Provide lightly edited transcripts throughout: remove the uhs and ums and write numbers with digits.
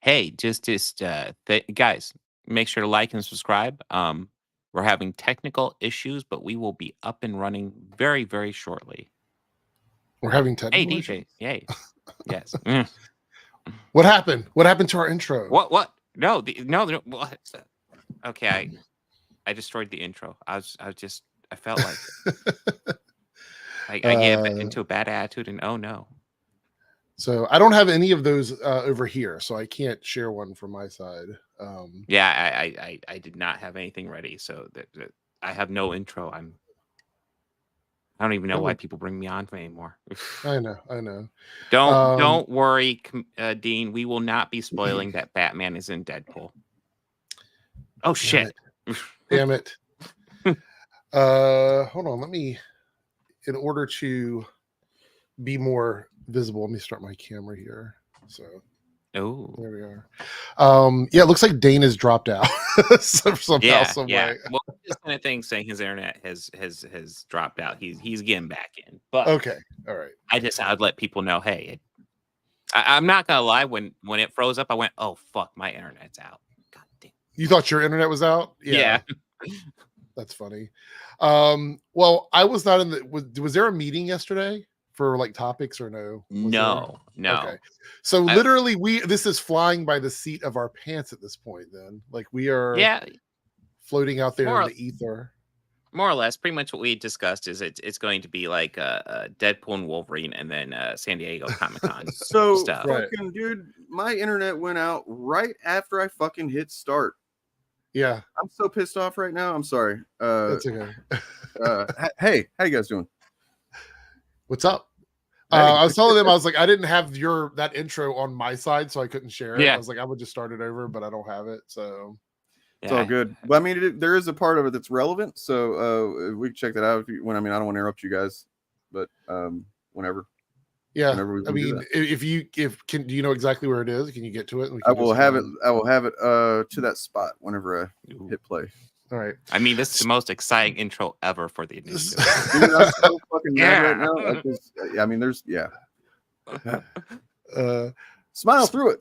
Hey, guys, make sure to like and subscribe. We're having technical issues, but we will be up and running very, very shortly. We're having Hey, technical DJ. issues? Yay. Yes. What happened? What happened to our intro? What? No, what? Okay, I destroyed the intro. I felt like I get into a bad attitude, and oh no. So I don't have any of those over here, so I can't share one from my side. Yeah, I did not have anything ready, so that I have no intro. I don't even know why people bring me on anymore. I know. Don't worry, Dean. We will not be spoiling that Batman is in Deadpool. Oh shit! Damn it! Hold on. Let me, in order to be more visible, let me start my camera here. So, oh, there we are. Yeah, it looks like Dane has dropped out somehow, some way. Well, this kind of thing saying his internet has dropped out. He's getting back in. But okay, all right. I'd let people know. Hey, I'm not gonna lie. When it froze up, I went, "Oh fuck, my internet's out." God damn. You thought your internet was out? Yeah. That's funny. Well, I was not in the. Was there a meeting yesterday for like topics or no? No. Okay. So literally, this is flying by the seat of our pants at this point. Then, like, we are floating out there in the ether. More or less, pretty much what we discussed is it's going to be like Deadpool and Wolverine, and then San Diego Comic-Con. So stuff. Fucking dude, my internet went out right after I fucking hit start. Yeah, I'm so pissed off right now. I'm sorry. That's okay. Hey, how you guys doing? What's up? Hey. I was telling them, I was like, I didn't have that intro on my side, so I couldn't share it. I was like, I would just start it over, but I don't have it, so it's all good. But I mean, there is a part of it that's relevant, so we can check that out. I don't want to interrupt you guys, but whenever. Yeah, I mean, do you know exactly where it is? Can you get to it? I will have it to that spot whenever I hit play. All right. I mean, this is the most exciting intro ever for the initiative. Dude, I'm so fucking mad right now. I mean, there's smile through it.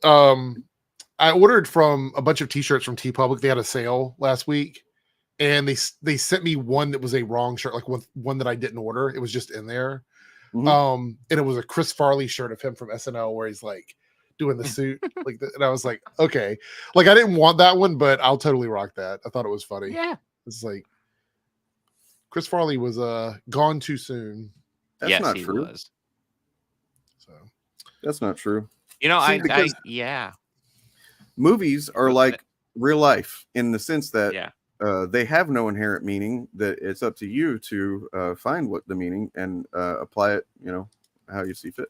I ordered from a bunch of t-shirts from TeePublic. They had a sale last week, and they sent me one that was a wrong shirt, like one that I didn't order. It was just in there. And it was a Chris Farley shirt of him from SNL where he's like doing the suit and I was like, okay, like I didn't want that one, but I'll totally rock that. I thought it was funny. Yeah, it's like Chris Farley was gone too soon. That's not true. So that's not true. You know, movies are like real life in the sense that they have no inherent meaning, that it's up to you to find what the meaning and apply it, how you see fit.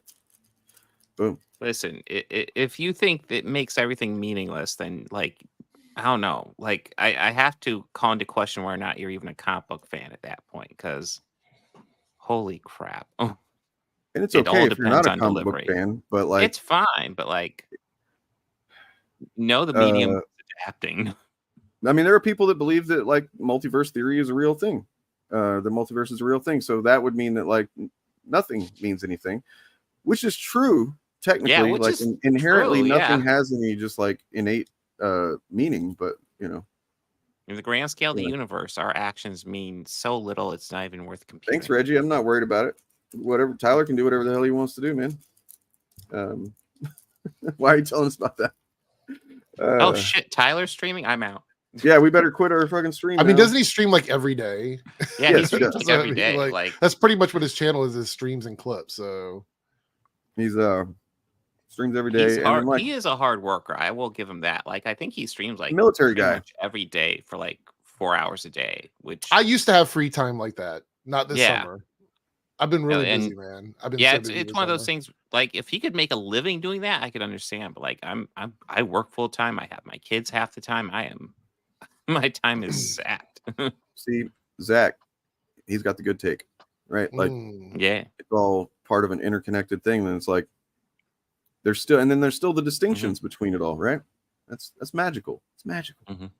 Boom. Listen, if you think that makes everything meaningless, then like, I don't know. Like, I have to call into question whether or not you're even a comic book fan at that point, because holy crap. And it's okay if you're not a comic book fan, but like, it's fine, but like, the medium is adapting. I mean, there are people that believe that like multiverse theory is a real thing. The multiverse is a real thing. So that would mean that like nothing means anything, which is true technically. Like inherently, nothing has any just like innate meaning. But in the grand scale of the universe, our actions mean so little; it's not even worth computing. Thanks, Reggie. I'm not worried about it. Whatever Tyler can do, whatever the hell he wants to do, man. Why are you telling us about that? Oh shit, Tyler's streaming. I'm out. Yeah, we better quit our fucking stream. I mean, doesn't he stream like every day? Yeah, he streams like every day. Like that's pretty much what his channel is streams and clips. So he's streams every day. He is a hard worker. I will give him that. Like I think he streams like military guy every day for like 4 hours a day. Which I used to have free time like that. Not this summer. I've been really busy, man. I've been it's one of those things. Like if he could make a living doing that, I could understand. But like I work full time. I have my kids half the time. My time is sapped. See, Zach, he's got the good take, right? Like, it's all part of an interconnected thing. And it's like there's still the distinctions between it all, right? That's magical. It's magical.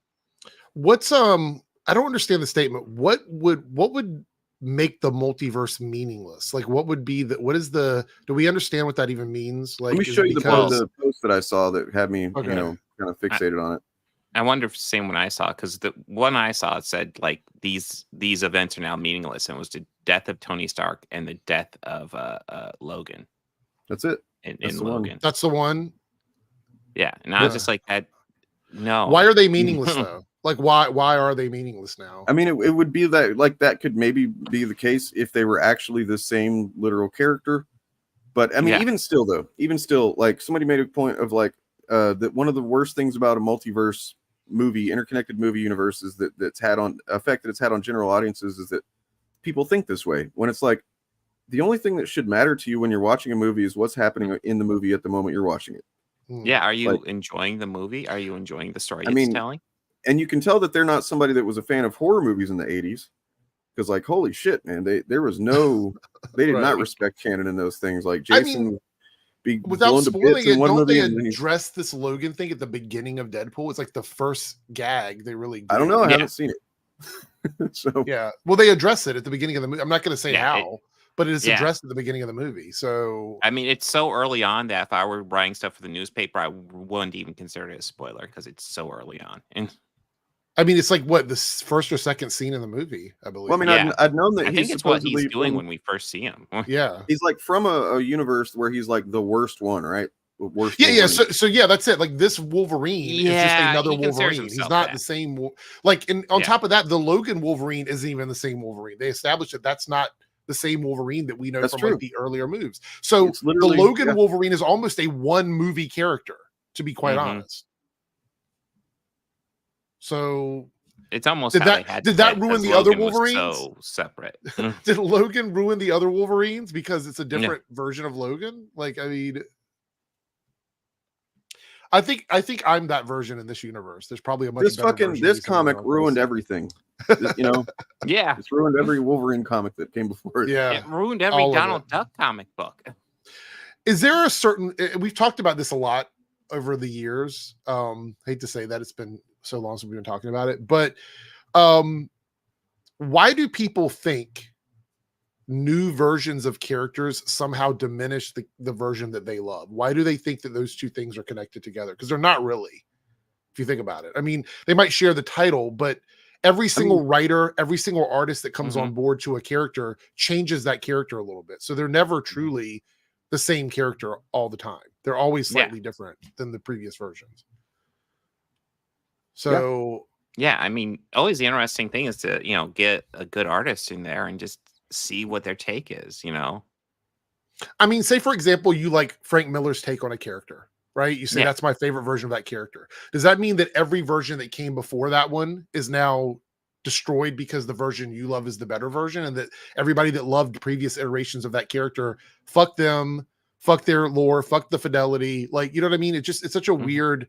What's I don't understand the statement. What would make the multiverse meaningless? Like, what would be the? What is the? Do we understand what that even means? Like, let me show you the post that I saw that had me, Okay. kind of fixated on it. I wonder if it's the same one I saw, because the one I saw, it said like these events are now meaningless, and it was the death of Tony Stark and the death of Logan. That's it. In Logan. That's the one. Yeah, and I was just like, that. No. Why are they meaningless though? Like, why are they meaningless now? I mean, it would be that, like, that could maybe be the case if they were actually the same literal character. But I mean, even still, like, somebody made a point of like that one of the worst things about a multiverse movie, interconnected movie universe, is that's had on effect that it's had on general audiences is that people think this way, when it's like the only thing that should matter to you when you're watching a movie is what's happening in the movie at the moment you're watching it. Yeah, are you enjoying the movie? Are you enjoying the story it's telling? And you can tell that they're not somebody that was a fan of horror movies in the 80s, because like, holy shit, man, there was no they did not respect canon in those things. Like Jason without spoiling it, don't they address this Logan thing at the beginning of Deadpool? It's like the first gag they really do. I don't know, I haven't seen it. So yeah, well, they address it at the beginning of the movie. I'm not going to say how, but it is addressed at the beginning of the movie. So I mean, it's so early on that if I were writing stuff for the newspaper, I wouldn't even consider it a spoiler because it's so early on. And I mean, it's like what, the first or second scene in the movie, I believe. Well, I mean, I'd known that I think it's what he's doing when we first see him. Yeah, he's like from a universe where he's like the worst one, right? Worst. Yeah, Wolverine. So yeah, that's it. Like this Wolverine is just another Wolverine. He's not the same. Like, and on top of that, the Logan Wolverine isn't even the same Wolverine. They established that that's not the same Wolverine that we know from like the earlier moves. So the Logan Wolverine is almost a one movie character, to be quite honest. So it's almost did that ruin the other Wolverines? So separate. Did Logan ruin the other Wolverines because it's a different version of Logan? Like, I mean, I think I'm that version in this universe. There's probably a much better this comic ruined everything. You know, it's ruined every Wolverine comic that came before it. Yeah, it ruined every Donald Duck comic book. Is there a certain? We've talked about this a lot over the years. Hate to say that, it's been so long since we've been talking about it, but why do people think new versions of characters somehow diminish the version that they love? Why do they think that those two things are connected together? Because they're not really, if you think about it. I mean, they might share the title, but every single writer, every single artist that comes on board to a character changes that character a little bit. So they're never truly the same character all the time. They're always slightly different than the previous versions. So yeah, I mean, always the interesting thing is to, get a good artist in there and just see what their take is, I mean, say for example, you like Frank Miller's take on a character, right? You say that's my favorite version of that character. Does that mean that every version that came before that one is now destroyed because the version you love is the better version, and that everybody that loved previous iterations of that character, fuck them, fuck their lore, fuck the fidelity? Like, you know what I mean? It's such a weird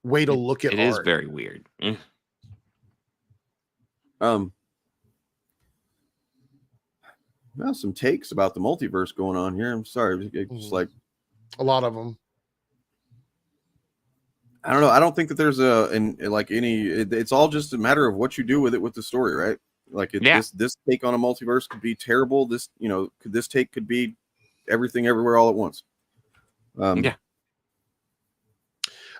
way to look at it. Art. It is very weird. Well, some takes about the multiverse going on here. I'm sorry, it's like a lot of them. I don't know. I don't think that there's it's all just a matter of what you do with it with the story, right? Like this take on a multiverse could be terrible. This take could be everything everywhere all at once.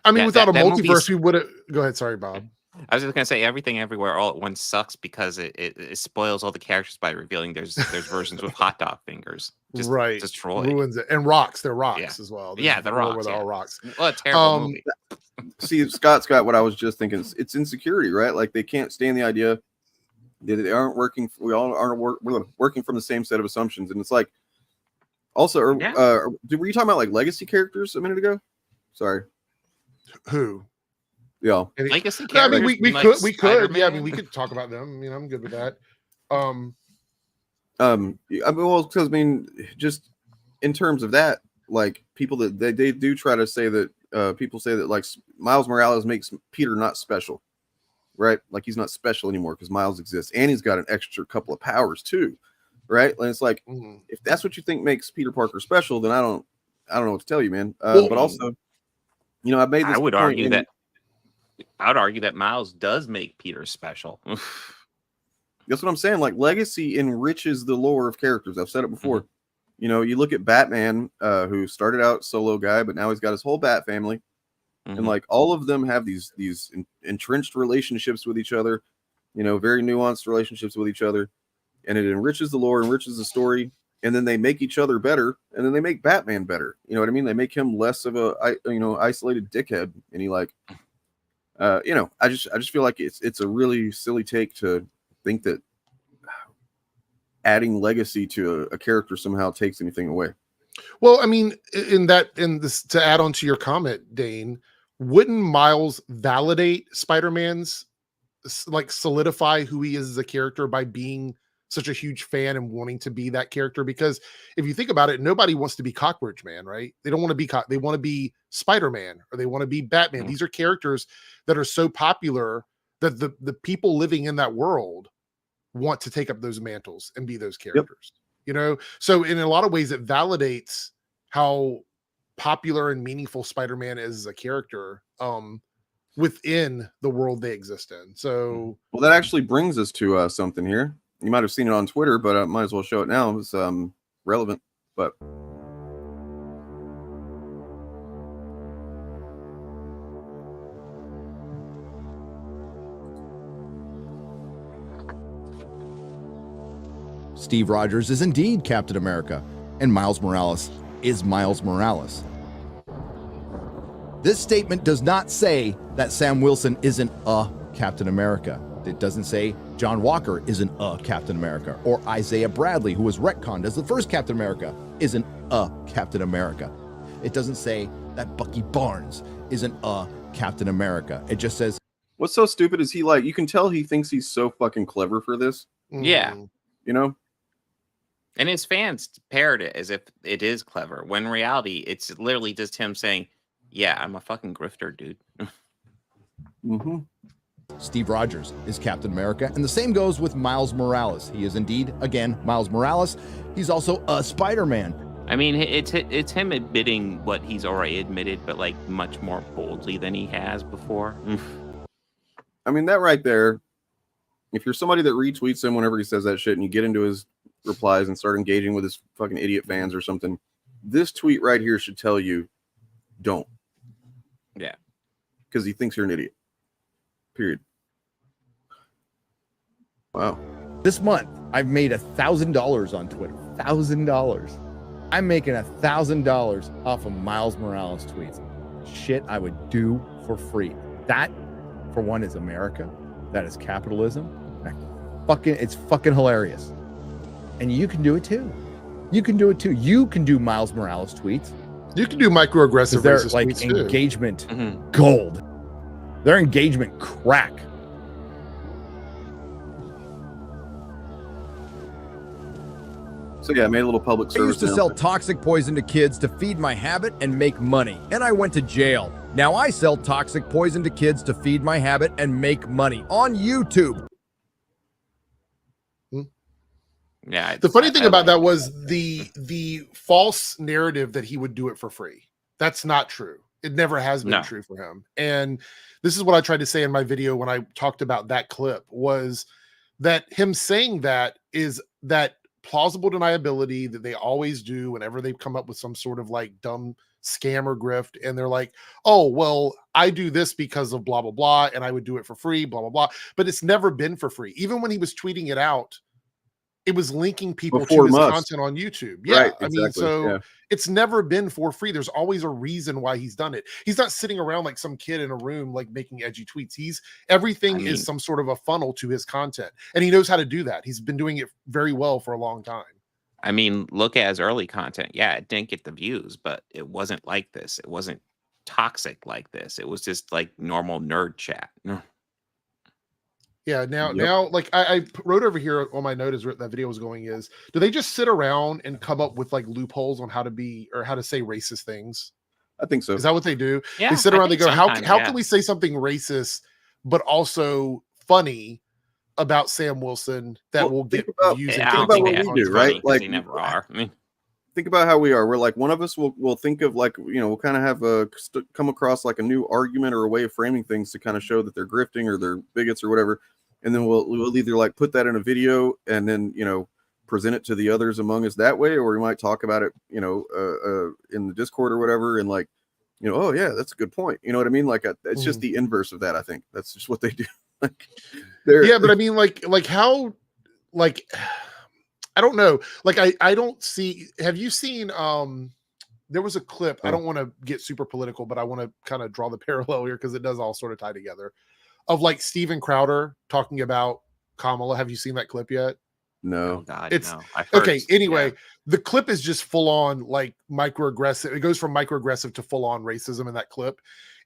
I mean, without a multiverse, we would have. Go ahead. Sorry, Bob. I was just gonna say everything everywhere all at once sucks because it spoils all the characters by revealing there's versions with hot dog fingers. Just destroy, ruins it, and rocks. They're rocks as well. There's the rocks. All rocks. Well, a terrible movie. See, Scott's got what I was just thinking. It's insecurity, right? Like they can't stand the idea that they aren't working. We all aren't working from the same set of assumptions, and it's like also. Were you talking about like legacy characters a minute ago? Sorry. Who? Yeah. Legacy characters. I mean, we could. Spider-Man. Yeah, I mean, we could talk about them. I mean, I'm good with that. Because I mean, just in terms of that, like people that they do try to say that people say that like Miles Morales makes Peter not special, right? Like he's not special anymore because Miles exists, and he's got an extra couple of powers too, right? And it's like if that's what you think makes Peter Parker special, then I don't know what to tell you, man. But also, I've made this. I would argue that Miles does make Peter special. That's what I'm saying. Like, legacy enriches the lore of characters. I've said it before. You know, you look at Batman, who started out solo guy, but now he's got his whole Bat family, and like all of them have these entrenched relationships with each other. You know, very nuanced relationships with each other, and it enriches the lore, enriches the story, and then they make each other better, and then they make Batman better. You know what I mean? They make him less of a isolated dickhead, and he like, you know, I just feel like it's a really silly take to think that adding legacy to a character somehow takes anything away. Well, I mean, in this, to add on to your comment, Dane, wouldn't Miles validate Spider-Man's, like, solidify who he is as a character by being such a huge fan and wanting to be that character? Because if you think about it, nobody wants to be Cockroach Man, right? They don't want to be they want to be Spider-Man, or they want to be Batman. These are characters that are so popular that the people living in that world want to take up those mantles and be those characters. You know, so in a lot of ways it validates how popular and meaningful Spider-Man is as a character within the world they exist in. So, well, that actually brings us to something here. You might have seen it on Twitter, but I might as well show it now. It's relevant. But Steve Rogers is indeed Captain America, and Miles Morales is Miles Morales. This statement does not say that Sam Wilson isn't a Captain America. It doesn't say John Walker isn't a Captain America, or Isaiah Bradley, who was retconned as the first Captain America, isn't a Captain America. It doesn't say that Bucky Barnes isn't a Captain America. It just says... What's so stupid is he, like, you can tell he thinks he's so fucking clever for this. Yeah. You know? And his fans parrot it as if it is clever, when in reality, it's literally just him saying, yeah, I'm a fucking grifter, dude. Steve Rogers is Captain America, and the same goes with Miles Morales. He is indeed, again, Miles Morales. He's also a Spider-Man. I mean, it's him admitting what he's already admitted, but like much more boldly than he has before. I mean, that right there, if you're somebody that retweets him whenever he says that shit and you get into his replies and start engaging with his fucking idiot fans or something, this tweet right here should tell you, don't. Yeah. Because he thinks you're an idiot. Period. Wow. This month, I've made $1,000 on Twitter. $1,000. I'm making $1,000 off of Miles Morales tweets. Shit I would do for free. That, for one, is America. That is capitalism. It's fucking hilarious. And you can do it too. You can do it too. You can do Miles Morales tweets. You can do microaggressive they're racist like tweets too. Engagement gold. Their engagement crack. So yeah, I made a little public service. I used to sell toxic poison to kids to feed my habit and make money, and I went to jail. Now I sell toxic poison to kids to feed my habit and make money on YouTube. Yeah. The funny thing about that was the false narrative that he would do it for free. That's not true. It never has been true for him. And this is what I tried to say in my video when I talked about that clip, was that him saying that is that plausible deniability that they always do whenever they come up with some sort of like dumb scam or grift. And they're like, oh, well, I do this because of blah, blah, blah. And I would do it for free, blah, blah, blah. But it's never been for free. Even when he was tweeting it out, it was linking people to his content on YouTube. Yeah. Right, exactly. I mean, so it's never been for free. There's always a reason why he's done it. He's not sitting around like some kid in a room, like making edgy tweets. Everything is some sort of a funnel to his content. And he knows how to do that. He's been doing it very well for a long time. I mean, look at his early content. Yeah, it didn't get the views, but it wasn't like this. It wasn't toxic like this. It was just like normal nerd chat. Yeah, now, like I wrote over here on my note as that video was going is, do they just sit around and come up with like loopholes on how to be or how to say racist things? I think so. Is that what they do? Yeah, they sit around, they go, how can we say something racist but also funny about Sam Wilson that will get views? Think about what we do, right? Like, they never are. I mean, think about how we are. We're like, one of us will think of like, you know, we'll kind of have come across like a new argument or a way of framing things to kind of show that they're grifting or they're bigots or whatever. and then we'll either like put that in a video and then present it to the others among us that way, or we might talk about it in the Discord or whatever, and like oh yeah, that's a good point, you know what I mean? Like it's just the inverse of that. I think that's just what they do. Like yeah, but I mean like how, like I don't know, like I don't see, have you seen there was a clip, I don't want to get super political, but I want to kind of draw the parallel here because it does all sort of tie together, of like Steven Crowder talking about Kamala. Have you seen that clip yet? No. Oh, God, It's no. okay. Anyway, the clip is just full on like microaggressive. It goes from microaggressive to full on racism in that clip.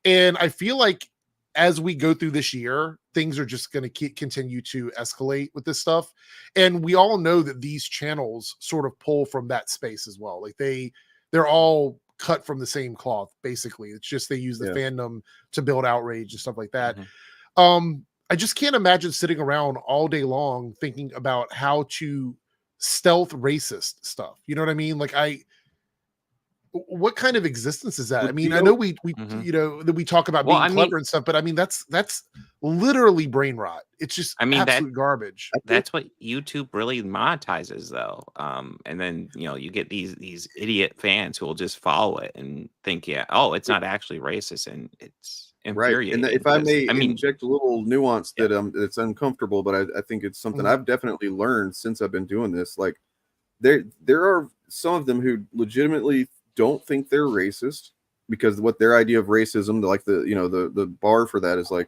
And I feel like as we go through this year, things are just going to continue to escalate with this stuff. And we all know that these channels sort of pull from that space as well. Like they're all cut from the same cloth, basically. It's just they use the fandom to build outrage and stuff like that. I just can't imagine sitting around all day long thinking about how to stealth racist stuff. You know what I mean? Like what kind of existence is that? I mean, I know we that we talk about being clever and stuff, but I mean that's literally brain rot. It's just absolute garbage. That's what YouTube really monetizes, though. And then you get these idiot fans who will just follow it and think, it's not actually racist, and it's infuriating. Right. And if I may inject a little nuance that it's uncomfortable, but I think it's something I've definitely learned since I've been doing this. Like there are some of them who legitimately don't think they're racist, because what their idea of racism, like the bar for that is like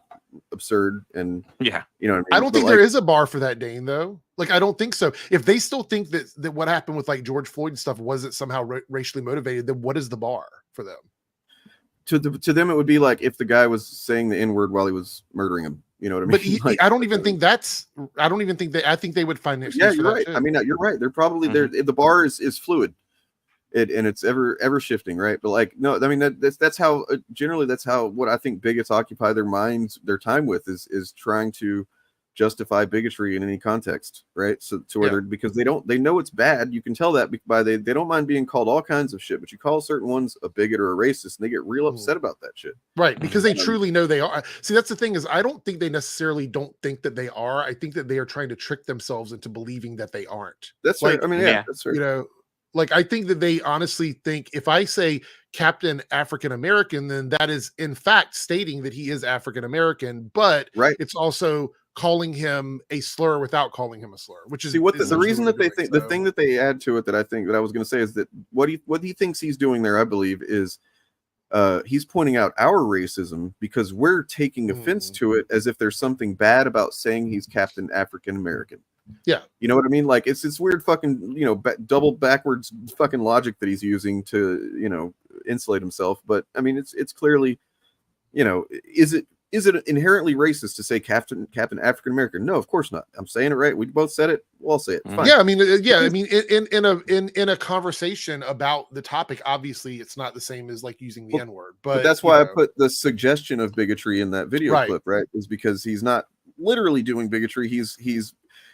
absurd, and you know what I mean? I don't think there is a bar for that, Dane, though. Like I don't think so. If they still think that what happened with like George Floyd and stuff wasn't somehow racially motivated, then what is the bar for them? To them, it would be like if the guy was saying the N-word while he was murdering him. You know what I mean? But I don't even think I think they would find it. Yeah, you're right. I mean, you're right. They're probably the bar is fluid. And it's ever shifting, right? But like, no, I mean that's how generally that's how what I think bigots occupy their minds, their time with is trying to justify bigotry in any context, right? So to where because they know it's bad. You can tell that by they don't mind being called all kinds of shit, but you call certain ones a bigot or a racist, and they get real upset about that shit, right? Because they truly know they are. See, that's the thing, is I don't think they necessarily don't think that they are. I think that they are trying to trick themselves into believing that they aren't. That's right. I mean, that's right. Like I think that they honestly think if I say Captain African American, then that is in fact stating that he is African American, but it's also calling him a slur without calling him a slur, which is the reason that they think the thing that they add to it that I think that I was going to say is that what he thinks he's doing there, I believe, is he's pointing out our racism because we're taking offense to it as if there's something bad about saying he's Captain African American. Yeah, you know what I mean? Like it's this weird fucking double backwards fucking logic that he's using to insulate himself. But I mean, it's clearly is it inherently racist to say Captain African American? No, of course not. I'm saying it right. We both said it. We'll all say it. Fine. Yeah, I mean, in a conversation about the topic, obviously it's not the same as like using the N-word. But that's why I put the suggestion of bigotry in that video clip, right? Is because he's not literally doing bigotry.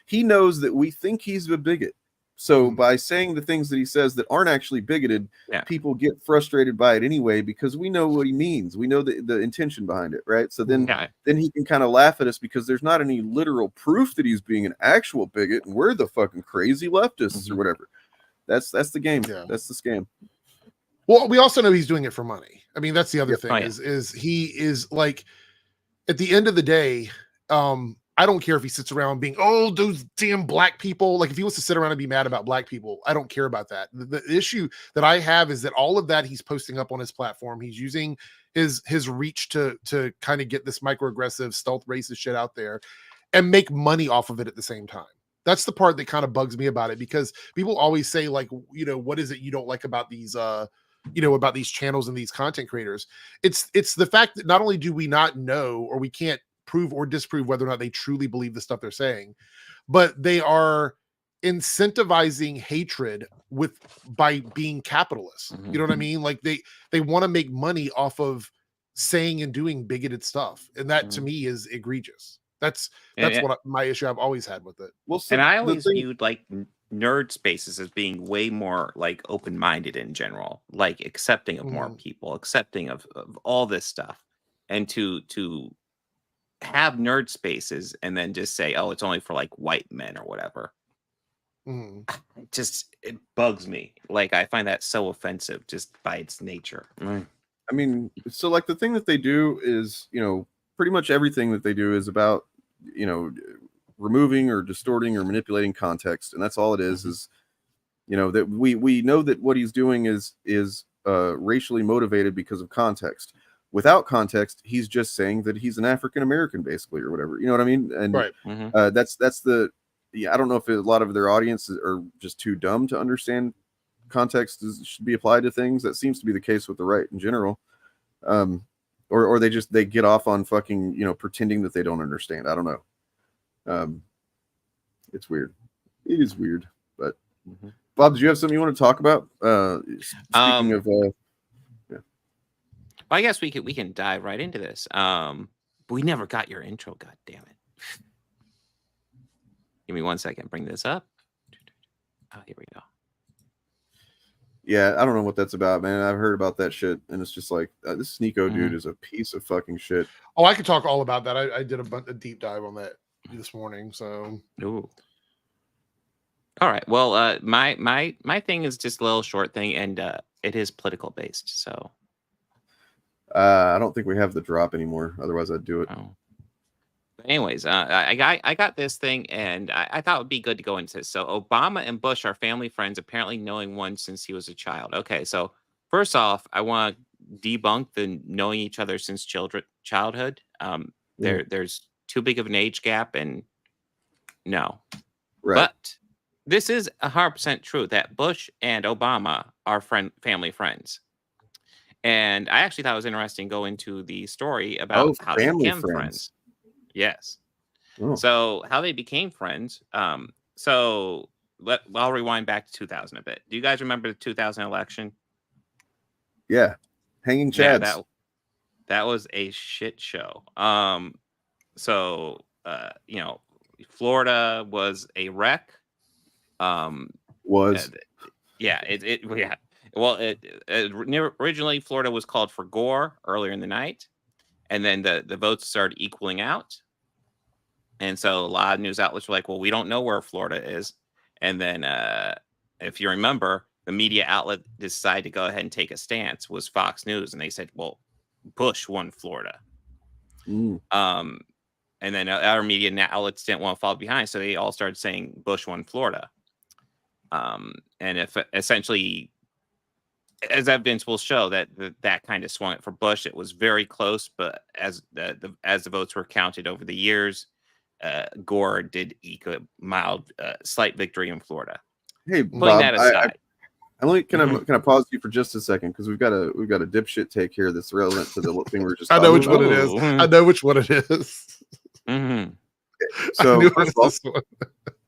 He knows that we think he's a bigot. So by saying the things that he says that aren't actually bigoted, people get frustrated by it anyway, because we know what he means. We know the intention behind it, right? So then he can kind of laugh at us because there's not any literal proof that he's being an actual bigot, and we're the fucking crazy leftists or whatever. That's the game. Yeah. That's the scam. Well, we also know he's doing it for money. I mean, that's the other thing is he is like, at the end of the day, I don't care if he sits around being, those damn black people. Like if he wants to sit around and be mad about black people, I don't care about that. The issue that I have is that all of that he's posting up on his platform, he's using his reach to kind of get this microaggressive stealth racist shit out there and make money off of it at the same time. That's the part that kind of bugs me about it, because people always say like, what is it you don't like about these, about these channels and these content creators? It's the fact that not only do we not know, or we can't prove or disprove whether or not they truly believe the stuff they're saying, but they are incentivizing hatred by being capitalists. You know what I mean? Like they want to make money off of saying and doing bigoted stuff, and that to me is egregious. That's what my issue I've always had with it. Well, and I always viewed like nerd spaces as being way more like open-minded in general, like accepting of more people, accepting of all this stuff, and to have nerd spaces and then just say, "Oh, it's only for like white men or whatever." It bugs me. Like, I find that so offensive just by its nature. I mean, so like the thing that they do is, pretty much everything that they do is about, removing or distorting or manipulating context, and that's all it is. Is that we know that what he's doing is racially motivated because of context. Without context, he's just saying that he's an African American, basically, or whatever. You know what I mean? And right. That's the I don't know if a lot of their audience are just too dumb to understand context should be applied to things. That seems to be the case with the right in general. Or they get off on fucking, pretending that they don't understand. I don't know. It's weird. It is weird. But Bob, did you have something you want to talk about? Speaking of well, I guess we can dive right into this. But we never got your intro, god damn it. Give me 1 second, bring this up. Oh, here we go. Yeah, I don't know what that's about, man. I've heard about that shit, and it's just like this Sneeko dude is a piece of fucking shit. Oh, I could talk all about that. I did a deep dive on that this morning. So, ooh. All right. Well, my thing is just a little short thing, and it is political based. So, I don't think we have the drop anymore. Otherwise, I'd do it. Oh. But anyways, I got this thing, and I thought it would be good to go into this. So Obama and Bush are family friends, apparently knowing one since he was a child. Okay, so first off, I want to debunk the knowing each other since childhood. There's too big of an age gap, and no. Right. But this is 100% true that Bush and Obama are family friends. And I actually thought it was interesting to go into the story about how they became friends. Yes. Oh. So how they became friends. So I'll rewind back to 2000 a bit. Do you guys remember the 2000 election? Yeah. Hanging chads. Yeah, that was a shit show. Florida was a wreck. Yeah. Well, originally Florida was called for Gore earlier in the night, and then the votes started equaling out. And so a lot of news outlets were like, well, we don't know where Florida is. And then if you remember, the media outlet decided to go ahead and take a stance was Fox News. And they said, well, Bush won Florida. And then other media outlets didn't want to fall behind. So they all started saying Bush won Florida. And if essentially, as evidence will show, that kind of swung it for Bush. It was very close, but as the votes were counted over the years, Gore did eke a mild, slight victory in Florida. Hey, putting Bob, that aside, can I pause you for just a second because we've got a dipshit take here that's relevant to the thing we're just. I know which one it is. I know which one it is. So first of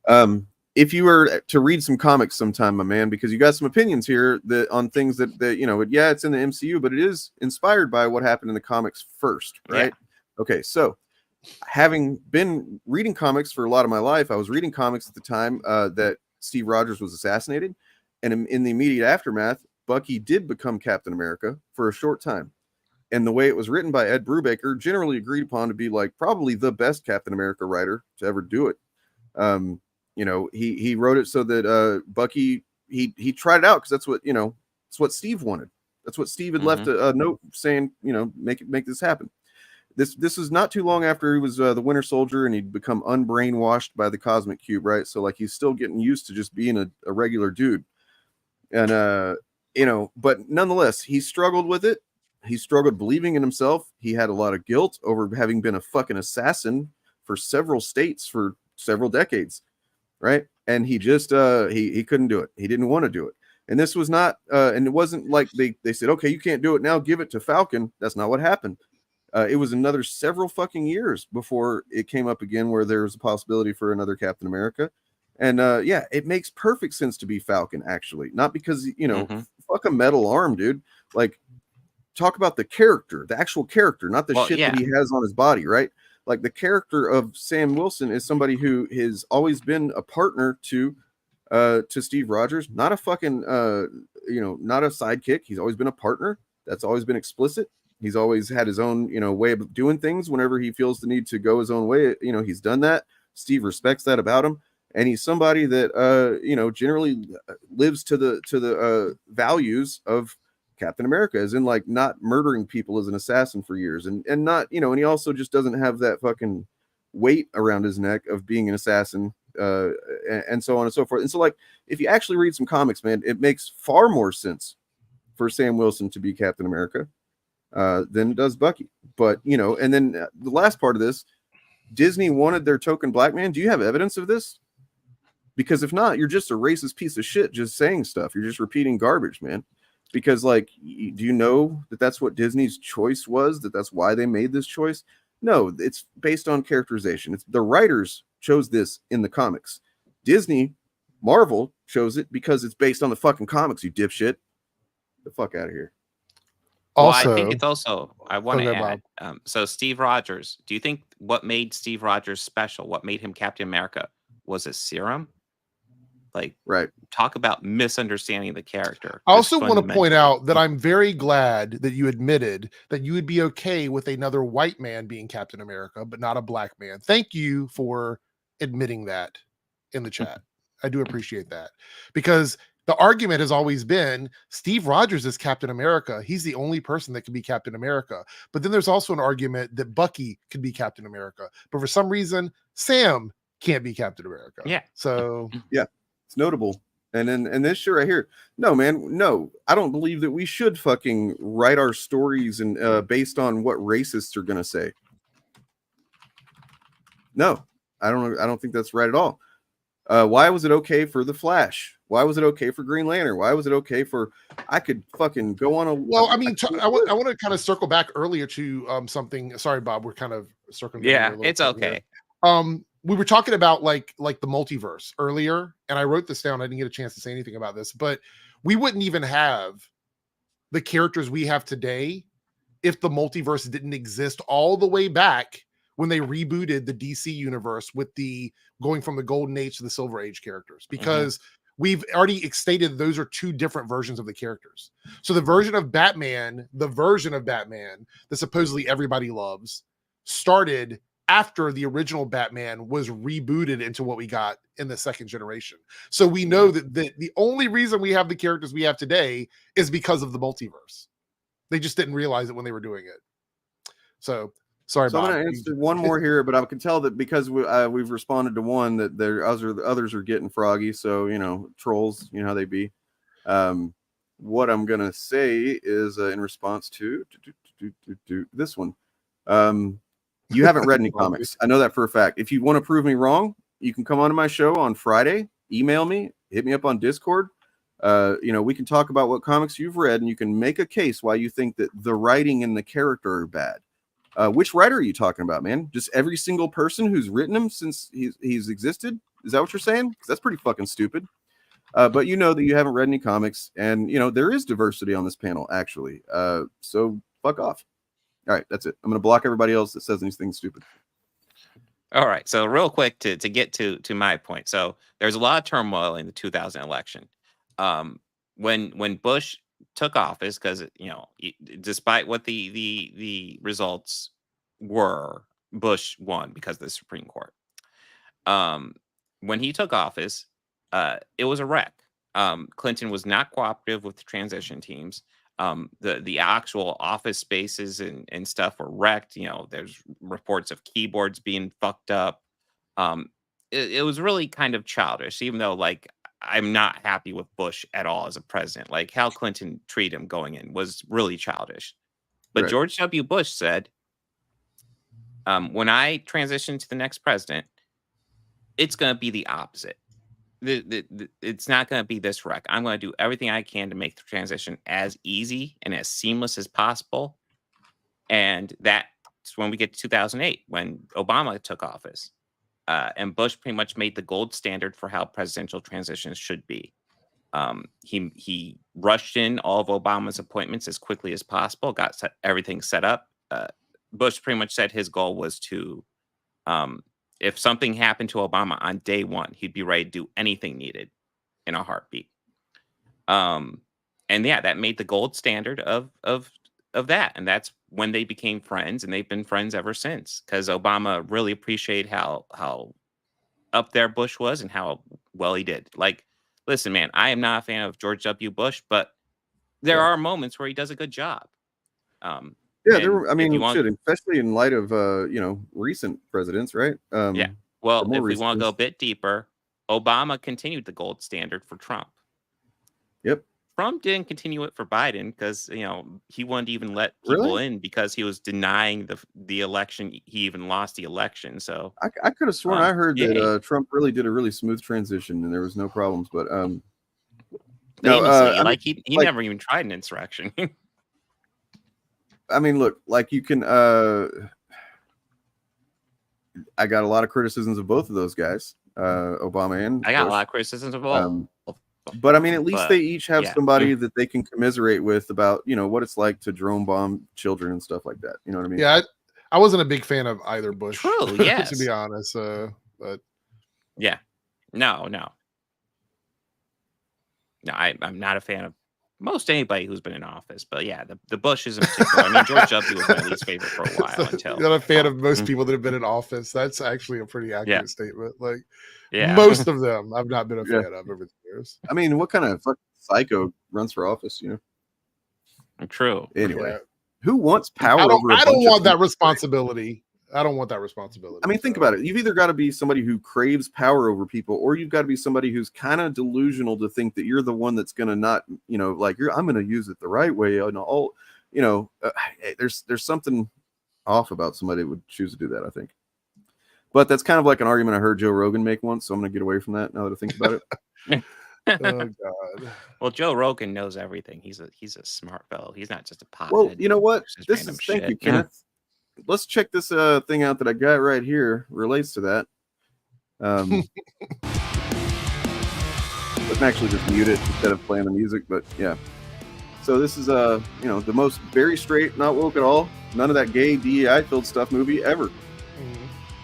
all, if you were to read some comics sometime, my man, because you got some opinions here on things that it's in the MCU, but it is inspired by what happened in the comics first, right? Yeah. Okay, so having been reading comics for a lot of my life, I was reading comics at the time that Steve Rogers was assassinated, and in the immediate aftermath, Bucky did become Captain America for a short time. And the way it was written by Ed Brubaker, generally agreed upon to be like probably the best Captain America writer to ever do it. He wrote it so that Bucky he tried it out because that's what Steve wanted. That's what Steve had left a note saying, make this happen. This is not too long after he was the Winter Soldier and he'd become unbrainwashed by the Cosmic Cube, right? So like he's still getting used to just being a regular dude, and but nonetheless he struggled with it. He struggled believing in himself. He had a lot of guilt over having been a fucking assassin for several states for several decades, right? And he just he couldn't do it. He didn't want to do it. And this was not and it wasn't like they said, okay, you can't do it now, give it to Falcon. That's not what happened. It was another several fucking years before it came up again where there was a possibility for another Captain America. And it makes perfect sense to be Falcon, actually. Not because, fuck a metal arm, dude. Like, talk about the character, the actual character, not the shit that he has on his body, right? Like the character of Sam Wilson is somebody who has always been a partner to Steve Rogers, not a fucking not a sidekick. He's always been a partner. That's always been explicit. He's always had his own, way of doing things. Whenever he feels the need to go his own way, he's done that. Steve respects that about him, and he's somebody that generally lives to the values of Captain America, as in like not murdering people as an assassin for years, and not, and he also just doesn't have that fucking weight around his neck of being an assassin, and so on and so forth. And so, like, if you actually read some comics, man, it makes far more sense for Sam Wilson to be Captain America than does Bucky. But and then the last part of this, Disney wanted their token black man. Do you have evidence of this? Because if not, you're just a racist piece of shit just saying stuff. You're just repeating garbage, man. Because, like, do you know that that's what Disney's choice was? That's why they made this choice? No, it's based on characterization. It's the writers chose this in the comics. Disney, Marvel chose it because it's based on the fucking comics, you dipshit. The fuck out of here. Also, I think it's also, I want to add, so Steve Rogers, do you think what made Steve Rogers special, what made him Captain America, was a serum? Like, right. Talk about misunderstanding the character. I also want to point out that I'm very glad that you admitted that you would be okay with another white man being Captain America, but not a black man. Thank you for admitting that in the chat. I do appreciate that, because the argument has always been Steve Rogers is Captain America. He's the only person that can be Captain America. But then there's also an argument that Bucky could be Captain America. But for some reason, Sam can't be Captain America. Yeah. So yeah, it's notable. And then this shit right here. No, man, no. I don't believe that we should fucking write our stories and based on what racists are gonna say. No, I don't think that's right at all. Why was it okay for The Flash? Why was it okay for Green Lantern? Why was it okay for? I could fucking go on a. Well, I mean, I want to kind of circle back earlier to something. Sorry, Bob, we're kind of circling. Yeah, it's okay. We were talking about like the multiverse earlier, and I wrote this down. I didn't get a chance to say anything about this, but we wouldn't even have the characters we have today if the multiverse didn't exist all the way back when they rebooted the DC universe with the going from the Golden Age to the Silver Age characters, because we've already stated those are two different versions of the characters. So the version of Batman that supposedly everybody loves started after the original Batman was rebooted into what we got in the second generation. So we know that the only reason we have the characters we have today is because of the multiverse. They just didn't realize it when they were doing it. So sorry, Bob. I'm going to answer one more here, but I can tell that because we've responded to one that the others are getting froggy. So, trolls, how they be. What I'm going to say is in response to this one. You haven't read any comics. I know that for a fact. If you want to prove me wrong, you can come onto my show on Friday, email me, hit me up on Discord. We can talk about what comics you've read, and you can make a case why you think that the writing and the character are bad. Which writer are you talking about, man? Just every single person who's written him since he's existed? Is that what you're saying? Because that's pretty fucking stupid. But you know that you haven't read any comics, and there is diversity on this panel, actually. So fuck off. All right, that's it. I'm going to block everybody else that says anything stupid. All right. So real quick to get to my point. So there's a lot of turmoil in the 2000 election. When Bush took office, because despite what the results were, Bush won because of the Supreme Court. When he took office, it was a wreck. Clinton was not cooperative with the transition teams. The actual office spaces and stuff were wrecked. There's reports of keyboards being fucked up. It was really kind of childish, even though I'm not happy with Bush at all as a president. Like how Clinton treated him going in was really childish. But right. George W. Bush said, when I transition to the next president, it's going to be the opposite. It's not going to be this wreck. I'm going to do everything I can to make the transition as easy and as seamless as possible. And that's when we get to 2008, when Obama took office. And Bush pretty much made the gold standard for how presidential transitions should be. He rushed in all of Obama's appointments as quickly as possible, got everything set up. Bush pretty much said his goal was to, if something happened to Obama on day one, he'd be ready to do anything needed in a heartbeat. And yeah, that made the gold standard of that. And that's when they became friends, and they've been friends ever since. Because Obama really appreciated how up there Bush was and how well he did. Like, listen, man, I am not a fan of George W. Bush, but there are moments where he does a good job. Yeah, I mean, especially in light of recent presidents, right? Yeah. Well, if we want to go a bit deeper, Obama continued the gold standard for Trump. Yep. Trump didn't continue it for Biden because he wouldn't even let people in because he was denying the election. He even lost the election. So I could have sworn I heard that Trump really did a really smooth transition and there was no problems. But he never even tried an insurrection. I mean, look, like you can. I got a lot of criticisms of both of those guys, Obama and I got a lot of criticisms of both. But I mean, at least they each have somebody that they can commiserate with about, what it's like to drone bomb children and stuff like that. You know what I mean? Yeah, I wasn't a big fan of either Bush. True, yes. To be honest. But yeah, no, I'm not a fan of most anybody who's been in office. But yeah, the Bushes in particular. I mean, George W. was my least favorite for a while until. You're not a fan of most people that have been in office. That's actually a pretty accurate statement. Like, most of them I've not been a fan of over the years. I mean, what kind of fucking psycho runs for office, True. Anyway, who wants power over I don't want that responsibility. I don't want that responsibility. I mean, think about it. You've either got to be somebody who craves power over people, or you've got to be somebody who's kind of delusional to think that you're the one that's going to not, I'm going to use it the right way. And all, there's something off about somebody that would choose to do that, I think. But that's kind of like an argument I heard Joe Rogan make once, so I'm going to get away from that now that I think about it. Oh God! Well, Joe Rogan knows everything. He's a smart fellow. He's not just a pothead. Well, you know what? Thank you, Kenneth. Let's check this thing out that I got right here. Relates to that. Let's actually just mute it instead of playing the music. But yeah. So this is the most very straight, not woke at all, none of that gay DEI filled stuff movie ever.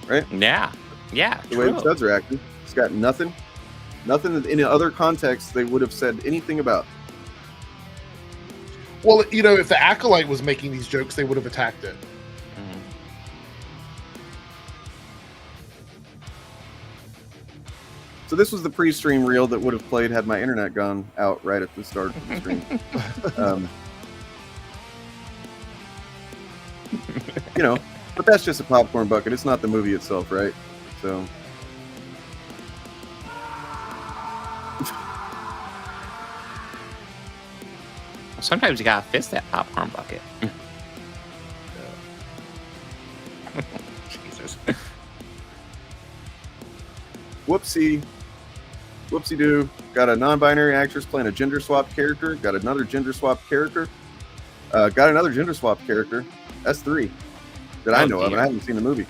Right? Yeah. The way the studs are acting, it's got nothing in other contexts they would have said anything about. Well, if the Acolyte was making these jokes, they would have attacked it. So this was the pre-stream reel that would have played had my internet gone out right at the start of the stream. But that's just a popcorn bucket. It's not the movie itself, right? So. Sometimes you gotta fist that popcorn bucket. Jesus. Whoopsie-doo. Got a non-binary actress playing a gender swap character. Got another gender swap character. Got another gender swap character. That's 3 that I know of, and I haven't seen the movie.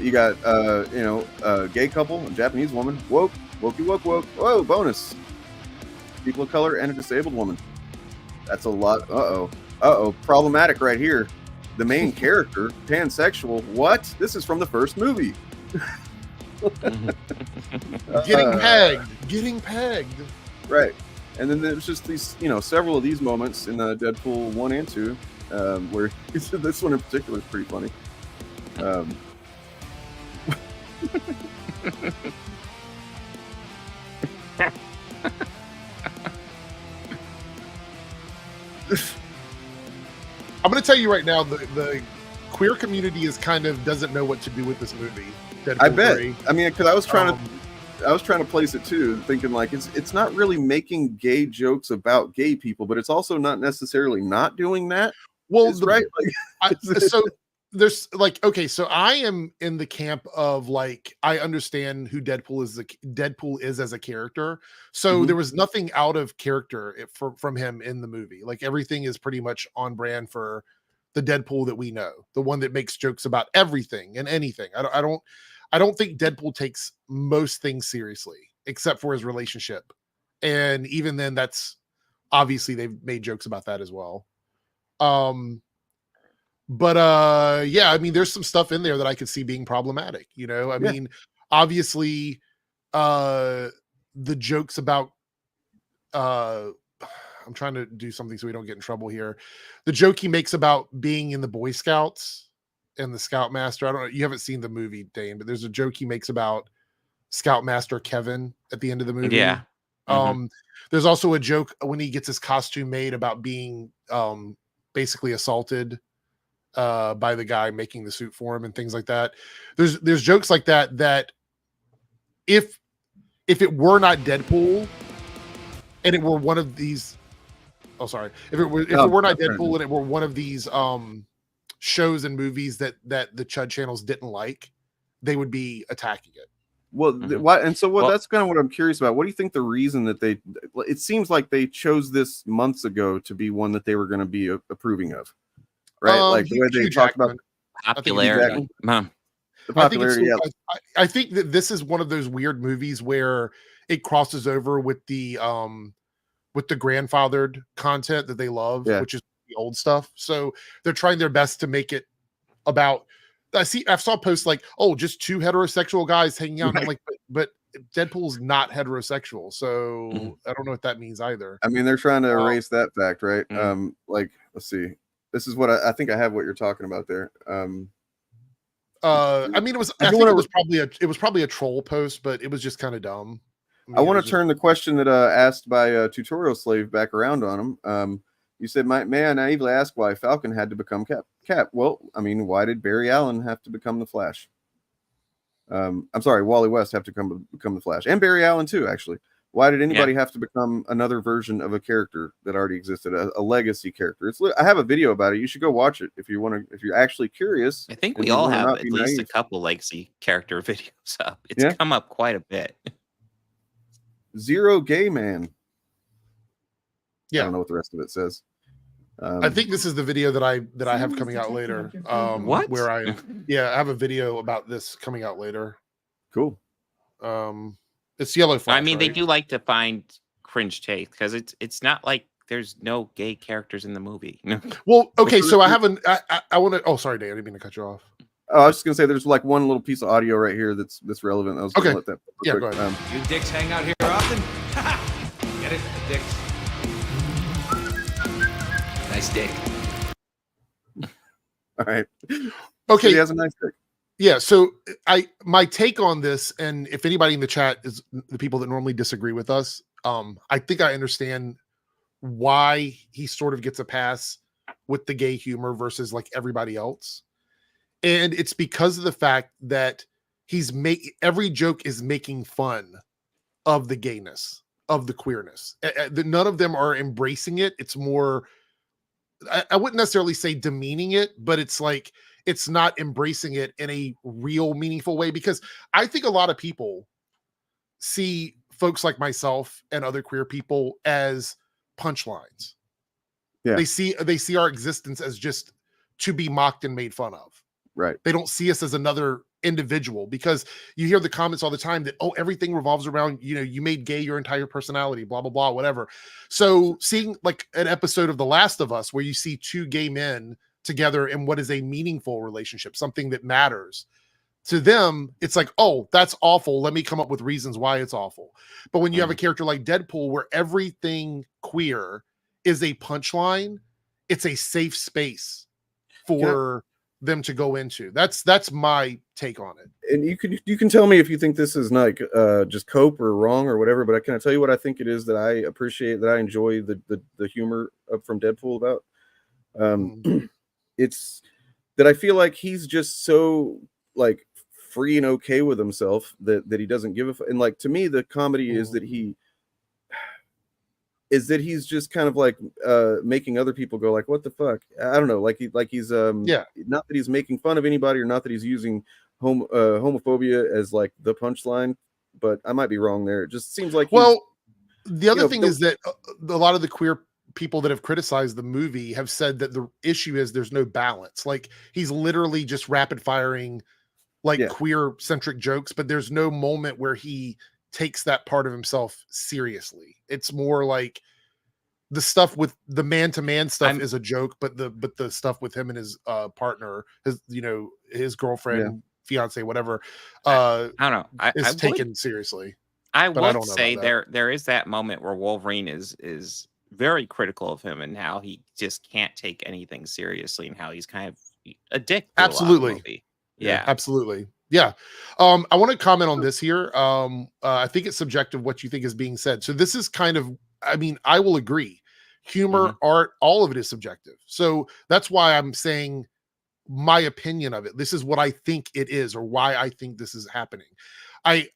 You got a gay couple, a Japanese woman. Woke. Whoa, bonus. People of color and a disabled woman. That's a lot. Problematic right here. The main character, pansexual. What? This is from the first movie. Getting pegged. Right. And then there's just these, several of these moments in Deadpool 1 and 2, where this one in particular is pretty funny. I'm going to tell you right now, the queer community doesn't know what to do with this movie. Deadpool I bet. 3. I mean, because I was trying to place it too, thinking like it's not really making gay jokes about gay people, but it's also not necessarily not doing that. Well, right. So there's so I am in the camp of I understand who Deadpool is as a character. So there was nothing out of character from him in the movie. Everything is pretty much on brand for the Deadpool that we know, the one that makes jokes about everything and anything. I don't think Deadpool takes most things seriously except for his relationship. And even then, that's obviously they've made jokes about that as well. But I mean, there's some stuff in there that I could see being problematic. I mean, obviously, the jokes about I'm trying to do something so we don't get in trouble here. The joke he makes about being in the Boy Scouts and the Scoutmaster. I don't know. You haven't seen the movie, Dane, but there's a joke he makes about Scoutmaster Kevin at the end of the movie. Yeah. There's also a joke when he gets his costume made about being basically assaulted by the guy making the suit for him and things like that. There's jokes like that if it were not Deadpool and it were one of these, if it were not Deadpool and it were one of these shows and movies that the Chud channels didn't like, they would be attacking it. Well, why? And so, that's kind of what I'm curious about. What do you think the reason that it seems like they chose this months ago to be one that they were going to be approving of, right? Like the way they talked about popularity. The popularity. I think that this is one of those weird movies where it crosses over with the grandfathered content that they love, which is the old stuff. So they're trying their best to make it about. I saw posts like, "Oh, just two heterosexual guys hanging out." Right. I'm like, but Deadpool's not heterosexual, so I don't know what that means either. I mean, they're trying to erase that fact, right? Like, let's see. This is what I think I have what you're talking about there. I mean, it was probably a troll post, but it was just kind of dumb. I want to turn the question that asked by Tutorial Slave back around on him. You said, may I naively ask why Falcon had to become Cap? Well, I mean, why did Barry Allen have to become the Flash? I'm sorry, Wally West have to become the Flash, and Barry Allen too. Actually, why did anybody have to become another version of a character that already existed, a legacy character? I have a video about it. You should go watch it if you want to. If you're actually curious. I think we all have at least a couple legacy character videos up. It's come up quite a bit. Zero Gay Man. Yeah, I don't know what the rest of it says. I think this is the video that I have coming out later. What? Where I have a video about this coming out later. Cool. It's Yellow Flash. I mean, right? they do like to find cringe take because it's not like there's no gay characters in the movie. Well, okay, so I want to. Oh, sorry, Dan, I didn't mean to cut you off. Oh, I was just gonna say there's like one little pice of audio right here that's relevant. I was gonna let that. Yeah, go ahead. You dicks hang out here often? Get it, dicks. Nice dick. All right. Okay. So he has a nice dick. Yeah. So my take on this, and if anybody in the chat is the people that normally disagree with us, I think I understand why he sort of gets a pass with the gay humor versus like everybody else. And it's because of the fact that every joke is making fun of the gayness, of the queerness. None of them are embracing it. It's more, I wouldn't necessarily say demeaning it, but it's like, it's not embracing it in a real meaningful way, because I think a lot of people see folks like myself and other queer people as punchlines. Yeah. They see our existence as just to be mocked and made fun of. Right. They don't see us as another individual, because you hear the comments all the time that, oh, everything revolves around, you made gay your entire personality, blah, blah, blah, whatever. So seeing like an episode of The Last of Us where you see two gay men together in what is a meaningful relationship, something that matters to them, it's like, oh, that's awful. Let me come up with reasons why it's awful. But when you have a character like Deadpool, where everything queer is a punchline, it's a safe space for them to go into. That's my take on it. And you can tell me if you think this is like just cope or wrong or whatever, but can I tell you what I think it is that I appreciate, that I enjoy the humor from Deadpool about? It's that I feel like he's just so like free and okay with himself that he doesn't give a and like, to me, the comedy is that he's just kind of like making other people go like, what the fuck? I don't know, like he's not that he's making fun of anybody, or not that he's using homophobia as like the punchline, but I might be wrong there. It just seems like the other thing is that a lot of the queer people that have criticized the movie have said that the issue is there's no balance. Like, he's literally just rapid firing like queer centric jokes, but there's no moment where he takes that part of himself seriously. It's more like the stuff with the man-to-man stuff is a joke, but the stuff with him and his partner, his girlfriend, fiance, whatever, I don't know, is taken seriously. I would say there is that moment where Wolverine is very critical of him and how he just can't take anything seriously and how he's kind of a dick to Absolutely. a lot of the movie. Yeah. Absolutely. Yeah. I want to comment on this here. I think it's subjective what you think is being said. So this is kind of, I mean, I will agree. Humor, art, all of it is subjective. So that's why I'm saying my opinion of it. This is what I think it is, or why I think this is happening.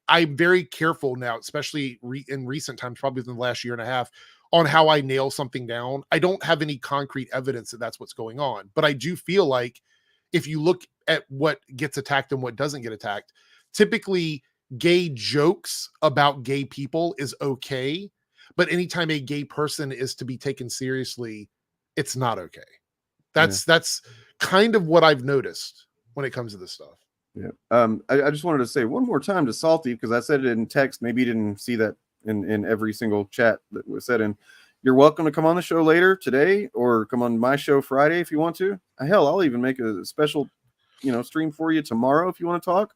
I'm very careful now, especially in recent times, probably within the last year and a half, on how I nail something down. I don't have any concrete evidence that that's what's going on, but I do feel like if you look at what gets attacked and what doesn't get attacked, typically gay jokes about gay people is okay. But anytime a gay person is to be taken seriously, it's not okay. That's kind of what I've noticed when it comes to this stuff. Yeah. I just wanted to say one more time to Salty, because I said it in text. Maybe you didn't see that in every single chat that was said in. You're welcome to come on the show later today, or come on my show Friday if you want to. Hell, I'll even make a special, stream for you tomorrow if you want to talk.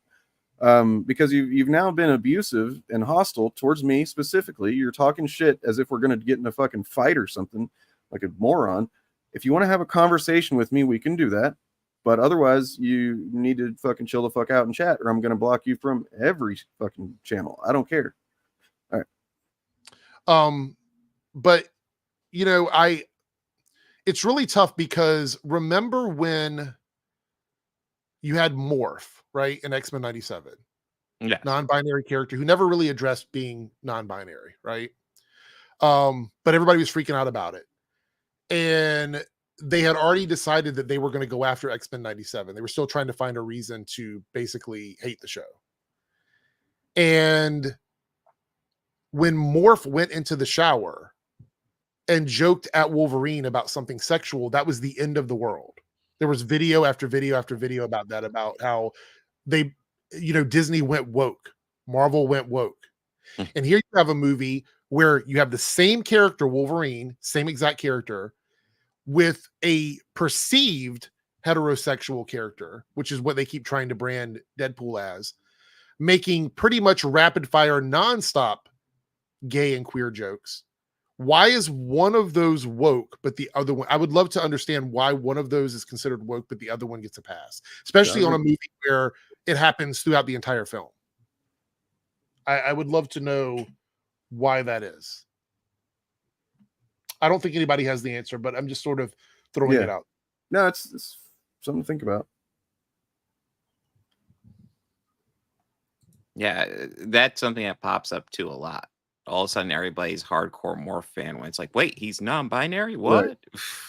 Because you've now been abusive and hostile towards me specifically. You're talking shit as if we're going to get in a fucking fight or something, like a moron. If you want to have a conversation with me, we can do that. But otherwise, you need to fucking chill the fuck out and chat, or I'm going to block you from every fucking channel. I don't care. All right. But it's really tough because remember when you had Morph, right, in X-Men 97? Yeah. Non-binary character who never really addressed being non-binary, right? But everybody was freaking out about it. And they had already decided that they were going to go after X-Men 97. They were still trying to find a reason to basically hate the show. And when Morph went into the shower and joked at Wolverine about something sexual, that was the end of the world. There was video after video after video about that, about how they, Disney went woke, Marvel went woke. And here you have a movie where you have the same character, Wolverine, same exact character, with a perceived heterosexual character, which is what they keep trying to brand Deadpool as, making pretty much rapid fire, nonstop gay and queer jokes. Why is one of those woke, but the other one, I would love to understand why one of those is considered woke, but the other one gets a pass, especially on a movie where it happens throughout the entire film. I would love to know why that is. I don't think anybody has the answer, but I'm just sort of throwing it out. No, it's something to think about. Yeah, that's something that pops up too a lot. All of a sudden, everybody's hardcore Morph fan when it's like, wait, he's non-binary? What? Right.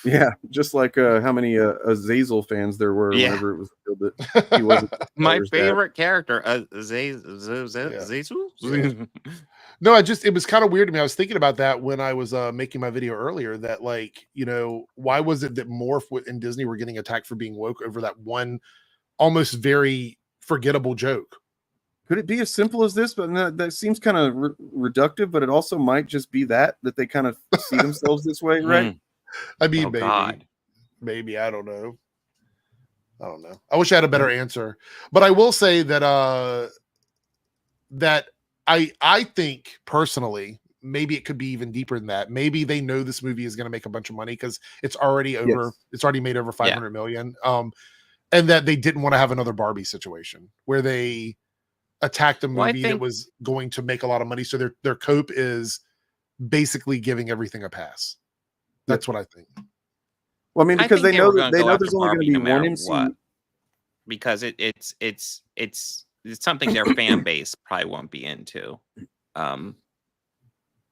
Yeah, just like how many Azazel fans there were whenever it was revealed that he wasn't. My favorite character, Azazel. No, it was kind of weird to me. I was thinking about that when I was making my video earlier, that why was it that Morph and Disney were getting attacked for being woke over that one almost very forgettable joke? Could it be as simple as this? But that seems kind of reductive, but it also might just be that they kind of see themselves this way, right? I mean, maybe, I don't know. I wish I had a better answer, but I will say that that I think personally, maybe it could be even deeper than that. Maybe they know this movie is going to make a bunch of money because it's already over. Yes. It's already made over 500 million. And that they didn't want to have another Barbie situation where they attacked a movie that was going to make a lot of money. So their cope is basically giving everything a pass. That's what I think. Well, I mean, because they know there's only going to be one MC. Because it's something their fan base probably won't be into.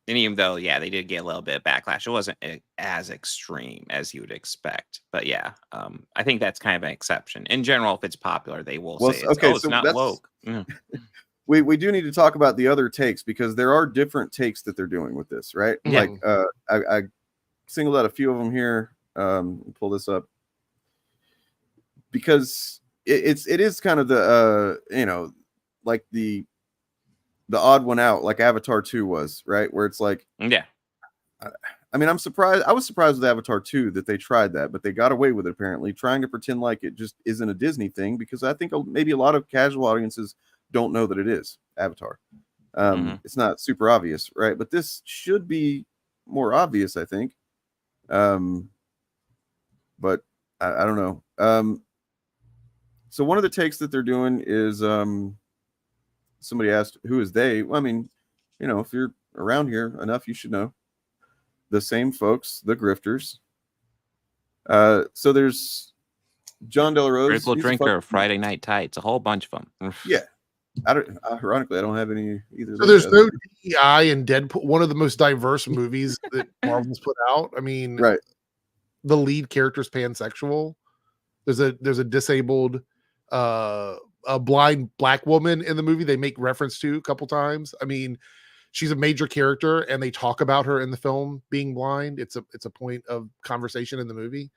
And even though, they did get a little bit of backlash, it wasn't as extreme as you would expect. But I think that's kind of an exception. In general, if it's popular, they will say it's not woke. We do need to talk about the other takes, because there are different takes that they're doing with this, right? Yeah. Like I singled out a few of them here. Pull this up because it is kind of the like the odd one out, like Avatar 2 was, right? Where it's like, I mean, I was surprised with Avatar 2 that they tried that, but they got away with it, apparently, trying to pretend like it just isn't a Disney thing, because I think maybe a lot of casual audiences don't know that it is Avatar. It's not super obvious, right? But this should be more obvious, I think. But I don't know. So one of the takes that they're doing is somebody asked, who is they? Well, I mean, you know, if you're around here enough, you should know. The same folks, the grifters. So there's John Delarose. Critical Drinker, Friday Night Tights, a whole bunch of them. Yeah. Ironically, I don't have any either. So there's no DEI in Deadpool, one of the most diverse movies that Marvel's put out. I mean, right. The lead character's pansexual. There's a disabled a blind black woman in the movie they make reference to a couple times. I mean, she's a major character and they talk about her in the film being blind. It's a point of conversation in the movie.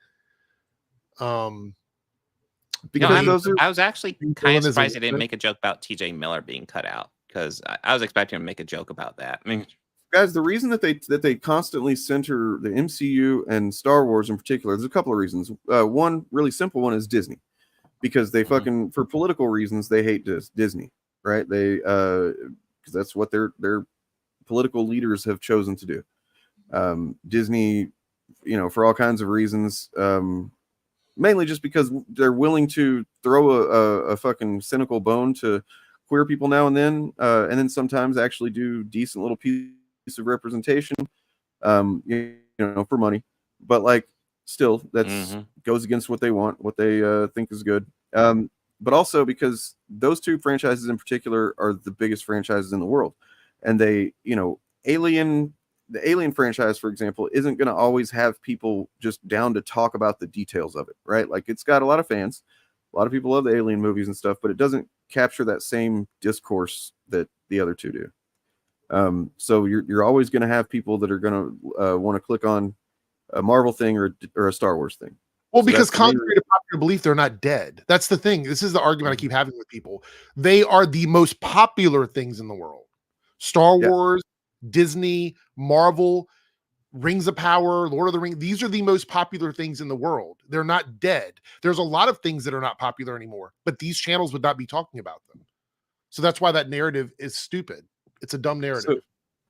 Because I was actually kind of surprised they didn't make a joke about TJ Miller being cut out, because I was expecting to make a joke about that. I mean, guys, the reason that they constantly center the MCU and Star Wars in particular, there's a couple of reasons. One really simple one is Disney, because they fucking, for political reasons, they hate Disney, right? They because that's what their political leaders have chosen to do. Disney, you know, for all kinds of reasons, mainly just because they're willing to throw a fucking cynical bone to queer people now and then sometimes actually do decent little piece of representation, you know, for money. But like, still, that's goes against what they want, what they think is good. But also because those two franchises in particular are the biggest franchises in the world, and they, you know, the Alien franchise, for example, isn't going to always have people just down to talk about the details of it, right? Like, it's got a lot of fans, a lot of people love the Alien movies and stuff, but it doesn't capture that same discourse that the other two do. So you're always going to have people that are going to want to click on a Marvel thing or a Star Wars thing. Well, so because contrary to popular belief, they're not dead. That's the thing. This is the argument I keep having with people. They are the most popular things in the world. Star Wars, Disney, Marvel, Rings of Power, Lord of the Rings. These are the most popular things in the world. They're not dead. There's a lot of things that are not popular anymore, but these channels would not be talking about them. So that's why that narrative is stupid. It's a dumb narrative. So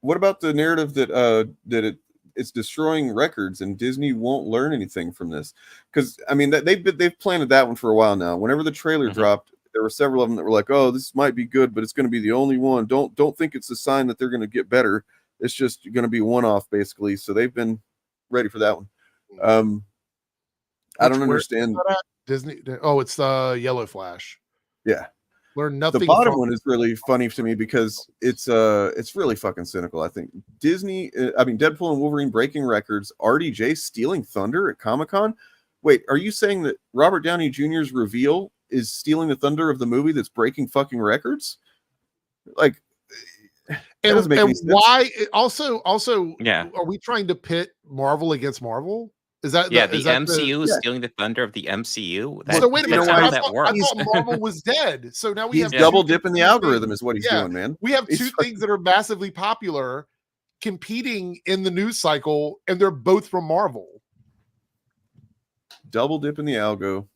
what about the narrative that it's destroying records and Disney won't learn anything from this? Because I mean, they've planted that one for a while now. Whenever the trailer dropped, there were several of them that were like, "Oh, this might be good, but it's going to be the only one. Don't think it's a sign that they're going to get better. It's just going to be one-off, basically." So they've been ready for that one. I don't understand. Disney. Oh, it's Yellow Flash. Yeah. Learn nothing. The bottom one is really funny to me because it's really fucking cynical. I think Disney, I mean, Deadpool and Wolverine breaking records, RDJ stealing thunder at Comic-Con. Wait, are you saying that Robert Downey Jr.'s reveal is stealing the thunder of the movie that's breaking fucking records? Like, and why? Also, are we trying to pit Marvel against Marvel? Is that the MCU is stealing the thunder of the MCU? So wait a minute, I thought Marvel was dead. So now we have double dipping the algorithm is what he's doing, man. We have two things that are massively popular competing in the news cycle, and they're both from Marvel. Double dipping the algo.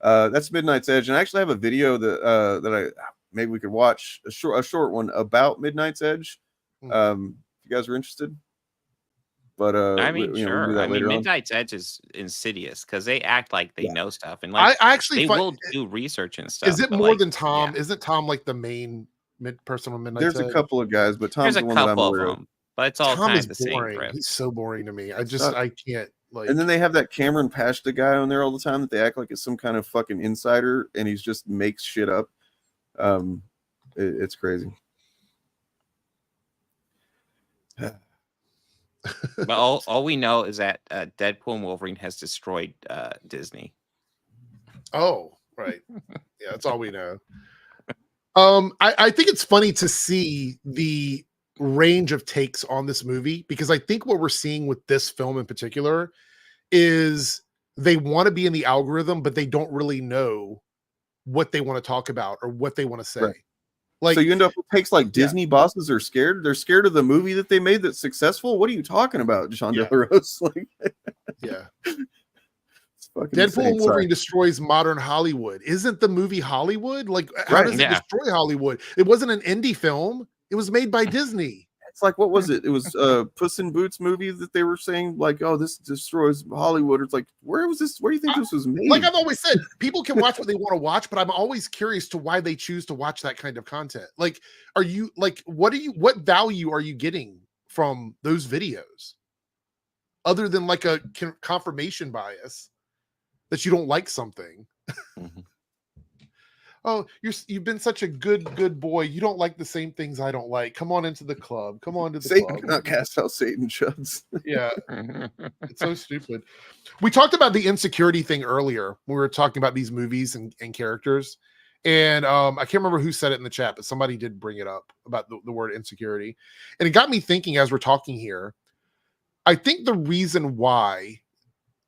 That's Midnight's Edge, and I actually have a video that I maybe we could watch a short one about Midnight's Edge. If you guys are interested. But I mean, sure. I mean, Midnight's Edge is insidious because they act like they know stuff, and like I actually will do research and stuff. Is it more than Tom? Isn't Tom like the main person on Midnight's Edge? There's a couple of guys, but Tom's the one that I'm aware of. But it's all kind of the boring. same. He's so boring to me. I can't like. And then they have that Cameron Pashta guy on there all the time that they act like it's some kind of fucking insider, and he's just makes shit up. It's crazy. But all we know is that Deadpool and Wolverine has destroyed Disney. Oh, right. Yeah, that's all we know. I think it's funny to see the range of takes on this movie, because I think what we're seeing with this film in particular is they want to be in the algorithm, but they don't really know what they want to talk about or what they want to say. Right. Like, so you end up with takes like Disney bosses are scared. They're scared of the movie that they made that's successful. What are you talking about, John Delarose? Like, Deadpool and Wolverine destroys modern Hollywood. Isn't the movie Hollywood? Like, how does it destroy Hollywood? It wasn't an indie film. It was made by Disney. It's like, what was it? It was Puss in Boots movie that they were saying like, oh, this destroys Hollywood. It's like, where was this? Where do you think this was made? Like I've always said, people can watch what they want to watch, but I'm always curious to why they choose to watch that kind of content. Like, are you like, what value are you getting from those videos other than like a confirmation bias that you don't like something? Mhm. Oh, you've been such a good boy. You don't like the same things I don't like. Come on into the club. Come on to the Satan club. cannot cast out Satan, Chuds. Yeah, it's so stupid. We talked about the insecurity thing earlier when we were talking about these movies and characters. And I can't remember who said it in the chat, but somebody did bring it up about the word insecurity. And it got me thinking as we're talking here. I think the reason why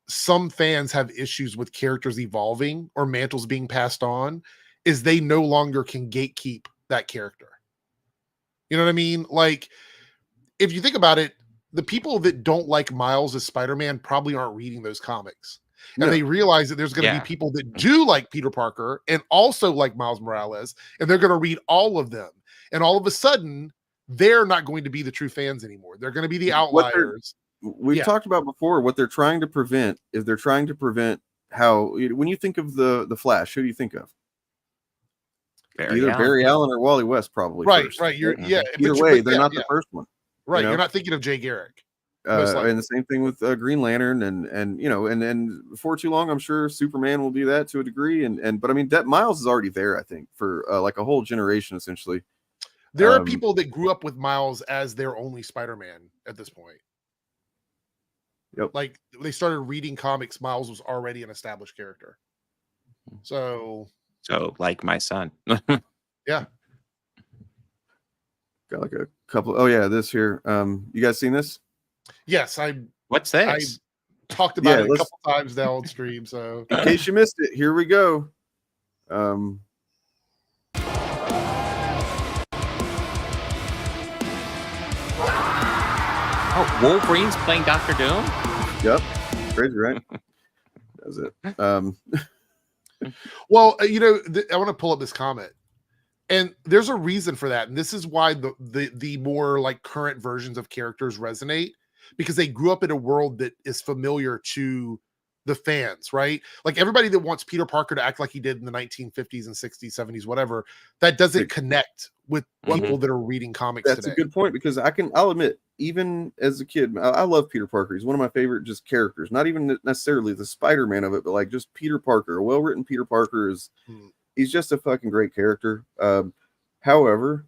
some fans have issues with characters evolving or mantles being passed on is they no longer can gatekeep that character. You know what I mean? Like, if you think about it, the people that don't like Miles as Spider-Man probably aren't reading those comics. And they realize that there's going to be people that do like Peter Parker and also like Miles Morales, and they're going to read all of them. And all of a sudden, they're not going to be the true fans anymore. They're going to be the outliers. We've talked about before, what they're trying to prevent is they're trying to prevent how, when you think of the Flash, who do you think of? Either Barry Allen or Wally West, probably. Right, first. right. Either way, they're not the first one. Right, you know? You're not thinking of Jay Garrick. And the same thing with Green Lantern, and you know, and before too long, I'm sure Superman will do that to a degree. But I mean, that Miles is already there, I think, for like a whole generation, essentially. There are people that grew up with Miles as their only Spider-Man at this point. Yep. Like they started reading comics, Miles was already an established character. So like my son. Yeah. Got like a couple. Oh yeah, this here. You guys seen this? Yes, What's this? I talked about it a couple times now on stream. So in case you missed it, here we go. Oh, Wolverine's playing Dr. Doom? Yep. Crazy, right? That's it. Well, you know, I want to pull up this comment. And there's a reason for that. And this is why the more like current versions of characters resonate, because they grew up in a world that is familiar to the fans, right? Like everybody that wants Peter Parker to act like he did in the 1950s and 60s, 70s, whatever, that doesn't connect with people that are reading comics today. That's a good point, because I'll admit, even as a kid, I love Peter Parker. He's one of my favorite just characters, not even necessarily the Spider-Man of it, but like just Peter Parker. A well-written Peter Parker is he's just a fucking great character. However,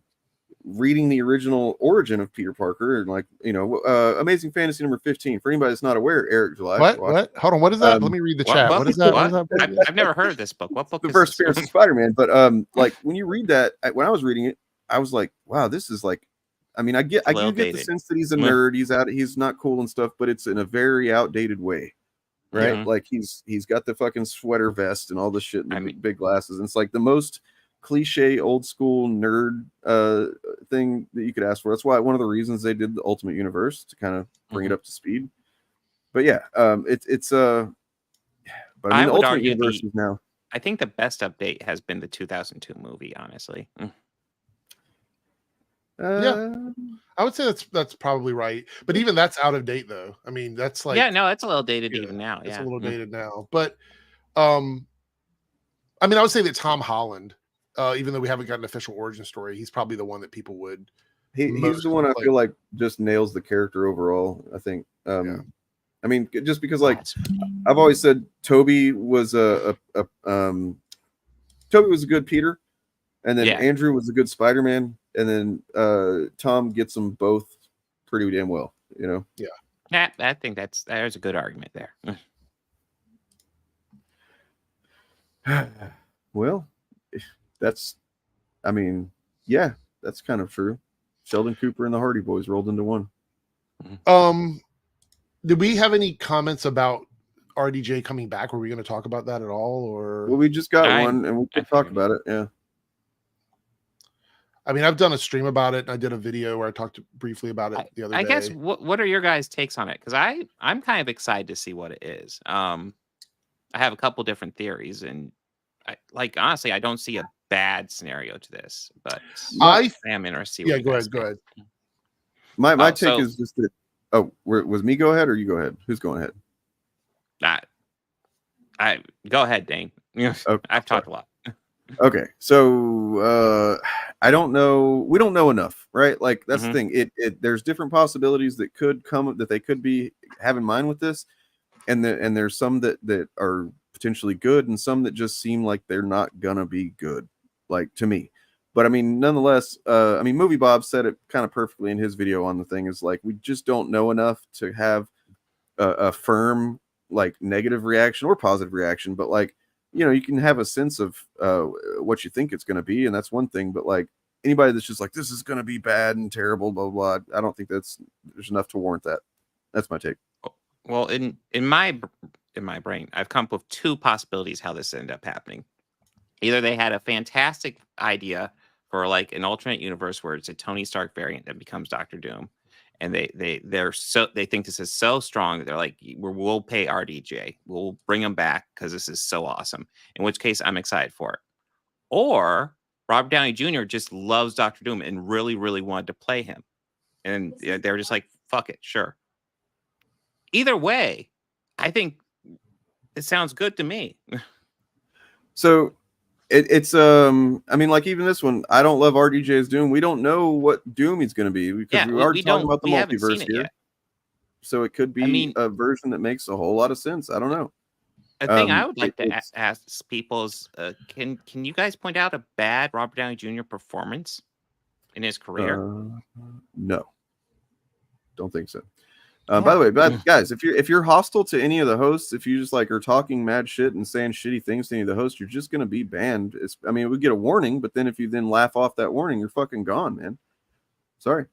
reading the original origin of Peter Parker and like, you know, Amazing Fantasy number 15, for anybody that's not aware, Eric July. What? Hold on, what is that? Let me read the chat. What is that? What is that? I've never heard of this book. What book the is first this? appearance of Spider-Man. But like when you read that, when I was reading it, I was like, wow, this is like, I mean, I do get the sense that he's a nerd, he's not cool and stuff, but it's in a very outdated way. Right? Mm-hmm. Like he's got the fucking sweater vest and all this shit and the big glasses. And it's like the most cliche old school nerd thing that you could ask for. That's why one of the reasons they did the Ultimate Universe, to kind of bring it up to speed. But yeah, it's but I mean, the Ultimate Universe is now, I think the best update has been the 2002 movie, honestly. Yeah, I would say that's probably right, but even that's out of date though. I mean, that's like, no, it's a little dated even now. It's a little dated now, but I mean, I would say that Tom Holland, even though we haven't got an official origin story, he's probably the one that people would. He's the one I feel like just nails the character overall. I think. I mean, just because like I've always said, Toby was Toby was a good Peter, and then Andrew was a good Spider-Man, and then Tom gets them both pretty damn well. You know. Yeah, I think there's a good argument there. Well, that's, I mean, yeah, that's kind of true. Sheldon Cooper and the Hardy Boys rolled into one. Did we have any comments about RDJ coming back? Were we going to talk about that at all? Or well, we just got one and we can talk about it. Yeah. I mean, I've done a stream about it, and I did a video where I talked briefly about it the other day. I guess what are your guys' takes on it? Because I'm kind of excited to see what it is. I have a couple different theories, and honestly, I don't see a bad scenario to this, but I am interested. Yeah, go ahead. My take is just that. Oh, was me go ahead or you go ahead? Who's going ahead? I go ahead, Dane. Okay, I've talked a lot. Okay, so I don't know. We don't know enough, right? Like that's the thing. There's different possibilities that could come that they could be have in mind with this, and there's some that are potentially good, and some that just seem like they're not gonna be good, like to me. But I mean, nonetheless, I mean, Movie Bob said it kind of perfectly in his video on the thing. Is like we just don't know enough to have a firm like negative reaction or positive reaction, but like you can have a sense of what you think it's going to be, and that's one thing. But like anybody that's just like this is going to be bad and terrible, blah blah. I don't think there's enough to warrant that. That's my take. Well, in my brain, I've come up with two possibilities how this ended up happening. Either they had a fantastic idea for like an alternate universe where it's a Tony Stark variant that becomes Doctor Doom, and they think this is so strong that they're like, we'll pay RDJ, we'll bring him back because this is so awesome. In which case, I'm excited for it. Or Robert Downey Jr. just loves Doctor Doom and really, really wanted to play him, and they were just like, fuck it, sure. Either way, I think it sounds good to me. So. It's I mean, like even this one, I don't love RDJ's Doom. We don't know what Doom he's going to be because we already talking about the multiverse here. Yet. So it could be a version that makes a whole lot of sense. I don't know. A thing I would like to ask people is, can you guys point out a bad Robert Downey Jr. performance in his career? No, don't think so. By the way, guys, if you're hostile to any of the hosts, if you just like are talking mad shit and saying shitty things to any of the hosts, you're just gonna be banned. I mean, we get a warning, but then if you then laugh off that warning, you're fucking gone, man. Sorry.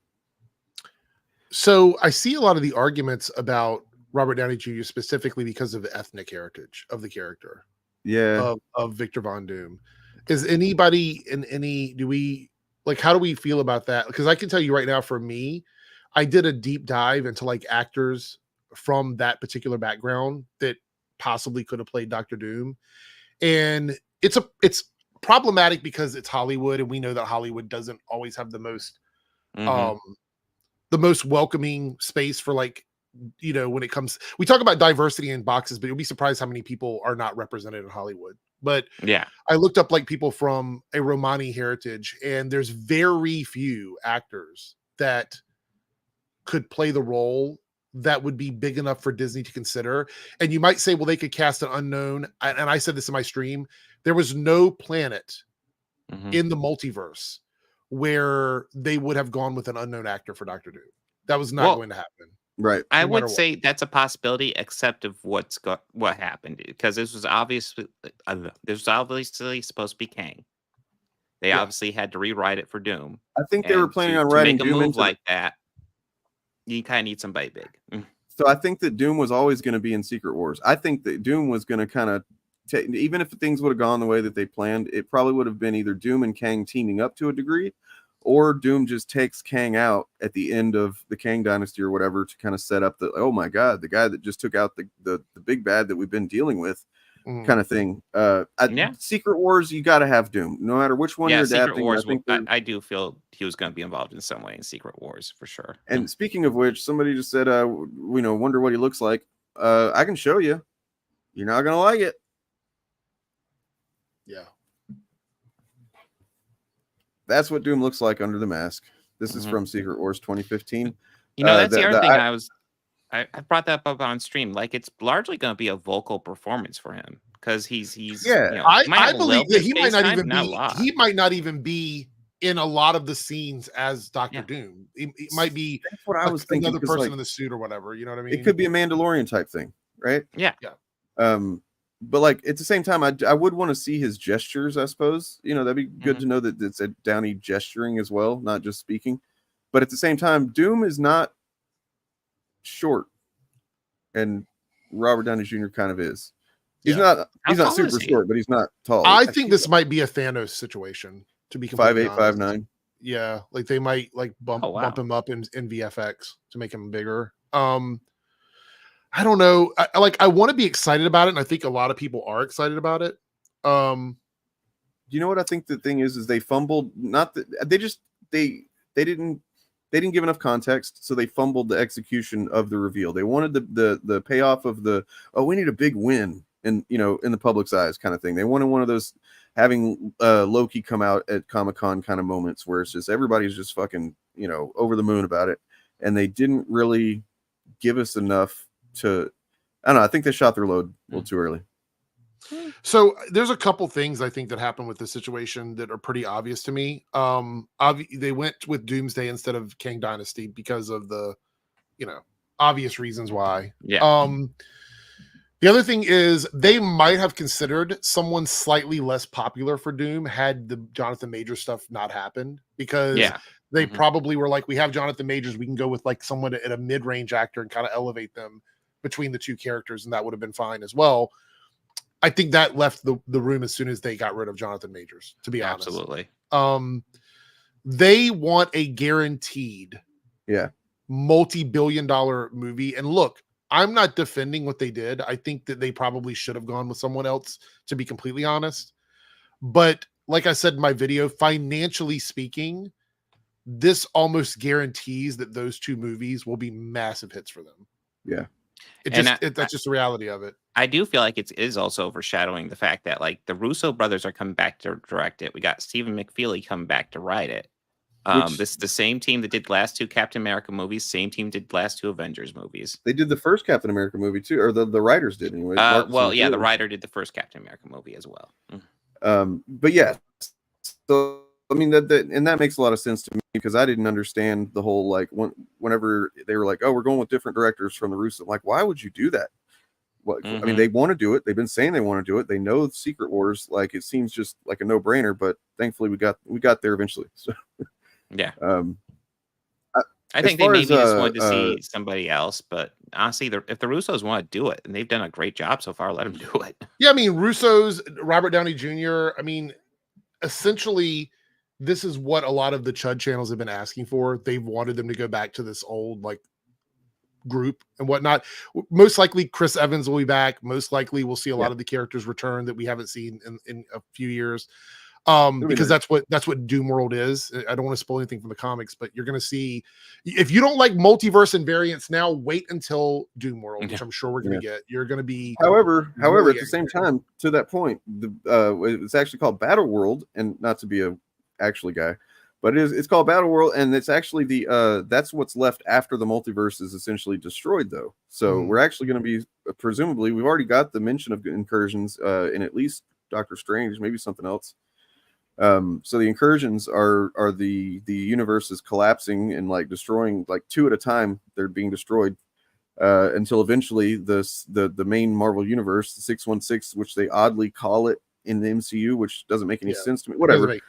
So I see a lot of the arguments about Robert Downey Jr. specifically because of the ethnic heritage of the character. Yeah. Of Victor Von Doom. Is anybody in any? Do we like? How do we feel about that? Because I can tell you right now, for me. I did a deep dive into like actors from that particular background that possibly could have played Doctor Doom. And it's problematic because it's Hollywood, and we know that Hollywood doesn't always have the most welcoming space for like, when it comes, we talk about diversity in boxes, but you'll be surprised how many people are not represented in Hollywood. But yeah, I looked up like people from a Romani heritage, and there's very few actors that could play the role that would be big enough for Disney to consider. And you might say, well, they could cast an unknown. And I said this in my stream. There was no planet in the multiverse where they would have gone with an unknown actor for Doctor Doom. That was not going to happen. Right. I would say that's a possibility, except of what happened, because this was obviously supposed to be Kang. They obviously had to rewrite it for Doom. I think they were planning on writing to make a move like that. You kind of need somebody big. So I think that Doom was always going to be in Secret Wars. I think that Doom was going to kind of even if things would have gone the way that they planned, it probably would have been either Doom and Kang teaming up to a degree, or Doom just takes Kang out at the end of the Kang dynasty or whatever to kind of set up the, oh my God, the guy that just took out the big bad that we've been dealing with kind of thing. Secret Wars, you got to have Doom, no matter which one you're Secret adapting. Wars, I do feel he was going to be involved in some way in Secret Wars for sure. And speaking of which, somebody just said, wonder what he looks like. I can show you. You're not going to like it. Yeah. That's what Doom looks like under the mask. This is from Secret Wars 2015. That's the other thing I brought that up on stream. Like, it's largely going to be a vocal performance for him because he's I believe that he might not even be in a lot of the scenes as Doctor Doom. It might be that's what I was thinking, another person in the suit or whatever. You know what I mean? It could be a Mandalorian type thing, right? Yeah. But like at the same time, I would want to see his gestures. I suppose that'd be good to know that it's a Downey gesturing as well, not just speaking. But at the same time, Doom is not short, and Robert Downey Jr. kind of is. He's not super short, but he's not tall. I think this might be a Thanos situation. To be 5'8", 5'9". Yeah, like they might like bump him up in VFX to make him bigger. I don't know. I want to be excited about it, and I think a lot of people are excited about it. You know what I think the thing is they fumbled. Not that they didn't they didn't give enough context, so they fumbled the execution of the reveal. They wanted the payoff of we need a big win in the public's eyes kind of thing. They wanted one of those having Loki come out at Comic-Con kind of moments where it's just everybody's just fucking over the moon about it, and they didn't really give us enough to. I don't know. I think they shot their load a little too early. So there's a couple things I think that happened with this situation that are pretty obvious to me. They went with Doomsday instead of Kang Dynasty because of the, obvious reasons why. Yeah. The other thing is they might have considered someone slightly less popular for Doom had the Jonathan Majors stuff not happened, because they probably were like, we have Jonathan Majors, we can go with like someone at a mid-range actor and kind of elevate them between the two characters, and that would have been fine as well. I think that left the room as soon as they got rid of Jonathan Majors, to be honest. Absolutely. They want a guaranteed multi-billion-dollar movie. And look, I'm not defending what they did. I think that they probably should have gone with someone else, to be completely honest. But like I said in my video, financially speaking, this almost guarantees that those two movies will be massive hits for them. Yeah. That's just the reality of it. I do feel like it is also overshadowing the fact that like the Russo brothers are coming back to direct it. We got Stephen McFeely coming back to write it. This is the same team that did the last two Captain America movies, same team did the last two Avengers movies. They did the first Captain America movie too, or the writers did anyway. The writer did the first Captain America movie as well. But yeah, so I mean that makes a lot of sense to me, because I didn't understand the whole like whenever they were like, oh, we're going with different directors from the Russo. Like, why would you do that? What I mean, they want to do it. They've been saying they want to do it. They know Secret Wars. Like, it seems just like a no-brainer. But thankfully, we got there eventually. So yeah. I think they maybe just wanted to see somebody else, but honestly, if the Russos want to do it, and they've done a great job so far, let them do it. Yeah, I mean, Russos, Robert Downey Jr., I mean, essentially, this is what a lot of the Chud channels have been asking for. They've wanted them to go back to this old, like, group and whatnot. Most likely, Chris Evans will be back. Most likely, we'll see a lot of the characters return that we haven't seen in a few years. Because that's what Doom World is. I don't want to spoil anything from the comics, but you're going to see, if you don't like multiverse and variants now, wait until Doom World, which I'm sure we're going to get. You're going to be. However, at the same time, to that point, it's actually called Battle World, and not to be a actually guy, but it's called Battle World, and it's actually that's what's left after the multiverse is essentially destroyed, though. So we're actually going to be, presumably, we've already got the mention of incursions in at least Doctor Strange, maybe something else. So the incursions are the universe is collapsing and like destroying, like two at a time. They're being destroyed until eventually the main Marvel universe, the 616, which they oddly call it in the MCU, which doesn't make any sense to me. Whatever.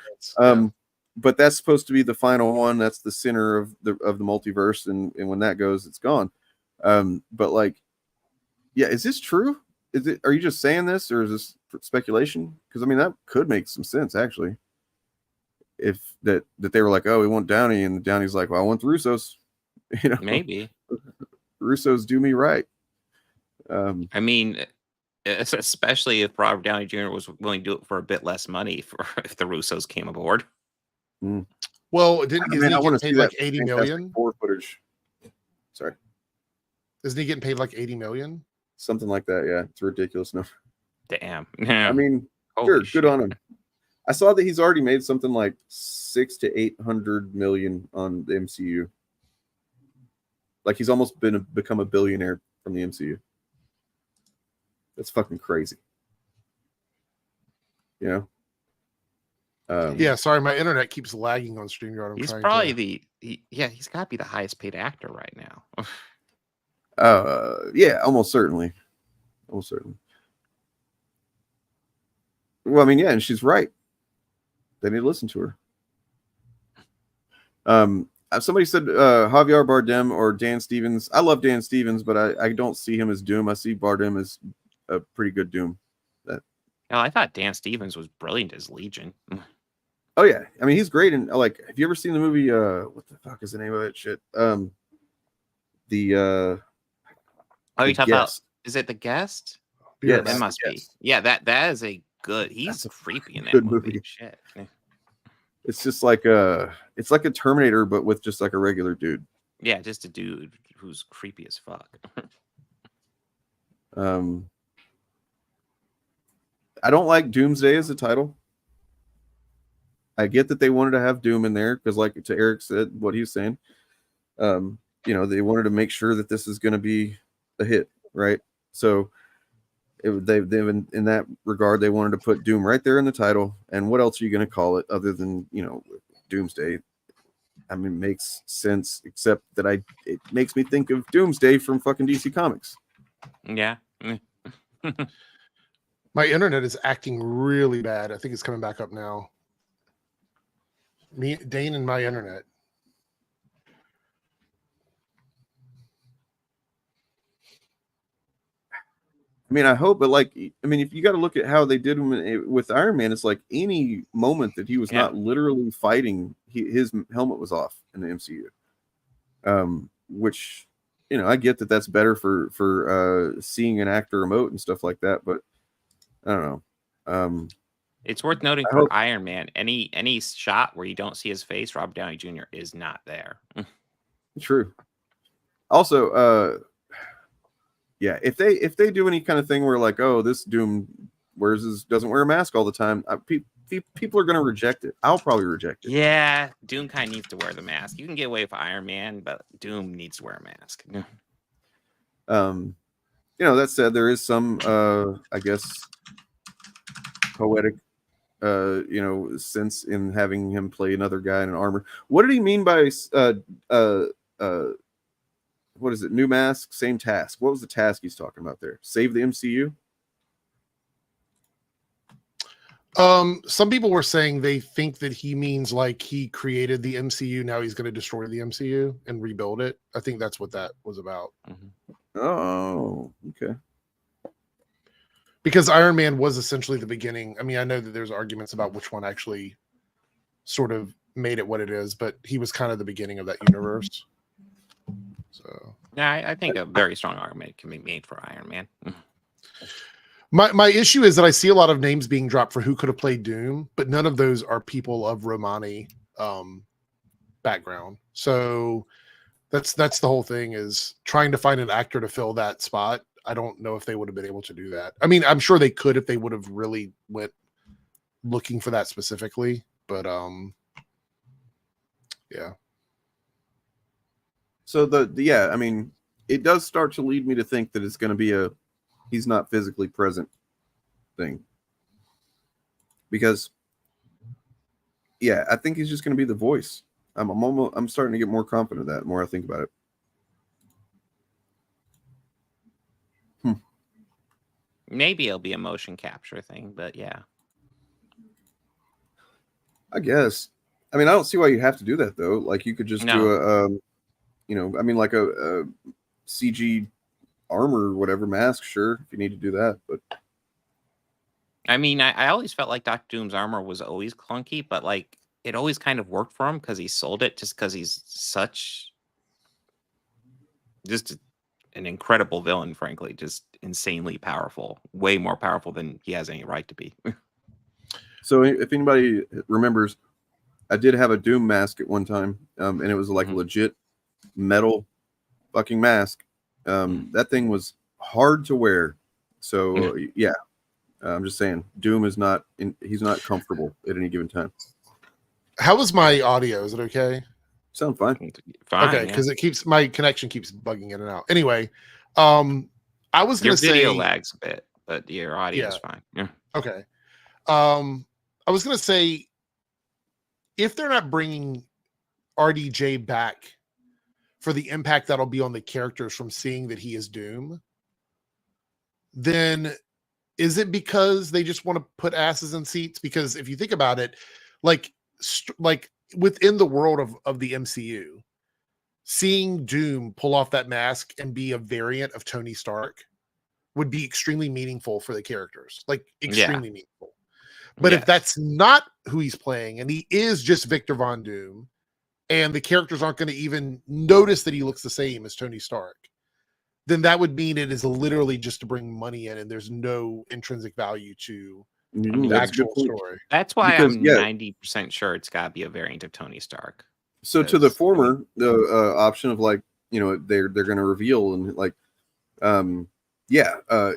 But that's supposed to be the final one. That's the center of the multiverse, and when that goes, it's gone. But like, yeah, is this true? Are you just saying this, or is this speculation? Because I mean, that could make some sense actually. If that they were like, oh, we want Downey, and Downey's like, well, I want the Russos. Maybe Russos do me right. I mean, especially if Robert Downey Jr. was willing to do it for a bit less money, if the Russos came aboard. Well, isn't he getting paid like 80 million? Footage. Sorry, isn't he getting paid like 80 million? Something like that. Yeah, it's a ridiculous number. Damn. I mean, sure, good on him. I saw that he's already made something like 600 to 800 million on the MCU. Like, he's almost become a billionaire from the MCU. That's fucking crazy. Yeah, sorry, my internet keeps lagging on StreamYard. He's probably he's got to be the highest paid actor right now. Yeah, almost certainly. Well, I mean, yeah, and she's right. They need to listen to her. Somebody said Javier Bardem or Dan Stevens. I love Dan Stevens, but I don't see him as Doom. I see Bardem as a pretty good Doom. I thought Dan Stevens was brilliant as Legion. Oh yeah, I mean, he's great. And like, have you ever seen the movie? What the fuck is the name of that shit? You talking about? Is it The Guest? Yeah, that must be. Yeah, that is a good. He's creepy in that movie. Shit. It's just like a Terminator, but with just like a regular dude. Yeah, just a dude who's creepy as fuck. I don't like Doomsday as a title. I get that they wanted to have Doom in there because, like to Eric said, what he was saying, they wanted to make sure that this is going to be a hit, right? So they've in that regard, they wanted to put Doom right there in the title. And what else are you going to call it other than Doomsday? I mean, it makes sense, except that it makes me think of Doomsday from fucking DC Comics. Yeah. My internet is acting really bad. I think it's coming back up now. Dane and my internet. I mean, I hope, but if you got to look at how they did him with Iron Man, it's like any moment that he was not literally fighting, his helmet was off in the MCU. Which, I get that that's better for seeing an actor emote and stuff like that, but I don't know. It's worth noting for Iron Man, any shot where you don't see his face, Robert Downey Jr. is not there. True. Also, yeah, if they do any kind of thing where like, oh, this Doom doesn't wear a mask all the time, people are going to reject it. I'll probably reject it. Yeah, Doom kind of needs to wear the mask. You can get away with Iron Man, but Doom needs to wear a mask. That said, there is some, I guess, poetic, sense in having him play another guy in an armor. What did he mean by, what is it? New mask, same task. What was the task he's talking about there? Save the MCU? Some people were saying they think that he means like he created the MCU. Now he's going to destroy the MCU and rebuild it. I think that's what that was about. Mm-hmm. Oh, okay. Because Iron Man was essentially the beginning. I mean, I know that there's arguments about which one actually sort of made it what it is, but he was kind of the beginning of that universe. So yeah, I think a very strong argument can be made for Iron Man. My issue is that I see a lot of names being dropped for who could have played Doom, but none of those are people of Romani background. So that's the whole thing, is trying to find an actor to fill that spot. I don't know if they would have been able to do that. I mean, I'm sure they could if they would have really went looking for that specifically, but yeah. So I mean, it does start to lead me to think that it's going to be he's not physically present thing. Because I think he's just going to be the voice. I'm starting to get more confident of that the more I think about it. Maybe it'll be a motion capture thing, but yeah. I guess. I mean, I don't see why you have to do that though. Like you could just do like a CG armor or whatever mask, sure, if you need to do that. But I mean, I always felt like Dr. Doom's armor was always clunky, but like it always kind of worked for him because he sold it, just because he's just an incredible villain, frankly, just insanely powerful, way more powerful than he has any right to be. So if anybody remembers, I did have a Doom mask at one time, and it was like a legit metal fucking mask. That thing was hard to wear. So yeah, I'm just saying, Doom is he's not comfortable at any given time. How is my audio? Is it okay? Sound fine. Okay, because my connection keeps bugging in and out. Anyway, I was going to say your video lags a bit, but your audio is fine. Yeah. Okay. I was going to say, if they're not bringing RDJ back for the impact that'll be on the characters from seeing that he is Doom, then is it because they just want to put asses in seats? Because if you think about it, like within the world of the MCU, seeing Doom pull off that mask and be a variant of Tony Stark would be extremely meaningful for the characters, like extremely meaningful. But if that's not who he's playing and he is just Victor Von Doom, and the characters aren't going to even notice that he looks the same as Tony Stark, then that would mean it is literally just to bring money in and there's no intrinsic value to The That's a good actual point. story. That's why Because, I'm 90% sure it's got to be a variant of Tony Stark. So to the Because, former, the option of like, they're going to reveal and like,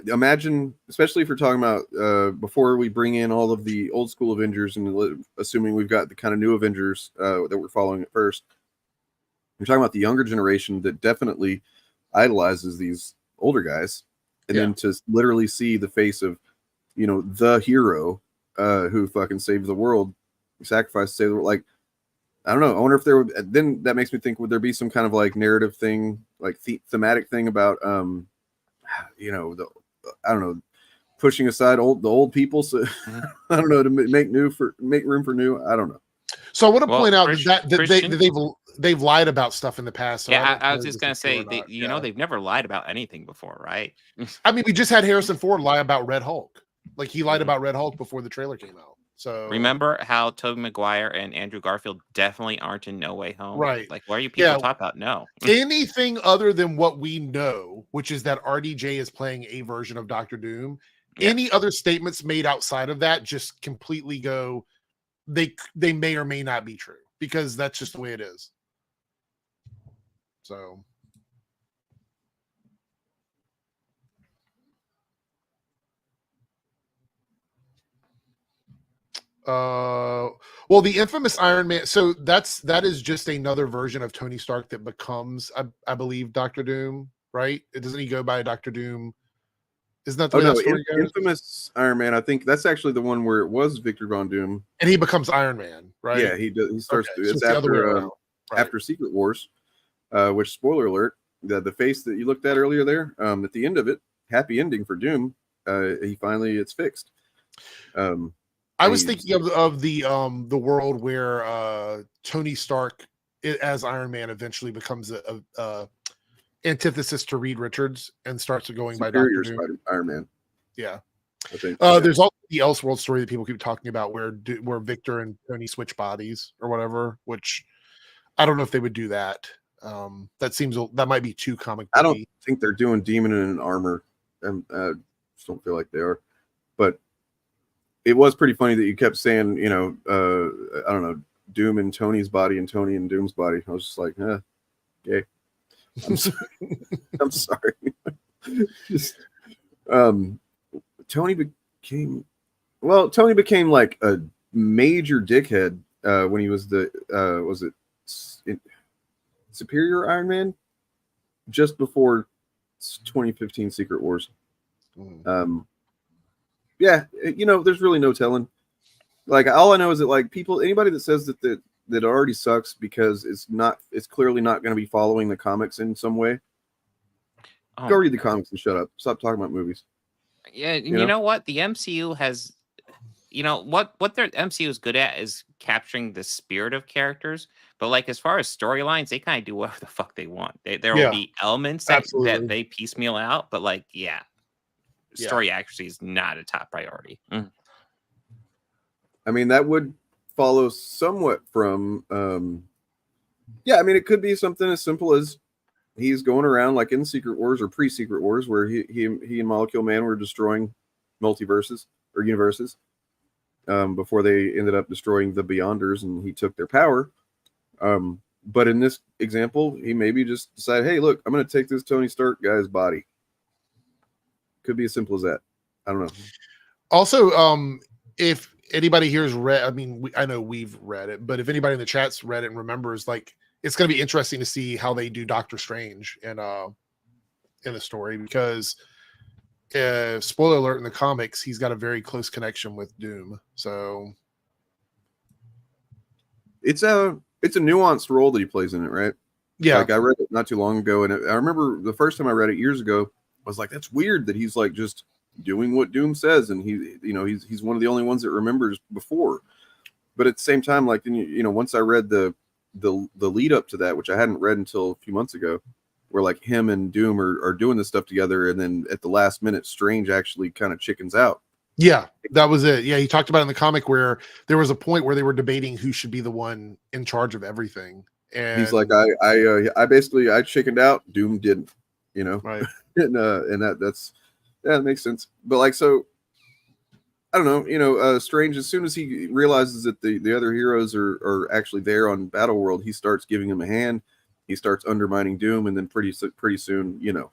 imagine, especially if you're talking about before we bring in all of the old school Avengers and assuming we've got the kind of new Avengers that we're following at first, you're talking about the younger generation that definitely idolizes these older guys, and then to literally see the face of, the hero who fucking saved the world, sacrificed to save the world, like, I don't know. I wonder if there would. Then that makes me think: would there be some kind of like narrative thing, like thematic thing about, I don't know, pushing aside the old people? So I don't know, to make room for new. I don't know. So I want to point out that they've lied about stuff in the past. So yeah, I was just gonna say, they've never lied about anything before, right? I mean, we just had Harrison Ford lie about Red Hulk. Like he lied about Red Hulk before the trailer came out. So remember how Tobey Maguire and Andrew Garfield definitely aren't in No Way Home, right? Like, why are you people talking about? No, anything other than what we know, which is that RDJ is playing a version of Doctor Doom. Yeah. Any other statements made outside of that just completely go. They may or may not be true because that's just the way it is. So. Well, the infamous Iron Man. So that is just another version of Tony Stark that becomes, I believe, Doctor Doom. Right? Doesn't he go by Doctor Doom? Isn't that the way that story goes? Infamous Iron Man. I think that's actually the one where it was Victor Von Doom, and he becomes Iron Man. Right? Yeah, he does. He starts. Okay. It's after Secret Wars, which, spoiler alert, the face that you looked at earlier there, at the end of it, happy ending for Doom. It's fixed. I was thinking of the world where Tony Stark as Iron Man eventually becomes a antithesis to Reed Richards and starts going by Dr. Doom. Iron Man. Yeah. I think, there's also the Elseworld story that people keep talking about where Victor and Tony switch bodies or whatever, which I don't know if they would do that. That might be too comic book-y. I don't think they're doing Demon in armor. I just don't feel like they are. But it was pretty funny that you kept saying, I don't know, Doom in Tony's body and Tony in Doom's body. I was just like, okay. I'm sorry. Just, Tony became like a major dickhead when he was Superior Iron Man just before 2015 Secret Wars. There's really no telling. Like, all I know is that, like, anybody that says that already sucks because it's clearly not going to be following the comics in some way. Go read the comics and shut up. Stop talking about movies. Yeah, you know what? The MCU has, what their MCU is good at is capturing the spirit of characters. But, like, as far as storylines, they kind of do whatever the fuck they want. There will be elements that they piecemeal out, but, like, story accuracy is not a top priority. I mean, that would follow somewhat from, it could be something as simple as he's going around like in Secret Wars or pre-Secret Wars where he and Molecule Man were destroying multiverses or universes before they ended up destroying the Beyonders and he took their power. But in this example, he maybe just decided, hey, look, I'm going to take this Tony Stark guy's body. Could be as simple as that. I don't know. Also, if anybody here's read, I mean, I know we've read it, but if anybody in the chat's read it and remembers, like, it's going to be interesting to see how they do Doctor Strange in the story because, spoiler alert, in the comics, he's got a very close connection with Doom. So it's a nuanced role that he plays in it, right? Yeah. Like, I read it not too long ago, and I remember the first time I read it years ago, I was like, that's weird that he's like just doing what Doom says, and he's one of the only ones that remembers before. But at the same time, like, once I read the lead up to that, which I hadn't read until a few months ago, where like him and Doom are doing this stuff together, and then at the last minute, Strange actually kind of chickens out. Yeah, that was it. Yeah, he talked about it in the comic where there was a point where they were debating who should be the one in charge of everything. And he's like, I chickened out. Doom didn't, right. and that makes sense. But like, so I don't know, you know, Strange, as soon as he realizes that the other heroes are actually there on Battle World, he starts giving him a hand. He starts undermining Doom, and then pretty soon, you know.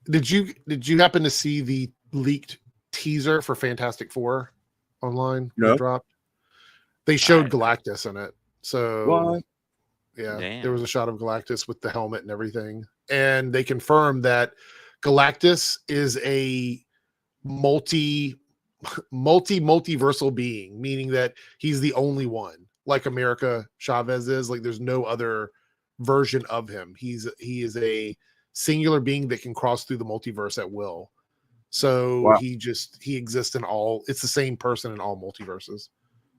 Did you happen to see the leaked teaser for Fantastic Four online? No. That dropped. They showed Galactus in it. So What? yeah, Damn. there was a shot of Galactus with the helmet and everything, and they confirmed that Galactus is a multiversal being, meaning that he's the only one, like America Chavez is. Like, there's no other version of him. He is a singular being that can cross through the multiverse at will. So Wow. he exists in all. It's the same person in all multiverses.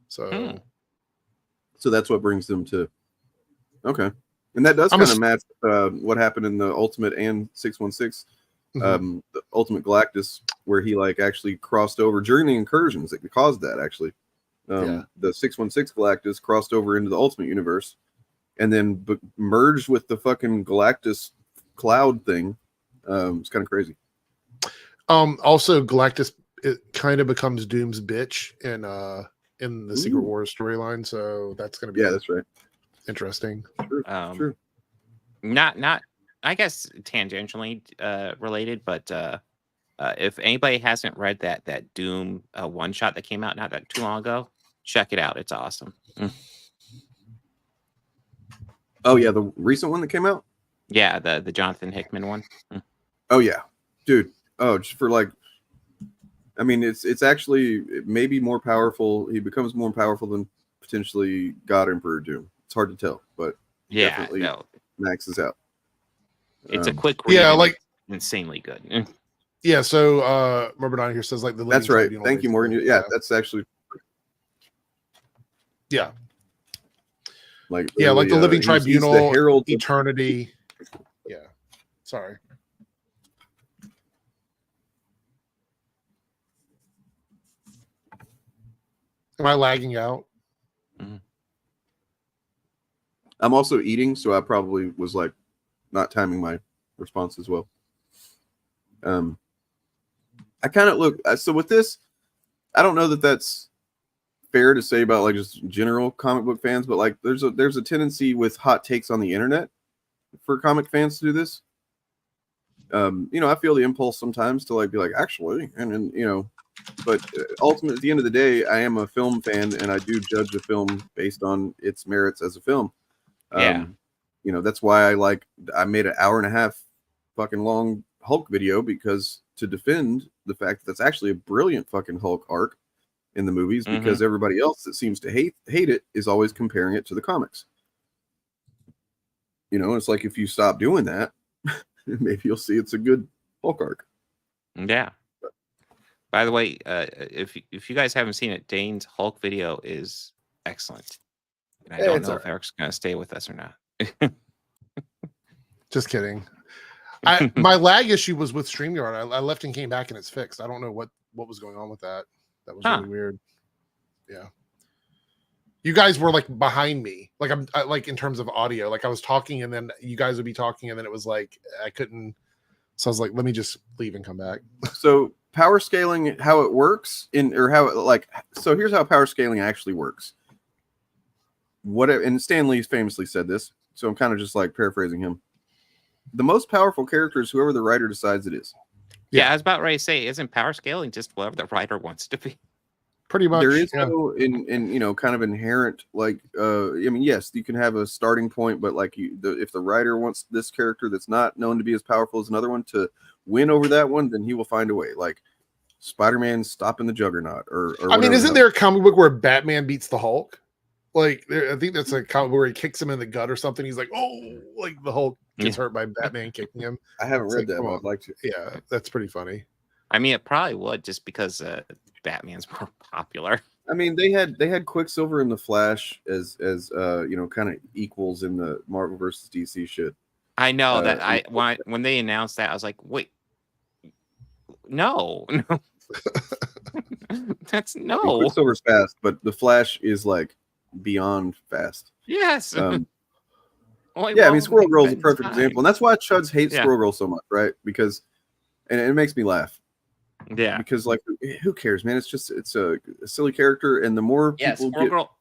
So So that's what brings them to. Okay, and that does kind of match what happened in the Ultimate and 616. The Ultimate Galactus, where he like actually crossed over during the incursions that caused that. Actually, the 616 Galactus crossed over into the Ultimate universe, and then merged with the fucking Galactus cloud thing. It's kind of crazy. Also, Galactus, it kind of becomes Doom's bitch in the Secret Wars storyline, so that's going to be that's right. Interesting. True. Not I guess tangentially related, but if anybody hasn't read that Doom one shot that came out not that too long ago, check it out. It's awesome. Oh yeah, the recent one that came out. Yeah, the Jonathan Hickman one. Oh yeah, dude. Oh, just for like, I mean, it's actually maybe more powerful. He becomes more powerful than potentially God Emperor Doom. It's hard to tell, but definitely maxes out. It's a quick read. Yeah, like insanely good. Yeah, so Robert here says like the that's right. Thank you, Morgan. Yeah, that's actually like really, like the Living Tribunal, the Herald Eternity. Yeah, sorry. Am I lagging out? I'm also eating, so I probably was like not timing my response as well. I kind of look so with this. I don't know that that's fair to say about like just general comic book fans, but like there's a tendency with hot takes on the internet for comic fans to do this. You know, I feel the impulse sometimes to like be like, actually, and then you know, but ultimately at the end of the day, I am a film fan and I do judge a film based on its merits as a film. You know, that's why I made an hour and a half fucking long Hulk video, because to defend the fact that that's actually a brilliant fucking Hulk arc in the movies, because everybody else that seems to hate it is always comparing it to the comics. You know, it's like if you stop doing that, maybe you'll see it's a good Hulk arc. Yeah. By the way, if you guys haven't seen it, Dane's Hulk video is excellent. And I don't know if Eric's going to stay with us or not. Just kidding. My lag issue was with StreamYard. I left and came back and it's fixed. I don't know what was going on with that. That was really weird. Yeah. You guys were like behind me. Like I like in terms of audio. Like I was talking and then you guys would be talking and then it was like I couldn't. So I was like, let me just leave and come back. So power scaling, how it works so here's how power scaling actually works. And Stan Lee famously said this, so I'm kind of just like paraphrasing him. The most powerful character is whoever the writer decides it is. Yeah, I was about ready to say, isn't power scaling just whatever the writer wants to be? Pretty much. There is no in you know, kind of inherent like I mean, yes, you can have a starting point, but like if the writer wants this character that's not known to be as powerful as another one to win over that one, then he will find a way. Like Spider-Man stopping the Juggernaut, or I mean, isn't there a comic book where Batman beats the Hulk? Like, I think that's a comic where he kicks him in the gut or something. He's like, oh, like the Hulk gets hurt by Batman kicking him. I haven't read that, but I'd like to. Yeah, that's pretty funny. I mean, it probably would just because Batman's more popular. I mean, they had Quicksilver and the Flash as you know, kind of equals in the Marvel versus DC shit. I know that when they announced that, I was like, wait, no. That's no. I mean, Quicksilver's fast, but the Flash is like beyond fast. Yes. Yeah, I mean, Squirrel Girl is a perfect example, and that's why Chuds hate Squirrel Girl so much, right? Because, and it makes me laugh. Yeah. Because like, who cares, man? It's a silly character, and the more people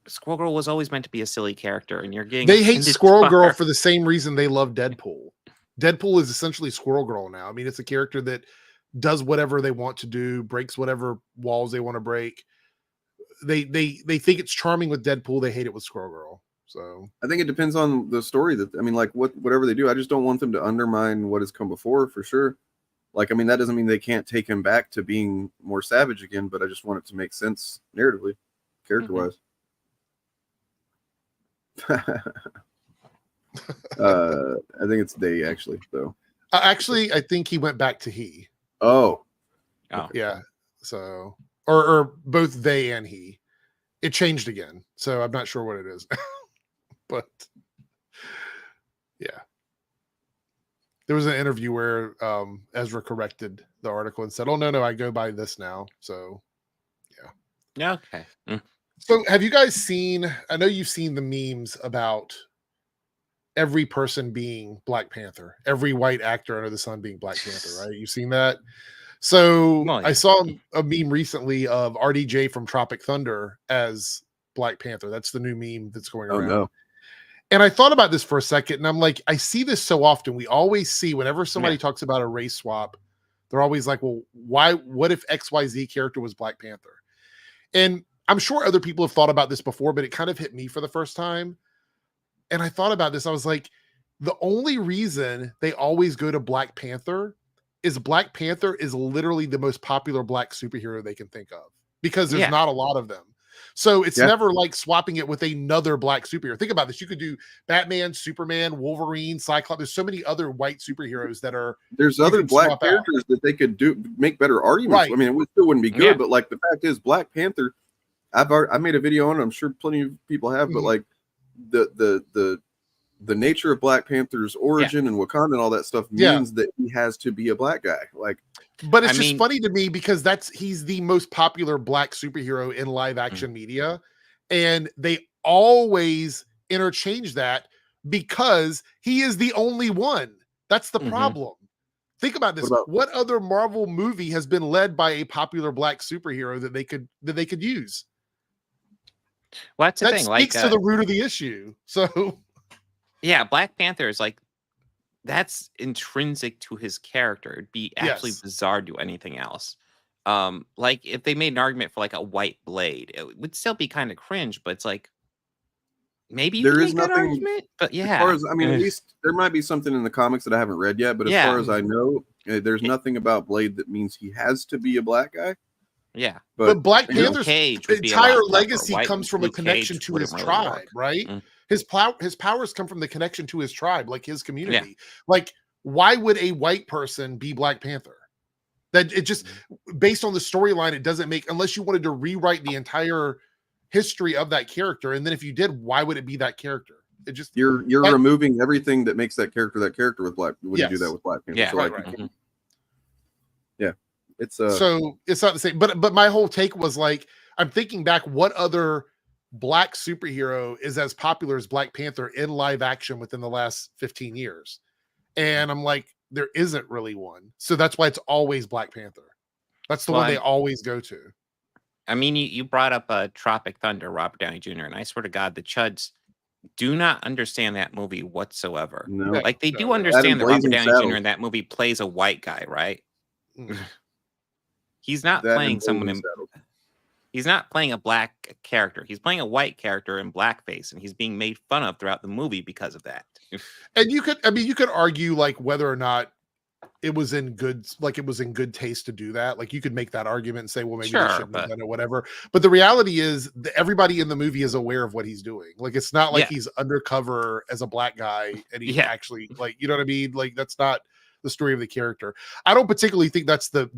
Squirrel Girl was always meant to be a silly character, and you're getting They hate offended Squirrel by Girl her. for the same reason they love Deadpool. Deadpool is essentially Squirrel Girl now. I mean, it's a character that does whatever they want to do, breaks whatever walls they want to break. They think it's charming with Deadpool. They hate it with Squirrel Girl. So I think it depends on the story. That I mean, like whatever they do, I just don't want them to undermine what has come before, for sure. Like, I mean, that doesn't mean they can't take him back to being more savage again, but I just want it to make sense narratively, character-wise. I think it's they, actually, though. actually, I think he went back to he. Oh. Yeah. So, or both they and he. It changed again, so I'm not sure what it is. But yeah. There was an interview where Ezra corrected the article and said, "Oh no, I go by this now." So, Yeah. Okay. So, have you guys seen? I know you've seen the memes about every person being Black Panther, every white actor under the sun being Black Panther, right? You've seen that. So, Well, yeah. I saw a meme recently of RDJ from Tropic Thunder as Black Panther. That's the new meme that's going around. No. And I thought about this for a second, and I'm like, I see this so often. We always see whenever somebody talks about a race swap, they're always like, well, what if XYZ character was Black Panther? And I'm sure other people have thought about this before, but it kind of hit me for the first time. And I thought about this. I was like, the only reason they always go to Black Panther is literally the most popular Black superhero they can think of, because there's not a lot of them. So it's never like swapping it with another Black superhero. Think about this. You could do Batman, Superman, Wolverine, Cyclops. There's so many other white superheroes that are. There's other Black characters that they could make better arguments. Right. I mean, it still wouldn't be good, but like the fact is, Black Panther, I made a video on it. I'm sure plenty of people have, but like the nature of Black Panther's origin and Wakanda and all that stuff means that he has to be a Black guy. Like, but it's just funny to me because he's the most popular Black superhero in live action media, and they always interchange that because he is the only one. That's the problem. Think about this. What other Marvel movie has been led by a popular Black superhero that they could use? Well, that's the that thing. Speaks to the root of the issue. So, yeah, Black Panther is like, that's intrinsic to his character. It'd be actually bizarre to do anything else. Like if they made an argument for like a white Blade, it would still be kind of cringe, but it's like maybe there is nothing argument, but as far as, I mean, at least there might be something in the comics that I haven't read yet, but as far as I know, there's nothing about Blade that means he has to be a Black guy. Yeah, but Black Panther's entire legacy comes from a connection to his tribe, right? His powers come from the connection to his tribe, like his community. Like, why would a white person be Black Panther? That it just based on the storyline, it doesn't make, unless you wanted to rewrite the entire history of that character. And then if you did, why would it be that character? It just you're removing everything that makes that character with Black. When you do that with Black Panther, yeah, so yeah, it's so it's not the same. But my whole take was like, I'm thinking back, what other Black superhero is as popular as Black Panther in live action within the last 15 years? And I'm like, there isn't really one. So that's why it's always Black Panther. That's the one they always go to. I mean, you brought up Tropic Thunder, Robert Downey Jr., and I swear to God, the Chuds do not understand that movie whatsoever. No. Like, they do understand that Robert Downey Jr. in that movie plays a white guy, right? He's not playing someone he's not playing a Black character. He's playing a white character in blackface, and he's being made fun of throughout the movie because of that. And you could argue like whether or not it was in good taste to do that. Like, you could make that argument and say, well, maybe they shouldn't have done it or whatever. But the reality is that everybody in the movie is aware of what he's doing. Like, it's not like he's undercover as a Black guy and he actually, like, you know what I mean? Like, that's not the story of the character. I don't particularly think that's the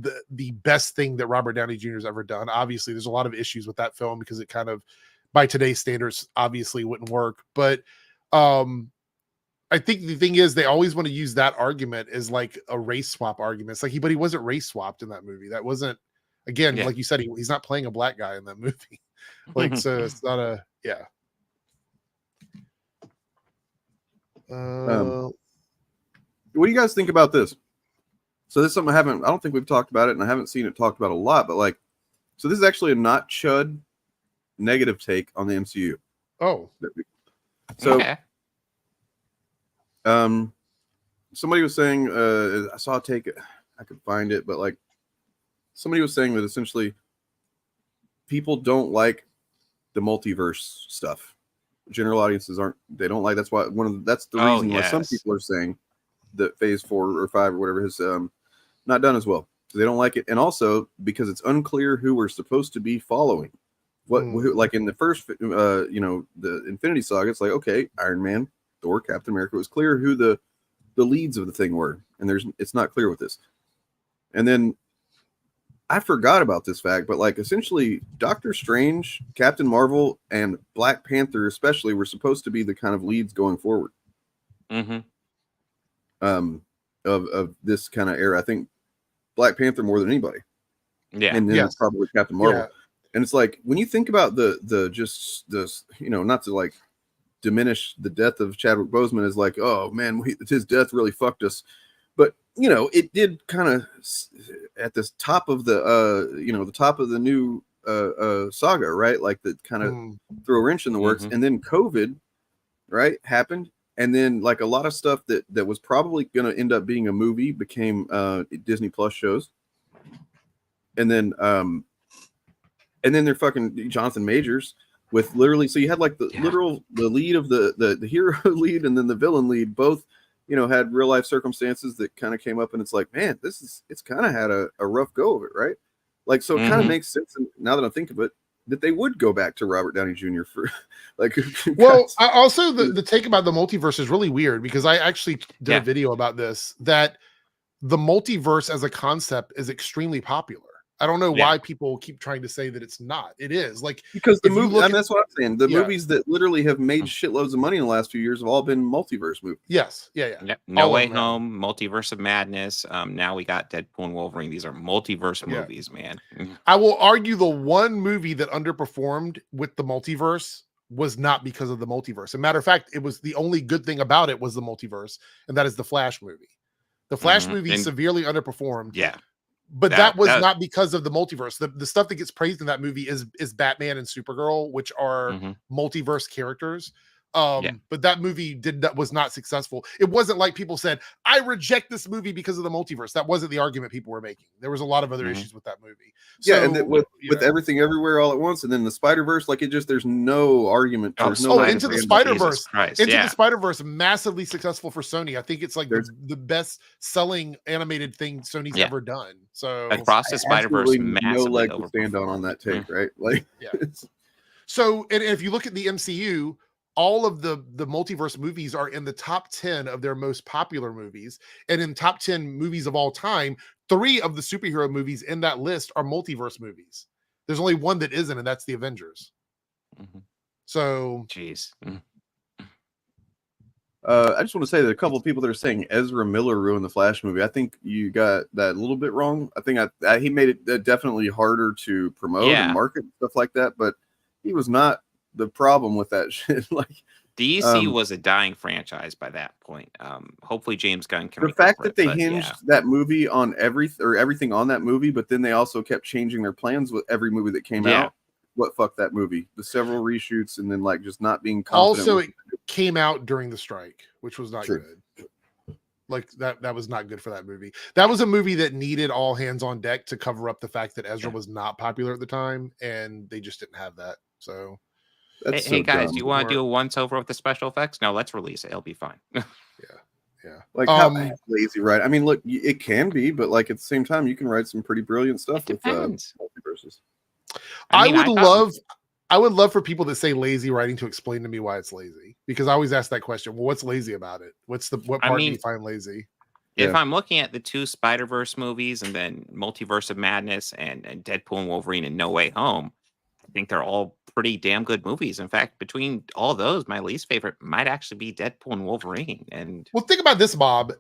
best thing that Robert Downey Jr. has ever done. Obviously, there's a lot of issues with that film because it kind of, by today's standards, obviously wouldn't work. But I think the thing is, they always want to use that argument as like a race swap argument. It's like, but he wasn't race swapped in that movie. That wasn't, again, like you said, he's not playing a Black guy in that movie. Like, so it's not a, what do you guys think about this? So this is something I don't think we've talked about it, and I haven't seen it talked about a lot, but like, so this is actually a not chud negative take on the MCU. Oh. So, Okay. somebody was saying, I saw a take, I could find it, but like, somebody was saying that essentially people don't like the multiverse stuff. General audiences don't like. That's why that's the reason why some people are saying that Phase 4 or 5 or whatever has not done as well. So they don't like it, and also because it's unclear who we're supposed to be following. Like in the first, the Infinity Saga, it's like, okay, Iron Man, Thor, Captain America. It was clear who the leads of the thing were, and it's not clear with this. And then I forgot about this fact, but like essentially Doctor Strange, Captain Marvel, and Black Panther especially were supposed to be the kind of leads going forward. Of this kind of era. I think Black Panther more than anybody. Yeah. And then it's probably Captain Marvel. Yeah. And it's like when you think about the just this, not to like diminish the death of Chadwick Boseman as like, oh man, his death really fucked us. But it did kind of at the top of the top of the new saga, right? Like that kind of throw a wrench in the works. And then COVID, right, happened. And then like a lot of stuff that was probably going to end up being a movie became Disney Plus shows. And then they're fucking Jonathan Majors with literally, so you had like the lead of the hero lead and then the villain lead both, had real life circumstances that kind of came up, and it's like, man, it's kind of had a rough go of it, right? Like, so it kind of makes sense. And now that I think of it, that they would go back to Robert Downey Jr. for like. Well, also the take about the multiverse is really weird because I actually did a video about this, that the multiverse as a concept is extremely popular. I don't know why people keep trying to say that it's not. It is, like, because the movie. That's what I'm saying. The movies that literally have made shitloads of money in the last few years have all been multiverse movies. Yes, yeah. No Way Home, Multiverse of Madness. Now we got Deadpool and Wolverine. These are multiverse movies, man. I will argue the one movie that underperformed with the multiverse was not because of the multiverse. As a matter of fact, it was the only good thing about it was the multiverse, and that is the Flash movie. The Flash movie severely underperformed. Yeah. But that was not because of the multiverse. The stuff that gets praised in that movie is Batman and Supergirl, which are multiverse characters. But that movie was not successful. It wasn't like people said, I reject this movie because of the multiverse. That wasn't the argument people were making. There was a lot of other issues with that movie. So, and with everything everywhere all at once, and then the Spider-Verse, like there's no argument. Into the Spider-Verse. Into the Spider-Verse, massively successful for Sony. I think it's like the best selling animated thing Sony's ever done. So Across the Spider-Verse, no leg to stand on that take, right? Like, So, and if you look at the MCU, all of the multiverse movies are in the top 10 of their most popular movies. And in top 10 movies of all time, 3 of the superhero movies in that list are multiverse movies. There's only one that isn't, and that's the Avengers. So, jeez. I just want to say that a couple of people that are saying Ezra Miller ruined the Flash movie. I think you got that a little bit wrong. I think he made it definitely harder to promote and market and stuff like that, but he was not the problem with that shit. Like, DC was a dying franchise by that point. Hopefully James Gunn can. The fact that they hinged that movie on everything on that movie, but then they also kept changing their plans with every movie that came out. What fucked that movie? The several reshoots and then like just not being confident. Also, it came out during the strike, which was not good. Like that was not good for that movie. That was a movie that needed all hands on deck to cover up the fact that Ezra was not popular at the time, and they just didn't have that. So. Hey guys, do you want to do a once over with the special effects? No, let's release it. It'll be fine. Yeah. Like how lazy, right? I mean, look, it can be, but like at the same time, you can write some pretty brilliant stuff with multiverses. I would love for people that say lazy writing to explain to me why it's lazy, because I always ask that question. Well, what's lazy about it? What part do you find lazy? If I'm looking at the 2 Spider-Verse movies and then Multiverse of Madness and Deadpool and Wolverine and No Way Home, I think they're all pretty damn good movies. In fact, between all those, my least favorite might actually be Deadpool and Wolverine. And well, think about this, Bob.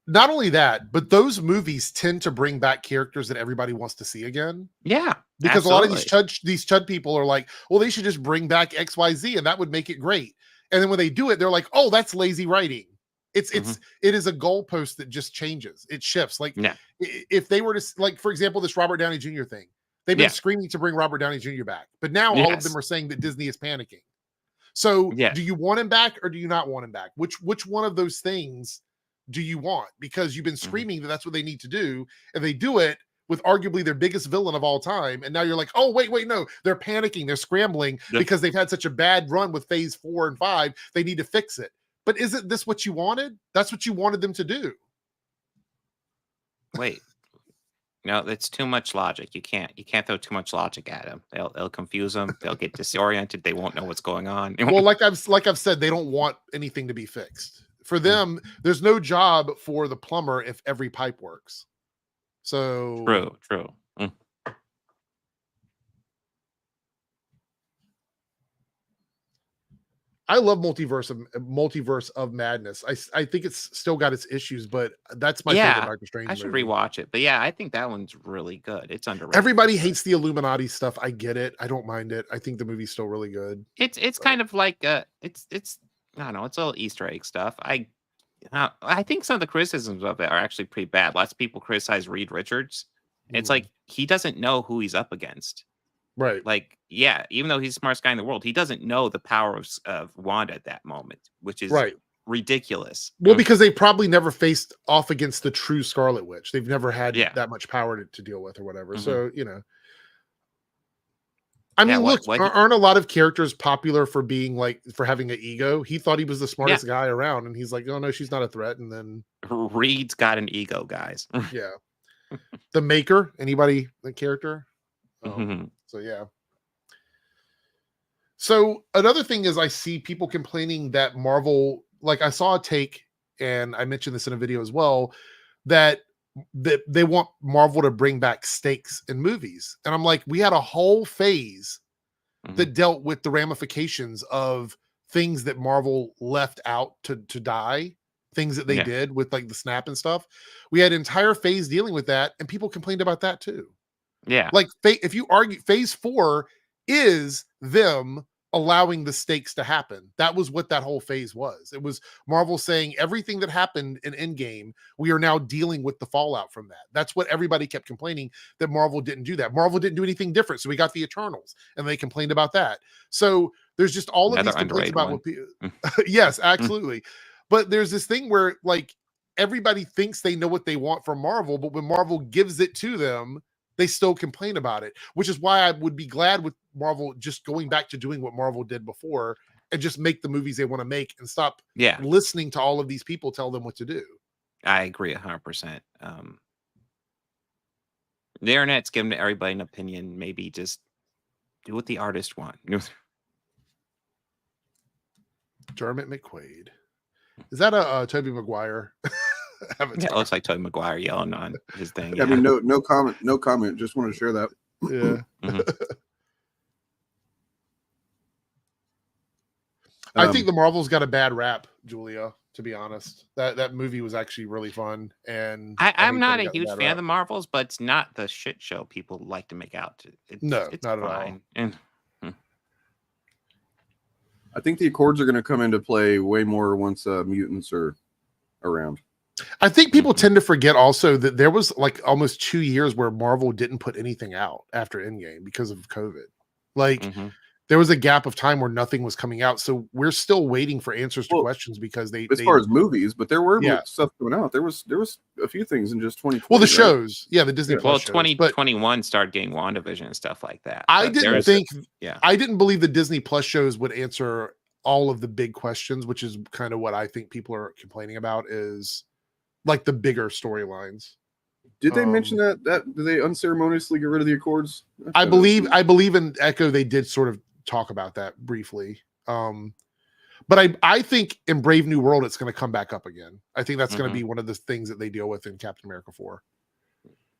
Not only that, but those movies tend to bring back characters that everybody wants to see again. Yeah, because a lot of these chud people are like, well, they should just bring back XYZ and that would make it great. And then when they do it, they're like, oh, that's lazy writing. It is a goalpost that just changes. It shifts. Like Yeah. if they were to, like, for example, this Robert Downey Jr. thing, they've been screaming to bring Robert Downey Jr. back, but now all of them are saying that Disney is panicking. So do you want him back or do you not want him back? Which one of those things do you want? Because you've been screaming that that's what they need to do, and they do it with arguably their biggest villain of all time. And now you're like, oh, wait, no, they're panicking. They're scrambling because they've had such a bad run with phase 4 and 5. They need to fix it. But isn't this what you wanted? That's what you wanted them to do. Wait, no, that's too much logic. You can't throw too much logic at them. They'll confuse them. They'll get disoriented. They won't know what's going on. Well, like I've said, they don't want anything to be fixed. For them, there's no job for the plumber if every pipe works. So true. I love Multiverse of Madness. I think it's still got its issues, but that's my favorite Doctor Strange. I should movie. rewatch it. But yeah, I think that one's really good. It's underrated. Everybody hates the Illuminati stuff. I get it. I don't mind it. I think the movie's still really good. It's kind of like it's I don't know, it's all Easter egg stuff. I think some of the criticisms of it are actually pretty bad. Lots of people criticize Reed Richards. It's like he doesn't know who he's up against. Right. Like, yeah, even though he's the smartest guy in the world, he doesn't know the power of Wanda at that moment, which is ridiculous. Well, because they probably never faced off against the true Scarlet Witch. They've never had that much power to deal with or whatever. So, you know. I mean, look, aren't a lot of characters popular for being like, for having an ego? He thought he was the smartest guy around, and he's like, oh no, she's not a threat. And then Reed's got an ego, guys. Yeah. The Maker, anybody, the character? So yeah. So another thing is I see people complaining that Marvel, like I saw a take, and I mentioned this in a video as well, that they want Marvel to bring back stakes in movies. And I'm like, we had a whole phase that dealt with the ramifications of things that Marvel left out to die, things that they did with like the snap and stuff. We had an entire phase dealing with that, and people complained about that too. Yeah. Like if you argue phase 4 is them allowing the stakes to happen. That was what that whole phase was. It was Marvel saying everything that happened in Endgame, we are now dealing with the fallout from that. That's what everybody kept complaining, that Marvel didn't do that. Marvel didn't do anything different. So we got the Eternals, and they complained about that. So there's just all of these complaints about what people. Yes, absolutely. But there's this thing where like everybody thinks they know what they want from Marvel, but when Marvel gives it to them, they still complain about it, which is why I would be glad with Marvel just going back to doing what Marvel did before and just make the movies they want to make and stop listening to all of these people tell them what to do. I agree 100%. The internet's giving everybody an opinion. Maybe just do what the artist want. Dermot McQuaid. Is that a Tobey Maguire? It looks like Tobey Maguire yelling on his thing. I mean, no comment. Just want to share that. Yeah. I think the Marvel's got a bad rap, Julia, to be honest. That movie was actually really fun. And I'm not a huge fan of the Marvels, but it's not the shit show people like to make out. It's not fine. at all. And I think the Accords are going to come into play way more once mutants are around. I think people tend to forget also that there was like almost 2 years where Marvel didn't put anything out after Endgame because of COVID. Like there was a gap of time where nothing was coming out. So we're still waiting for answers to questions because as far as movies, but there were stuff coming out. There was a few things in just 2020. Well, the shows, the Disney Plus shows. 2021 started getting WandaVision and stuff like that. I didn't believe the Disney Plus shows would answer all of the big questions, which is kind of what I think people are complaining about, is like the bigger storylines. Did they mention that did they unceremoniously get rid of the Accords? I believe in Echo they did sort of talk about that briefly. But I think in Brave New World it's going to come back up again. I think that's going to be one of the things that they deal with in Captain America 4.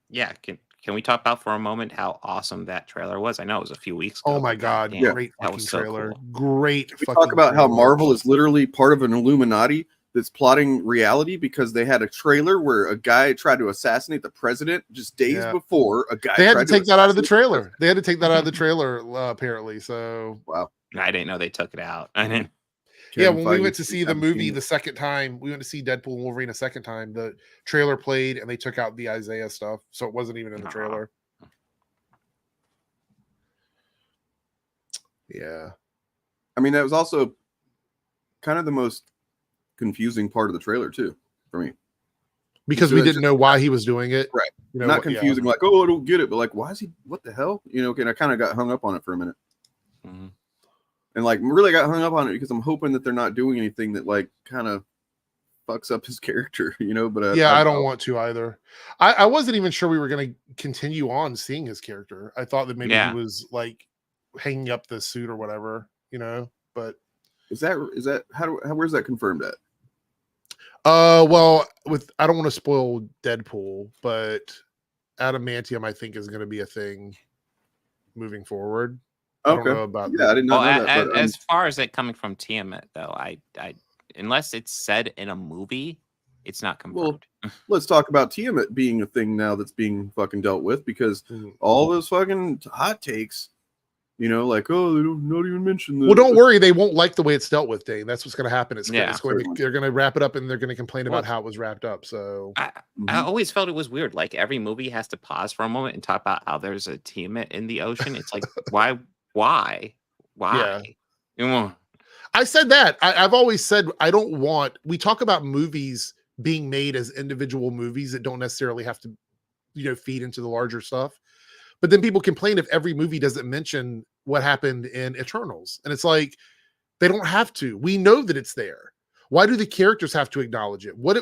Yeah, can we talk about for a moment how awesome that trailer was? I know it was a few weeks ago. Oh my god, great fucking trailer. Cool. Great. We talk about how Marvel is literally part of an Illuminati that's plotting reality, because they had a trailer where a guy tried to assassinate the president just days before. They had to take that out of the trailer. They had to take that out of the trailer apparently. So wow, I didn't know they took it out. I didn't. Yeah, when we went to see the movie the second time, we went to see Deadpool and Wolverine a second time. The trailer played and they took out the Isaiah stuff, so it wasn't even in the trailer. Yeah. I mean, that was also kind of the most confusing part of the trailer too, for me. Because we didn't know why he was doing it. Right. You know, not confusing, like, oh, I don't get it, but like, why is he, what the hell? You know, and I kind of got hung up on it for a minute. Mm-hmm. And like really got hung up on it because I'm hoping that they're not doing anything that like kind of fucks up his character, you know. But I don't want to either. I wasn't even sure we were going to continue on seeing his character. I thought that maybe he was like hanging up the suit or whatever, you know. But is that where's that confirmed at? Well, I don't want to spoil Deadpool, but adamantium I think is going to be a thing moving forward. Okay. I don't know about I didn't know that. As far as it coming from Tiamat, though, I unless it's said in a movie, it's not confirmed. Well, let's talk about Tiamat being a thing now that's being fucking dealt with, because all those fucking hot takes, you know, like, oh, they don't not even mention this. Well, don't worry, they won't like the way it's dealt with, Dane. That's what's going to happen. They're going to wrap it up and they're going to complain about how it was wrapped up. So I always felt it was weird. Like every movie has to pause for a moment and talk about how there's a Tiamat in the ocean. It's like, why? Yeah. I said that. I've always said I don't want. We talk about movies being made as individual movies that don't necessarily have to, you know, feed into the larger stuff. But then people complain if every movie doesn't mention what happened in Eternals, and it's like they don't have to. We know that it's there. Why do the characters have to acknowledge it? What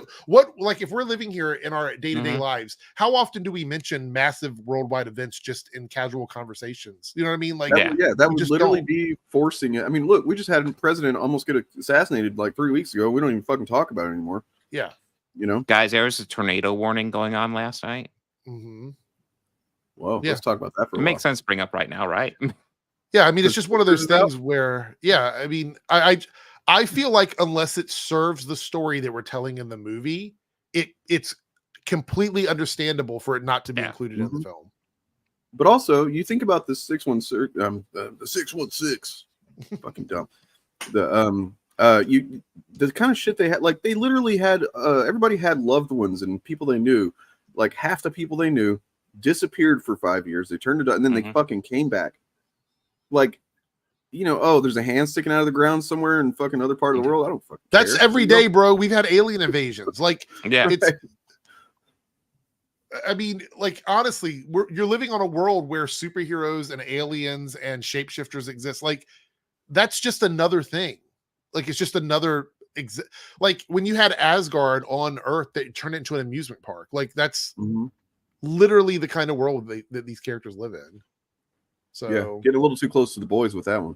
like if we're living here in our day-to-day lives, how often do we mention massive worldwide events just in casual conversations? You know what I mean? Like that would literally be forcing it. I mean, look, we just had a president almost get assassinated like 3 weeks ago. We don't even fucking talk about it anymore. Yeah. You know, guys, there was a tornado warning going on last night. Mm-hmm. Well, let's talk about that for a while. It makes sense to bring up right now, right? Yeah, I mean, it's just one of those things where, I mean, I feel like unless it serves the story that we're telling in the movie, it's completely understandable for it not to be included in the film. But also, you think about the 616, the 616, fucking dumb. The kind of shit they had, like they literally had everybody had loved ones and people they knew, like half the people they knew disappeared for 5 years. They turned it up and then they fucking came back. Like, you know, oh, there's a hand sticking out of the ground somewhere in fucking other part of the world. I don't fucking That's care. every day, bro. We've had alien invasions. Like, it's. I mean, like, honestly, you're living on a world where superheroes and aliens and shapeshifters exist. Like, that's just another thing. Like, it's just another. Like, when you had Asgard on Earth, they turned it into an amusement park. Like, that's literally the kind of world that these characters live in. So yeah, getting a little too close to the boys with that one.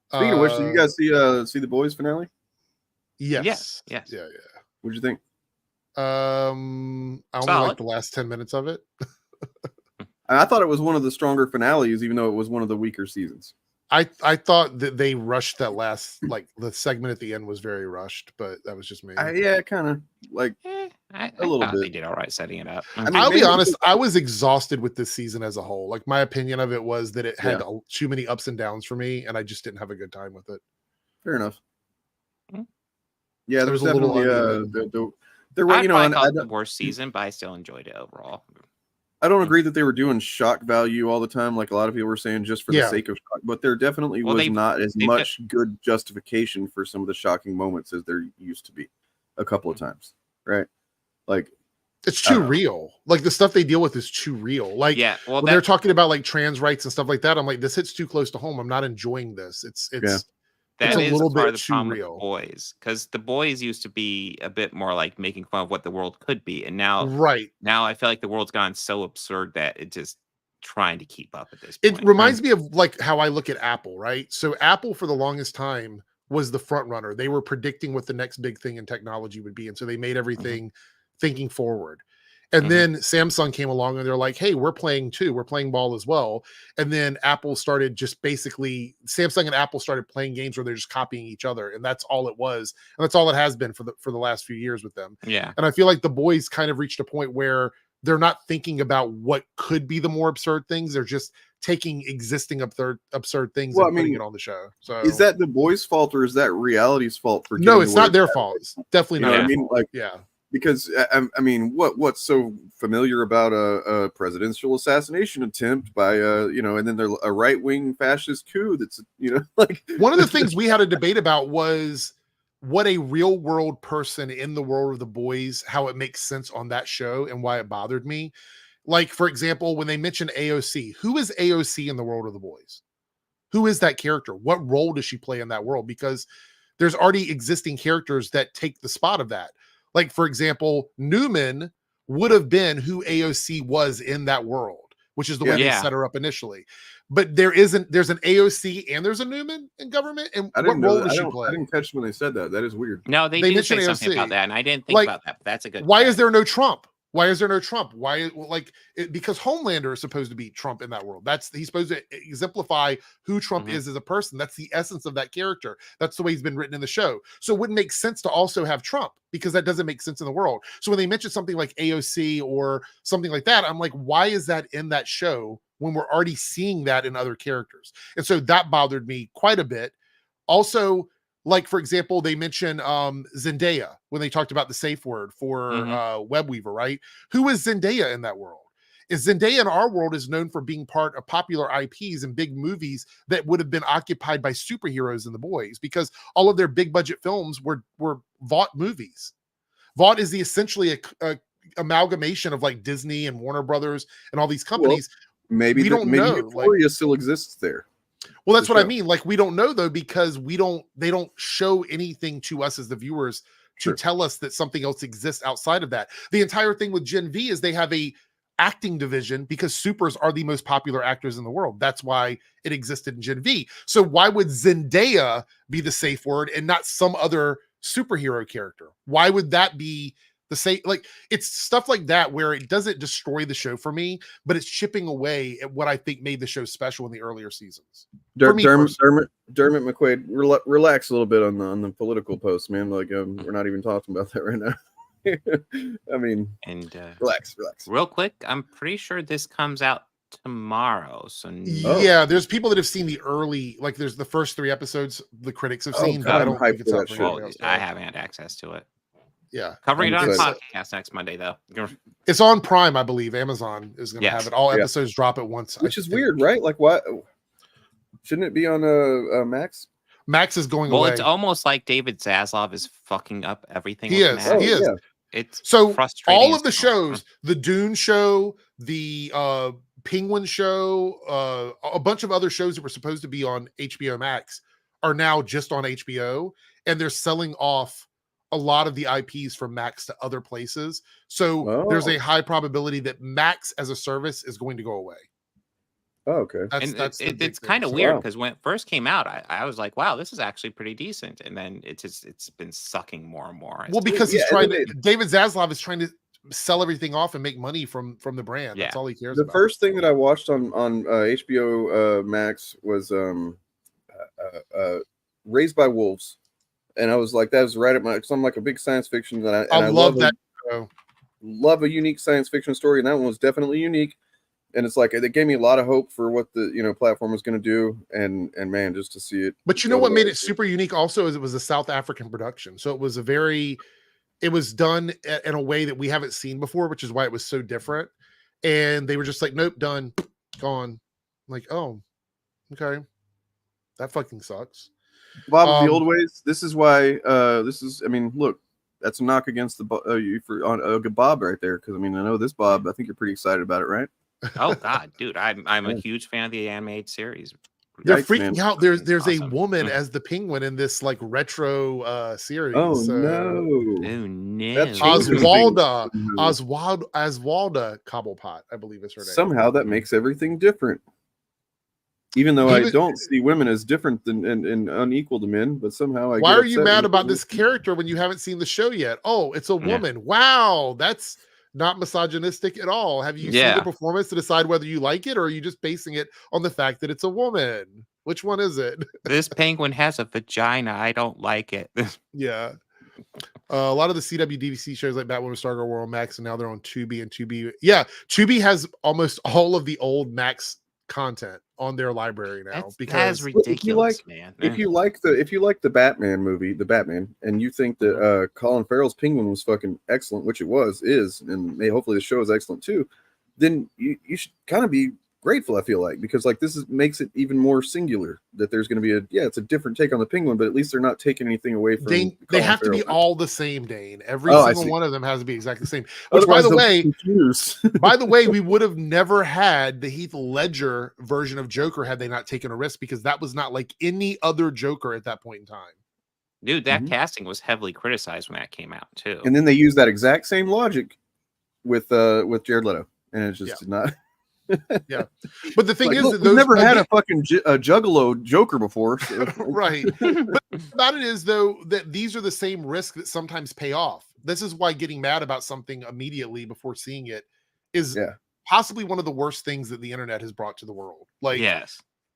Speaking of which, did you guys see the boys finale? Yes. Yeah. What'd you think? I only like the last 10 minutes of it. I thought it was one of the stronger finales, even though it was one of the weaker seasons. I thought that they rushed that last, like the segment at the end was very rushed, but that was just me. Yeah, kind of like a little bit. They did all right setting it up. I mean, I'll be honest, I was exhausted with this season as a whole. Like my opinion of it was that it had too many ups and downs for me, and I just didn't have a good time with it. Fair enough. Yeah, there was definitely there were, you know, I thought the worst season, but I still enjoyed it overall. I don't agree that they were doing shock value all the time, like a lot of people were saying, just for the sake of shock. But there definitely was not as much good justification for some of the shocking moments as there used to be a couple of times, right? Like it's too real. Like the stuff they deal with is too real. Like when they're talking about like trans rights and stuff like that, I'm like, this hits too close to home. I'm not enjoying this. It's that it's is a little part bit of the too problem real. with the boys, because the boys used to be a bit more like making fun of what the world could be, and now I feel like the world's gone so absurd that it's just trying to keep up at this point. It reminds me of like how I look at Apple, right? So Apple for the longest time was the front runner. They were predicting what the next big thing in technology would be, and so they made everything thinking forward. And then Samsung came along and they're like, hey, we're playing too. We're playing ball as well. And then Apple started just basically, Samsung and Apple started playing games where they're just copying each other. And that's all it was. And that's all it has been for the last few years with them. Yeah. And I feel like the boys kind of reached a point where they're not thinking about what could be the more absurd things. They're just taking existing absurd things Well, and I putting mean, it on the show. So is that the boys' fault or is that reality's fault for? no, getting it's the not word their out? fault. It's definitely You not know what I their mean? fault. Like, Yeah. because I mean, what's so familiar about a presidential assassination attempt by you know, and then there's a right-wing fascist coup that's, you know, like One of the things we had a debate about was what a real world person in the world of The Boys, how it makes sense on that show and why it bothered me. Like, for example, when they mention AOC, who is AOC in the world of The Boys? Who is that character? What role does she play in that world? Because there's already existing characters that take the spot of that. Like, for example, Newman would have been who AOC was in that world, which is the way they Yeah. set her up initially. But there's an AOC and there's a Newman in government. And I what didn't know role that. does I she don't. play? I didn't catch when they said that. That is weird. No, they They do say mention something about AOC. that, and I didn't think Like, about that. But that's a good. Why catch. is there no Trump? Why is there no Trump? Why, like, because Homelander is supposed to be Trump in that world. He's supposed to exemplify who Trump is as a person. That's the essence of that character. That's the way he's been written in the show. So it wouldn't make sense to also have Trump because that doesn't make sense in the world. So when they mention something like AOC or something like that, I'm like, why is that in that show when we're already seeing that in other characters? And so that bothered me quite a bit. Also, like, for example, they mention Zendaya when they talked about the safe word for Webweaver, right? Who is Zendaya in that world? Is Zendaya in our world is known for being part of popular IPs and big movies that would have been occupied by superheroes in The Boys, because all of their big budget films were Vought movies. Vought is essentially a amalgamation of like Disney and Warner Brothers and all these companies. Well, maybe know. Euphoria still exists there. Well, that's what I mean. Like, we don't know though, because they don't show anything to us as the viewers to tell us that something else exists outside of that. The entire thing with Gen V is they have a acting division because supers are the most popular actors in the world. That's why it existed in Gen V. So why would Zendaya be the safe word and not some other superhero character? Why would that be the same? Like, it's stuff like that where it doesn't destroy the show for me, but it's chipping away at what I think made the show special in the earlier seasons. Dermot McQuaid, relax a little bit on the political post, man. Like, we're not even talking about that right now. I mean, and relax. Real quick, I'm pretty sure this comes out tomorrow. So yeah, there's people that have seen the early, like, there's the first 3 episodes the critics have seen, but I don't think it's out for well, anything else. I haven't had access to it. Yeah, covering it on podcast next Monday though. It's on Prime, I believe. Amazon is going to have it. All episodes drop at once, which is weird, right? Like, why shouldn't it be on Max? Max is going away. Well, it's almost like David Zaslav is fucking up everything. He is. He is. Yeah. It's so frustrating. All of the shows, the Dune show, the Penguin show, a bunch of other shows that were supposed to be on HBO Max are now just on HBO, and they're selling off a lot of the IPs from Max to other places. So there's a high probability that Max as a service is going to go away. Oh, okay. It's kind of weird because when it first came out, I was like, wow, this is actually pretty decent. And then it's been sucking more and more. Well, because he's trying to, David Zaslav is trying to sell everything off and make money from the brand. That's all he cares about. The first thing that I watched on HBO Max was Raised by Wolves. And I was like, that was right at my, because I'm like a big science fiction. And I love that. Love a unique science fiction story. And that one was definitely unique. And it's like, it gave me a lot of hope for what the, platform was going to do. And man, just to see it. But you know what made it super unique also is it was a South African production. So it was it was done in a way that we haven't seen before, which is why it was so different. And they were just like, nope, done, gone. I'm like, oh, okay. That fucking sucks. Bob of the old ways. This is why. Look, that's a knock against the Bob right there. Because I know this Bob. I think you're pretty excited about it, right? Oh God, dude, I'm a huge fan of the animated series. They're freaking out. There's awesome. A woman as the Penguin in this like retro series. Oh no! Oswalda Cobblepot, I believe is her name. Somehow that makes everything different. Even though I don't see women as different than and unequal to men, but somehow why are you mad about this character when you haven't seen the show yet? Oh, it's a woman. Wow, that's not misogynistic at all. Have you seen the performance to decide whether you like it, or are you just basing it on the fact that it's a woman? Which one is it? This penguin has a vagina. I don't like it. Yeah. A lot of the CW DVC shows like Batwoman, Stargirl were on Max, and now they're on Tubi and Tubi. Yeah, Tubi has almost all of the old Max content on their library now That's because ridiculous, man. If you like the Batman movie, the Batman, and you think that Colin Farrell's Penguin was fucking excellent, which it is, and hopefully the show is excellent too, then you should kind of be grateful, I feel like, because like makes it even more singular that there's going to be it's a different take on the Penguin, but at least they're not taking anything away from Dane. They have to be all the same, Dane. Every single one of them has to be exactly the same. Which, Otherwise, by the way, we would have never had the Heath Ledger version of Joker had they not taken a risk, because that was not like any other Joker at that point in time. Dude, that casting was heavily criticized when that came out too. And then they used that exact same logic with Jared Leto, and it just did not. Yeah, but the thing is that those never had a fucking juggalo Joker before, so. Right? But about it is though that these are the same risks that sometimes pay off. This is why getting mad about something immediately before seeing it is possibly one of the worst things that the internet has brought to the world. Like,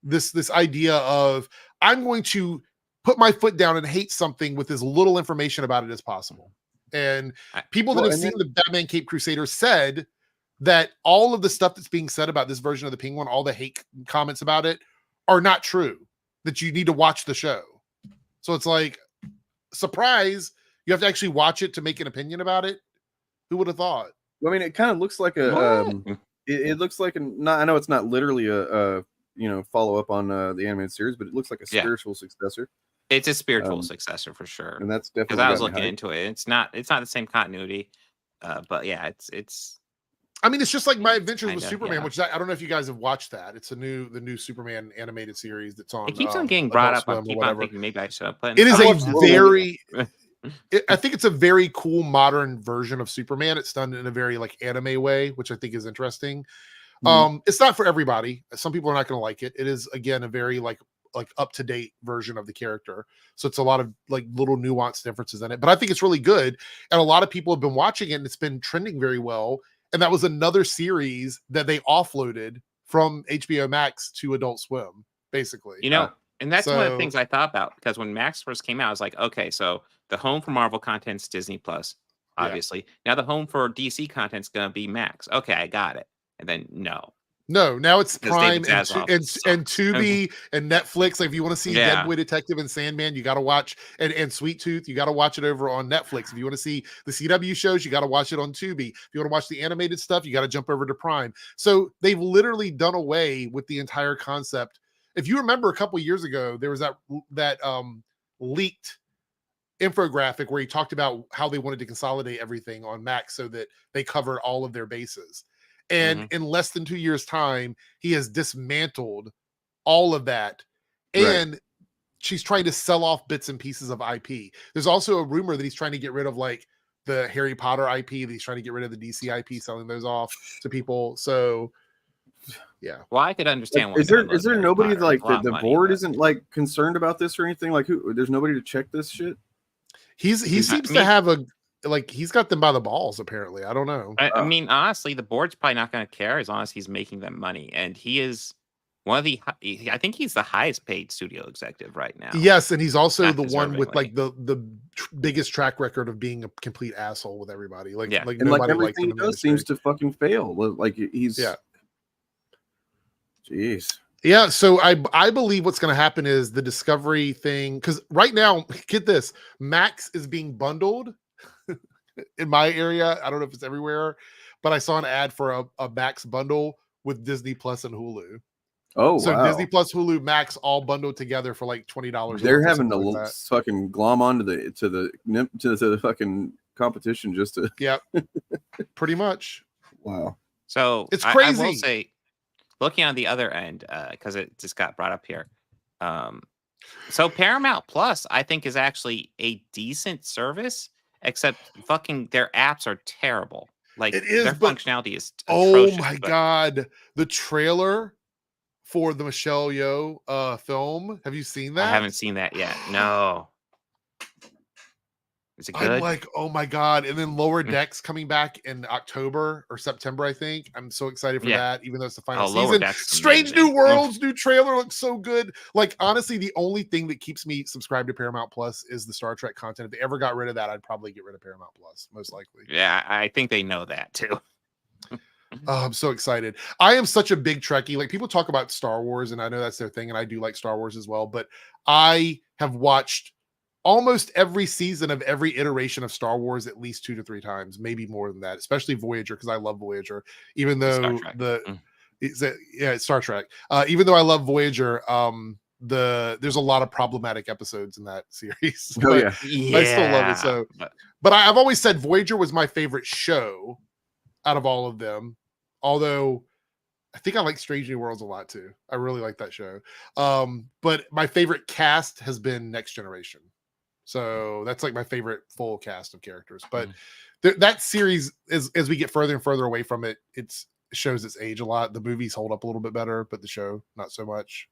this idea of I'm going to put my foot down and hate something with as little information about it as possible. And people that have seen the Batman Cape Crusader said that all of the stuff that's being said about this version of the Penguin, all the hate comments about it, are not true, that you need to watch the show. So it's like, surprise, you have to actually watch it to make an opinion about it. Who would have thought? Well, I mean, it kind of looks like it looks like I know it's not literally a follow up on the animated series, but it looks like a spiritual successor. It's a spiritual successor for sure. And that's definitely, because I was looking into it. It's not the same continuity. But yeah, it's I mean, it's just like My Adventures with Superman, which I don't know if you guys have watched that. It's the new Superman animated series that's on. It keeps on getting brought up. I keep on thinking maybe I should have put it. Is a very, I think it's a very cool modern version of Superman. It's done in a very like anime way, which I think is interesting. It's not for everybody. Some people are not going to like it. It is, again, a very like up to date version of the character. So it's a lot of like little nuanced differences in it. But I think it's really good, and a lot of people have been watching it, and it's been trending very well. And that was another series that they offloaded from HBO Max to Adult Swim, basically. And that's one of the things I thought about, because when Max first came out, I was like, okay, so the home for Marvel content's Disney Plus, obviously. Now the home for DC content's going to be Max. Okay, I got it. And then no, now it's Prime and Tubi and Netflix. Like, if you want to see Dead Boy Detective and Sandman, you got to watch, and Sweet Tooth, you got to watch it over on Netflix. If you want to see the CW shows, you got to watch it on Tubi. If you want to watch the animated stuff, you got to jump over to Prime. So they've literally done away with the entire concept. If you remember a couple years ago, there was that leaked infographic where he talked about how they wanted to consolidate everything on Max so that they covered all of their bases. And in less than 2 years' time, he has dismantled all of that. And she's trying to sell off bits and pieces of IP. There's also a rumor that he's trying to get rid of like the Harry Potter IP, that he's trying to get rid of the DC IP, selling those off to people. So yeah. Well, I could understand. Is there nobody like the board isn't like concerned about this or anything? Like, there's nobody to check this shit? He seems to have he's got them by the balls, apparently. I don't know. I mean, honestly, the board's probably not going to care as long as he's making them money. And he is one of the, I think he's the highest paid studio executive right now. Yes, and he's also the one with like the biggest track record of being a complete asshole with everybody. Like nobody everything he does seems to fucking fail. Like he's jeez. Yeah, so I believe what's going to happen is the Discovery thing, because right now, get this, Max is being bundled in my area. I don't know if it's everywhere, but I saw an ad for a Max bundle with Disney Plus and Hulu. Oh, so wow. Disney Plus, Hulu, Max all bundled together for like $20. They're having to fucking glom onto the fucking competition just to. Yep, pretty much. Wow. So it's crazy. I will say, looking on the other end, because it just got brought up here. So Paramount Plus, I think, is actually a decent service, except fucking their apps are terrible. Like, it is, their functionality is atrocious. Oh my god, the trailer for the Michelle Yeoh film. Have you seen that? I haven't seen that yet. No. Is it good? I'm like, oh my god. And then Lower Decks coming back in October or September, I think. I'm so excited for that, even though it's the final season. Strange New Worlds, new trailer looks so good. Like, honestly, the only thing that keeps me subscribed to Paramount Plus is the Star Trek content. If they ever got rid of that, I'd probably get rid of Paramount Plus, most likely. Yeah, I think they know that too. Oh, I'm so excited. I am such a big Trekkie. Like, people talk about Star Wars, and I know that's their thing, and I do like Star Wars as well, but I have watched almost every season of every iteration of Star Wars at least 2 to 3 times, maybe more than that, especially Voyager, because I love Voyager, even though it's Star Trek. Even though I love Voyager, there's a lot of problematic episodes in that series. Oh, I still love it. So, but I've always said Voyager was my favorite show out of all of them. Although I think I like Strange New Worlds a lot too. I really like that show. But my favorite cast has been Next Generation. So that's like my favorite full cast of characters. But that series, as we get further and further away from it, it shows its age a lot. The movies hold up a little bit better, but the show not so much.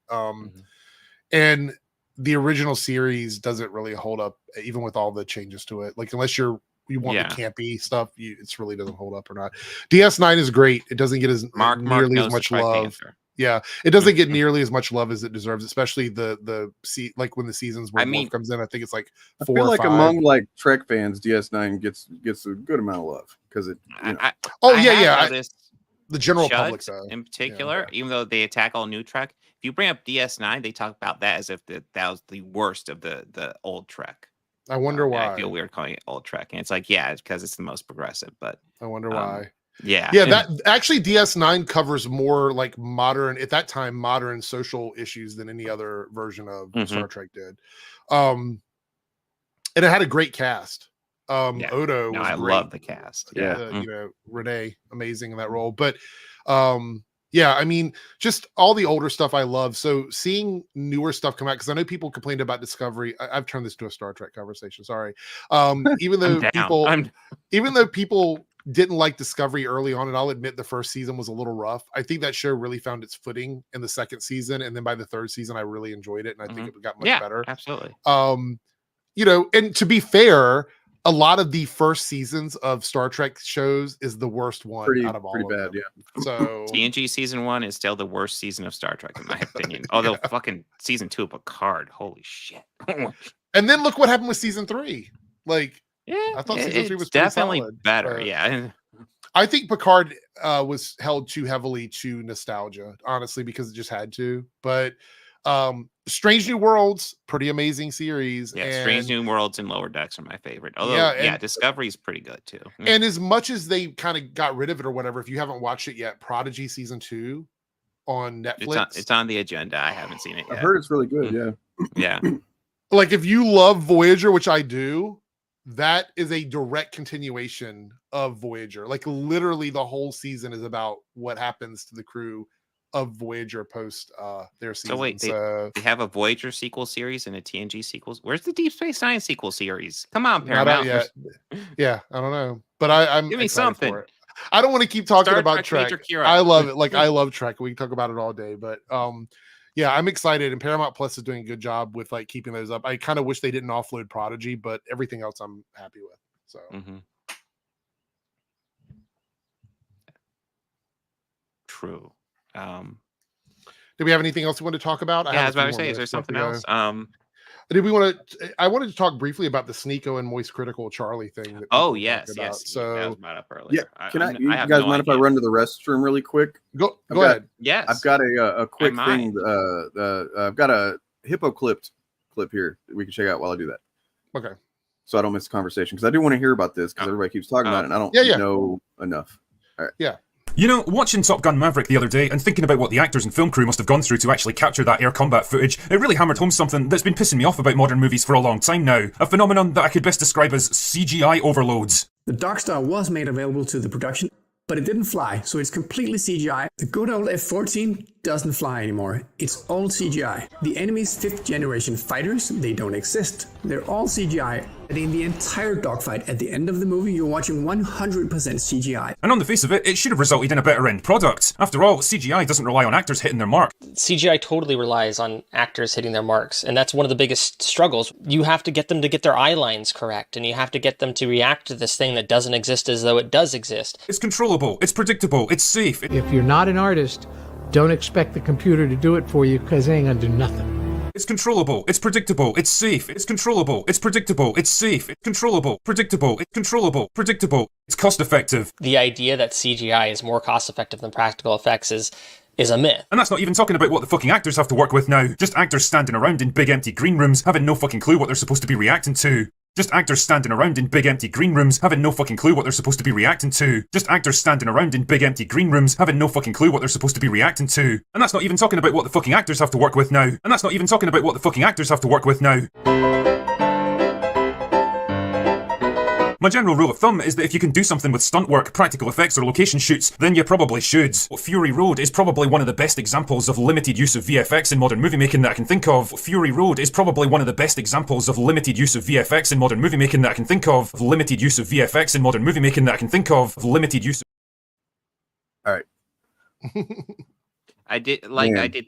And the original series doesn't really hold up, even with all the changes to it. Like, unless you want the campy stuff, it really doesn't hold up or not. DS9 is great. It doesn't get nearly as much love. Yeah, it doesn't get nearly as much love as it deserves, especially like when the seasons where Wolf comes in. I think it's like 4 I feel or like 5. among like Trek fans, DS9 gets a good amount of love because it. The general Chud, public, though, in particular, even though they attack all new Trek, if you bring up DS9, they talk about that as if that was the worst of the old Trek. I wonder why. I feel weird calling it old Trek, and it's like, it's because it's the most progressive. But I wonder why. Yeah. That actually DS9 covers more like modern social issues than any other version of Star Trek did. And it had a great cast. Odo was great. I love the cast. Renee, amazing in that role. But I mean, just all the older stuff I love. So seeing newer stuff come out, because I know people complained about Discovery. I've turned this to a Star Trek conversation. Sorry. Even though people didn't like Discovery early on, and I'll admit the first season was a little rough, I think that show really found its footing in the second season, and then by the third season I really enjoyed it, and I think it got much better. Absolutely. And to be fair, a lot of the first seasons of Star Trek shows is the worst one out of all of them. So TNG season 1 is still the worst season of Star Trek in my opinion. Although fucking season 2 of Picard, holy shit. And then look what happened with season 3. Like, I thought season 3 was definitely solid, better. I think Picard was held too heavily to nostalgia, honestly, because it just had to. But Strange New Worlds, pretty amazing series. Strange New Worlds and Lower Decks are my favorite. Although, Discovery is pretty good too. And as much as they kind of got rid of it or whatever, if you haven't watched it yet, Prodigy season 2 on Netflix. It's on the agenda. I haven't seen it yet. I heard it's really good. Yeah. Like, if you love Voyager, which I do, that is a direct continuation of Voyager. Like, literally the whole season is about what happens to the crew of Voyager post their season. So wait, they have a Voyager sequel series and a TNG sequel. Where's the Deep Space Nine sequel series? Come on, Paramount. Not out yet. I don't know, but I'm give me something. For it. I don't want to keep talking about Trek. I love it. Like, I love Trek. We can talk about it all day, but I'm excited, and Paramount Plus is doing a good job with like keeping those up. I kind of wish they didn't offload Prodigy, but everything else I'm happy with. So. True. Did we have anything else we want to talk about? I was about to say, is there something else? Did we want to? I wanted to talk briefly about the Sneeko and Moist Critical Charlie thing. Yes. So that was brought up earlier. Yeah, you guys mind if I run to the restroom really quick? Go ahead. Yes, I've got a quick thing. I've got a hippo clip here that we can check out while I do that. Okay. So I don't miss the conversation, because I do want to hear about this, because everybody keeps talking about it, and I don't know enough. All right. Yeah. You know, watching Top Gun Maverick the other day and thinking about what the actors and film crew must have gone through to actually capture that air combat footage, it really hammered home something that's been pissing me off about modern movies for a long time now. A phenomenon that I could best describe as CGI overloads. The Dark Star was made available to the production, but it didn't fly, so it's completely CGI. The good old F-14 doesn't fly anymore. It's all CGI. The enemy's 5th generation fighters, they don't exist. They're all CGI. And in the entire dogfight at the end of the movie, you're watching 100% CGI. And on the face of it, it should have resulted in a better end product. After all, CGI doesn't rely on actors hitting their mark. CGI totally relies on actors hitting their marks, and that's one of the biggest struggles. You have to get them to get their eye lines correct, and you have to get them to react to this thing that doesn't exist as though it does exist. It's controllable, it's predictable, it's safe. If you're not an artist, don't expect the computer to do it for you, because it ain't gonna do nothing. It's controllable. It's predictable. It's safe. It's controllable. It's predictable. It's safe. It's controllable. Predictable. It's controllable. Predictable. It's cost effective. The idea that CGI is more cost effective than practical effects is a myth. And that's not even talking about what the fucking actors have to work with now. Just actors standing around in big empty green rooms having no fucking clue what they're supposed to be reacting to. Just actors standing around in big empty green rooms having no fucking clue what they're supposed to be reacting to. Just actors standing around in big empty green rooms having no fucking clue what they're supposed to be reacting to. And that's not even talking about what the fucking actors have to work with now. And that's not even talking about what the fucking actors have to work with now. My general rule of thumb is that if you can do something with stunt work, practical effects, or location shoots, then you probably should. Fury Road is probably one of the best examples of limited use of VFX in modern movie making that I can think of. Fury Road is probably one of the best examples of limited use of VFX in modern movie making that I can think of. Limited use of VFX in modern movie making that I can think of. Limited use. All right. I did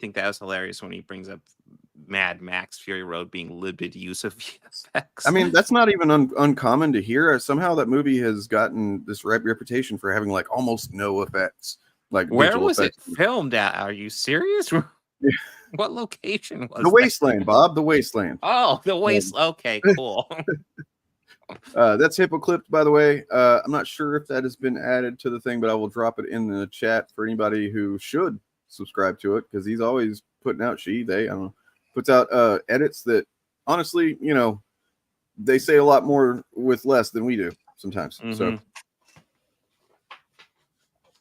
think that was hilarious when he brings up Mad Max Fury Road being limited use of VFX. I mean, that's not even uncommon to hear. Somehow that movie has gotten this reputation for having like almost no effects. Like, where was it filmed at? Are you serious? What location was the Wasteland, Bob? The Wasteland. Oh, the Wasteland. Okay, cool. That's Hippoclipped, by the way. I'm not sure if that has been added to the thing, but I will drop it in the chat for anybody who should subscribe to it, because he's always putting out I don't know, puts out edits that honestly, you know, they say a lot more with less than we do sometimes. Mm-hmm. So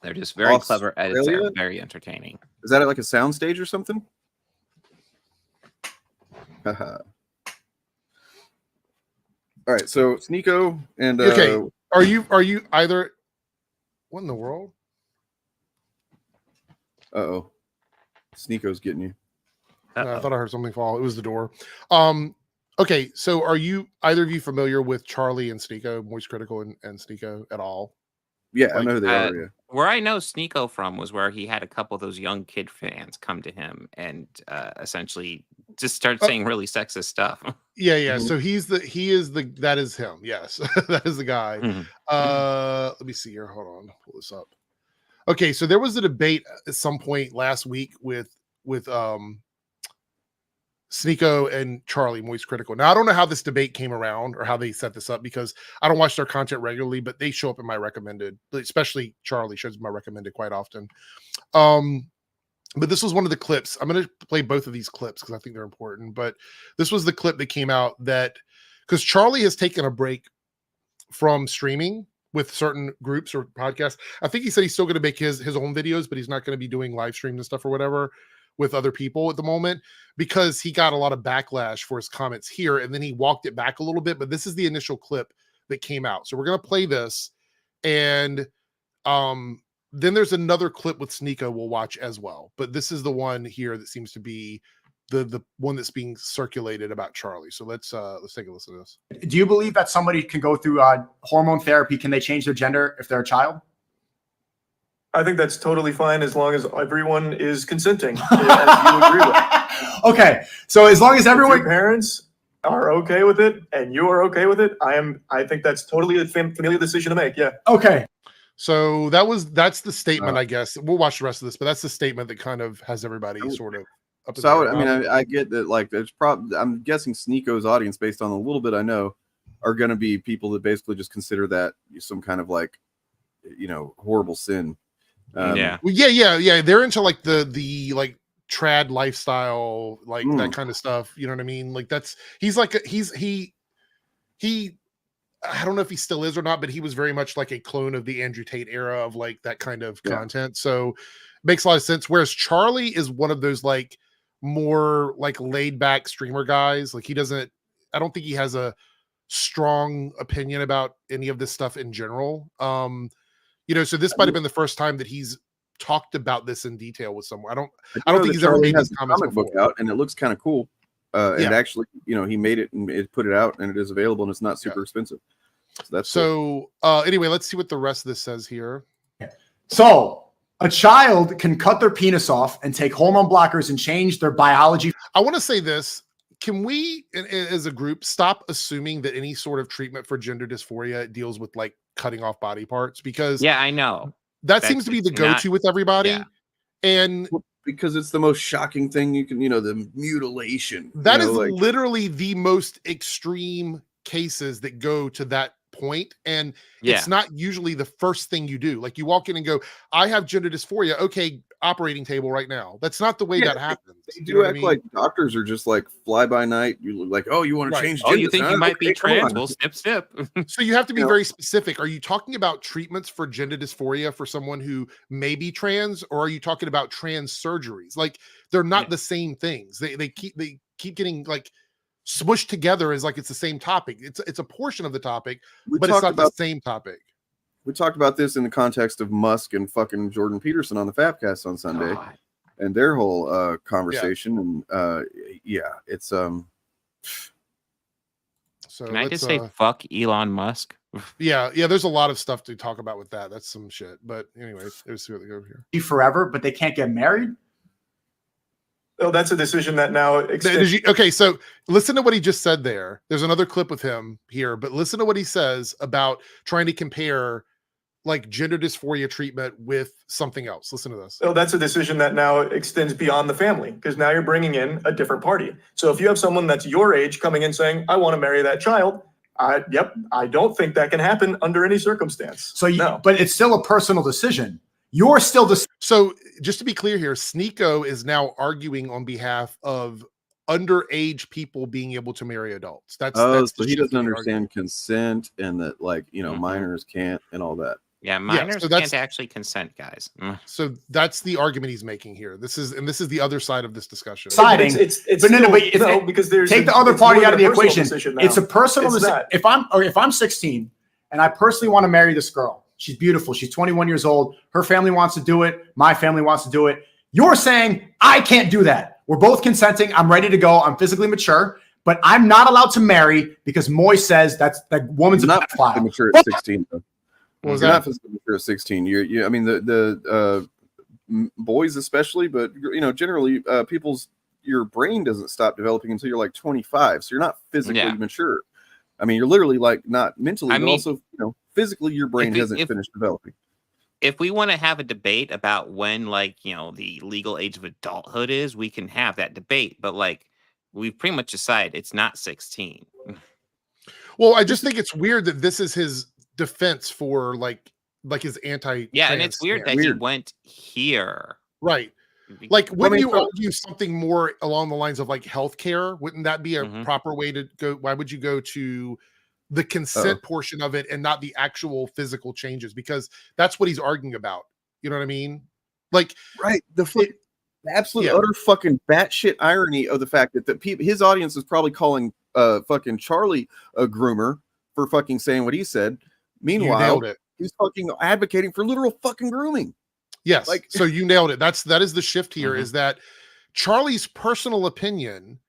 they're just very clever edits that are very entertaining. Is that like a soundstage or something? All right, so Sneeko and okay, are you either? What in the world? Uh-oh. Sneeko's getting you. No, I thought I heard something fall. It was the door. Okay, so are you either of you familiar with Charlie and Sneeko, Moist Critical and Sneeko at all? Yeah, I know who they are. Yeah. Where I know Sneeko from was where he had a couple of those young kid fans come to him and essentially just start saying really sexist stuff. Yeah. Mm-hmm. So that is him. Yes, that is the guy. Mm-hmm. Let me see here. Hold on, pull this up. Okay, so there was a debate at some point last week with Sneeko and Charlie, Moist Critical. Now, I don't know how this debate came around or how they set this up, because I don't watch their content regularly, but they show up in my recommended, especially Charlie shows my recommended quite often. But this was one of the clips. I'm going to play both of these clips because I think they're important. But this was the clip that came out that, because Charlie has taken a break from streaming with certain groups or podcasts. I think he said he's still going to make his own videos, but he's not going to be doing live streams and stuff or whatever with other people at the moment, because he got a lot of backlash for his comments here, and then he walked it back a little bit. But this is the initial clip that came out, so we're going to play this, and then there's another clip with Sneeko we'll watch as well. But this is the one here that seems to be the one that's being circulated about Charlie. So let's take a listen to this. Do you believe that somebody can go through hormone therapy? Can they change their gender if they're a child? I think that's totally fine as long as everyone is consenting, as you agree with. Okay, so as long as everyone, if your parents are okay with it and you are okay with it, I think that's totally a familial decision to make. Yeah. Okay. So that's the statement. I guess we'll watch the rest of this, but that's the statement that kind of has everybody sort of up. So I get that. Like, there's I'm guessing Sneeko's audience, based on a little bit I know, are going to be people that basically just consider that some kind of like, you know, horrible sin. Yeah. They're into like the like trad lifestyle, like that kind of stuff. You know what I mean? Like he's I don't know if he still is or not, but he was very much like a clone of the Andrew Tate era of like that kind of content. So makes a lot of sense. Whereas Charlie is one of those like more like laid back streamer guys. Like I don't think he has a strong opinion about any of this stuff in general. You know, so this might have been the first time that he's talked about this in detail with someone. I don't think he's ever made these comments comic book out, and it looks kind of cool. And actually, you know, he made it and it put it out, and it is available, and it's not super expensive. So that's cool. Anyway, let's see what the rest of this says here. So a child can cut their penis off and take hormone blockers and change their biology. I want to say this. Can we, as a group, stop assuming that any sort of treatment for gender dysphoria deals with like cutting off body parts? Because I know that seems to be the go-to with everybody. Yeah. And because it's the most shocking thing you can, the mutilation. That is literally the most extreme cases that go to that point, and it's not usually the first thing you do. Like, you walk in and go, I have gender dysphoria, okay, operating table right now. That's not the way that happens. They do act like doctors are just like fly by night. You look like, oh, you want to change gender? Oh, you think you might be trans? Well, snip. So you have to be very specific. Are you talking about treatments for gender dysphoria for someone who may be trans, or are you talking about trans surgeries? Like, they're not the same things. They keep getting like smushed together as like it's the same topic. It's a portion of the topic, but it's not the same topic. We talked about this in the context of Musk and fucking Jordan Peterson on the Fabcast on Sunday, and their whole conversation. And it's So can I just say fuck Elon Musk? Yeah. There's a lot of stuff to talk about with that. That's some shit. But anyways, let's see what they go here. Forever, but they can't get married. Oh, that's a decision that now extends. Okay, so listen to what he just said there. There's another clip with him here, but listen to what he says about trying to compare like gender dysphoria treatment with something else. Listen to this. Oh, that's a decision that now extends beyond the family, because now you're bringing in a different party. So if you have someone that's your age coming in saying, I want to marry that child, I don't think that can happen under any circumstance. So but it's still a personal decision. You're still So just to be clear here, Sneeko is now arguing on behalf of underage people being able to marry adults. That's so he doesn't understand consent, and that minors can't, and all that. Yeah, minors can't actually consent, guys. So that's the argument he's making here. This is the other side of this discussion. Siding, because there's take the other party out of the equation. It's a personal decision. If I'm 16 and I personally want to marry this girl, she's beautiful. She's 21 years old. Her family wants to do it. My family wants to do it. You're saying I can't do that. We're both consenting. I'm ready to go. I'm physically mature, but I'm not allowed to marry because Moy says that woman's not pedophile. Mature at 16. Though. What was You're that? not physically mature at 16. I mean, the boys especially, but generally, your brain doesn't stop developing until you're like 25. So you're not physically mature. I mean, you're literally like not mentally, but also physically, your brain hasn't finished developing. If we want to have a debate about when, the legal age of adulthood is, we can have that debate. But we've pretty much decided it's not 16. Well, I just think it's weird that this is his defense for like his anti. Yeah, and it's weird that he went here. Right. Like, when you argue something more along the lines of like healthcare, wouldn't that be a proper way to go? Why would you go to the consent portion of it and not the actual physical changes? Because that's what he's arguing about. You know what I mean? Like, right. The absolute utter fucking batshit irony of the fact that his audience is probably calling fucking Charlie a groomer for fucking saying what he said. Meanwhile, he's fucking advocating for literal fucking grooming. Yes. So you nailed it. That is the shift here, is that Charlie's personal opinion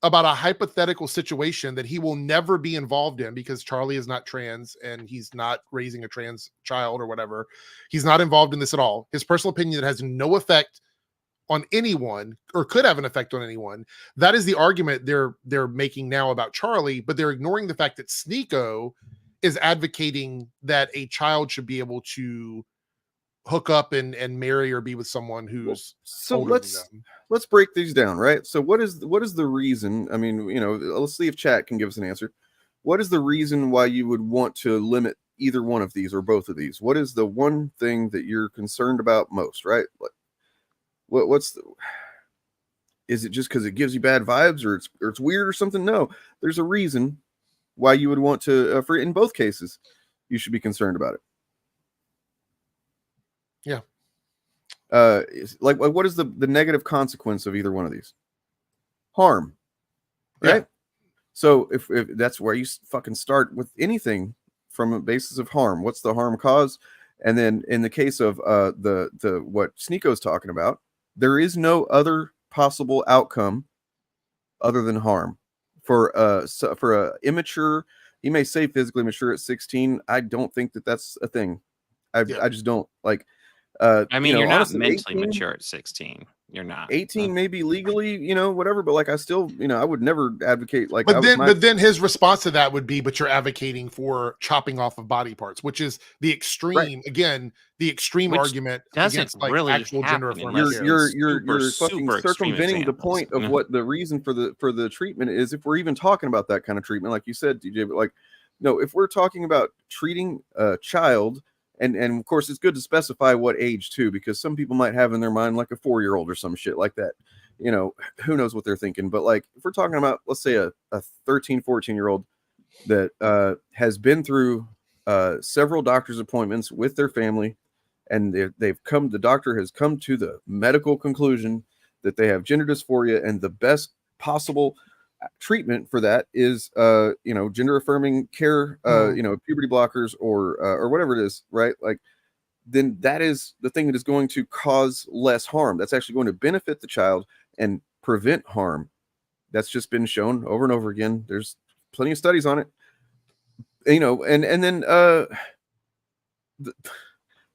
about a hypothetical situation that he will never be involved in, because Charlie is not trans and he's not raising a trans child or whatever. He's not involved in this at all. His personal opinion that has no effect on anyone, or could have an effect on anyone. That is the argument they're making now about Charlie, but they're ignoring the fact that Sneeko is advocating that a child should be able to hook up and marry or be with someone who's older than them. Let's break these down, right? So what is the reason? I mean, let's see if chat can give us an answer. What is the reason why you would want to limit either one of these or both of these? What is the one thing that you're concerned about most, right? Is it just because it gives you bad vibes, or it's weird or something? No, there's a reason why you would want to, for in both cases, you should be concerned about it. Yeah. What is the negative consequence of either one of these? Harm, right? Yeah. So if that's where you fucking start with anything, from a basis of harm. What's the harm cause? And then in the case of the what Sneeko's talking about, there is no other possible outcome other than harm for a immature. You may say physically mature at 16. I don't think that's a thing. I just don't like. I mean, you're not mentally mature at 16. You're not 18, maybe legally, whatever. But like, I still, I would never advocate like. But then his response to that would be, "But you're advocating for chopping off of body parts," which is the extreme. Right. Again, the extreme Which argument doesn't against like really actual gender happen affirming unless care. You're fucking super extreme circumventing the point of what the reason for the treatment is. If we're even talking about that kind of treatment, like you said, DJ, but like, no, if we're talking about treating a child. And of course, it's good to specify what age too, because some people might have in their mind like a 4-year-old or some shit like that. Who knows what they're thinking. But like, if we're talking about, let's say a 13, 14-year-old that has been through several doctor's appointments with their family, and the doctor has come to the medical conclusion that they have gender dysphoria, and the best possible treatment for that is gender affirming care, puberty blockers or whatever it is, right? Like, then that is the thing that is going to cause less harm. That's actually going to benefit the child and prevent harm. That's just been shown over and over again. There's plenty of studies on it,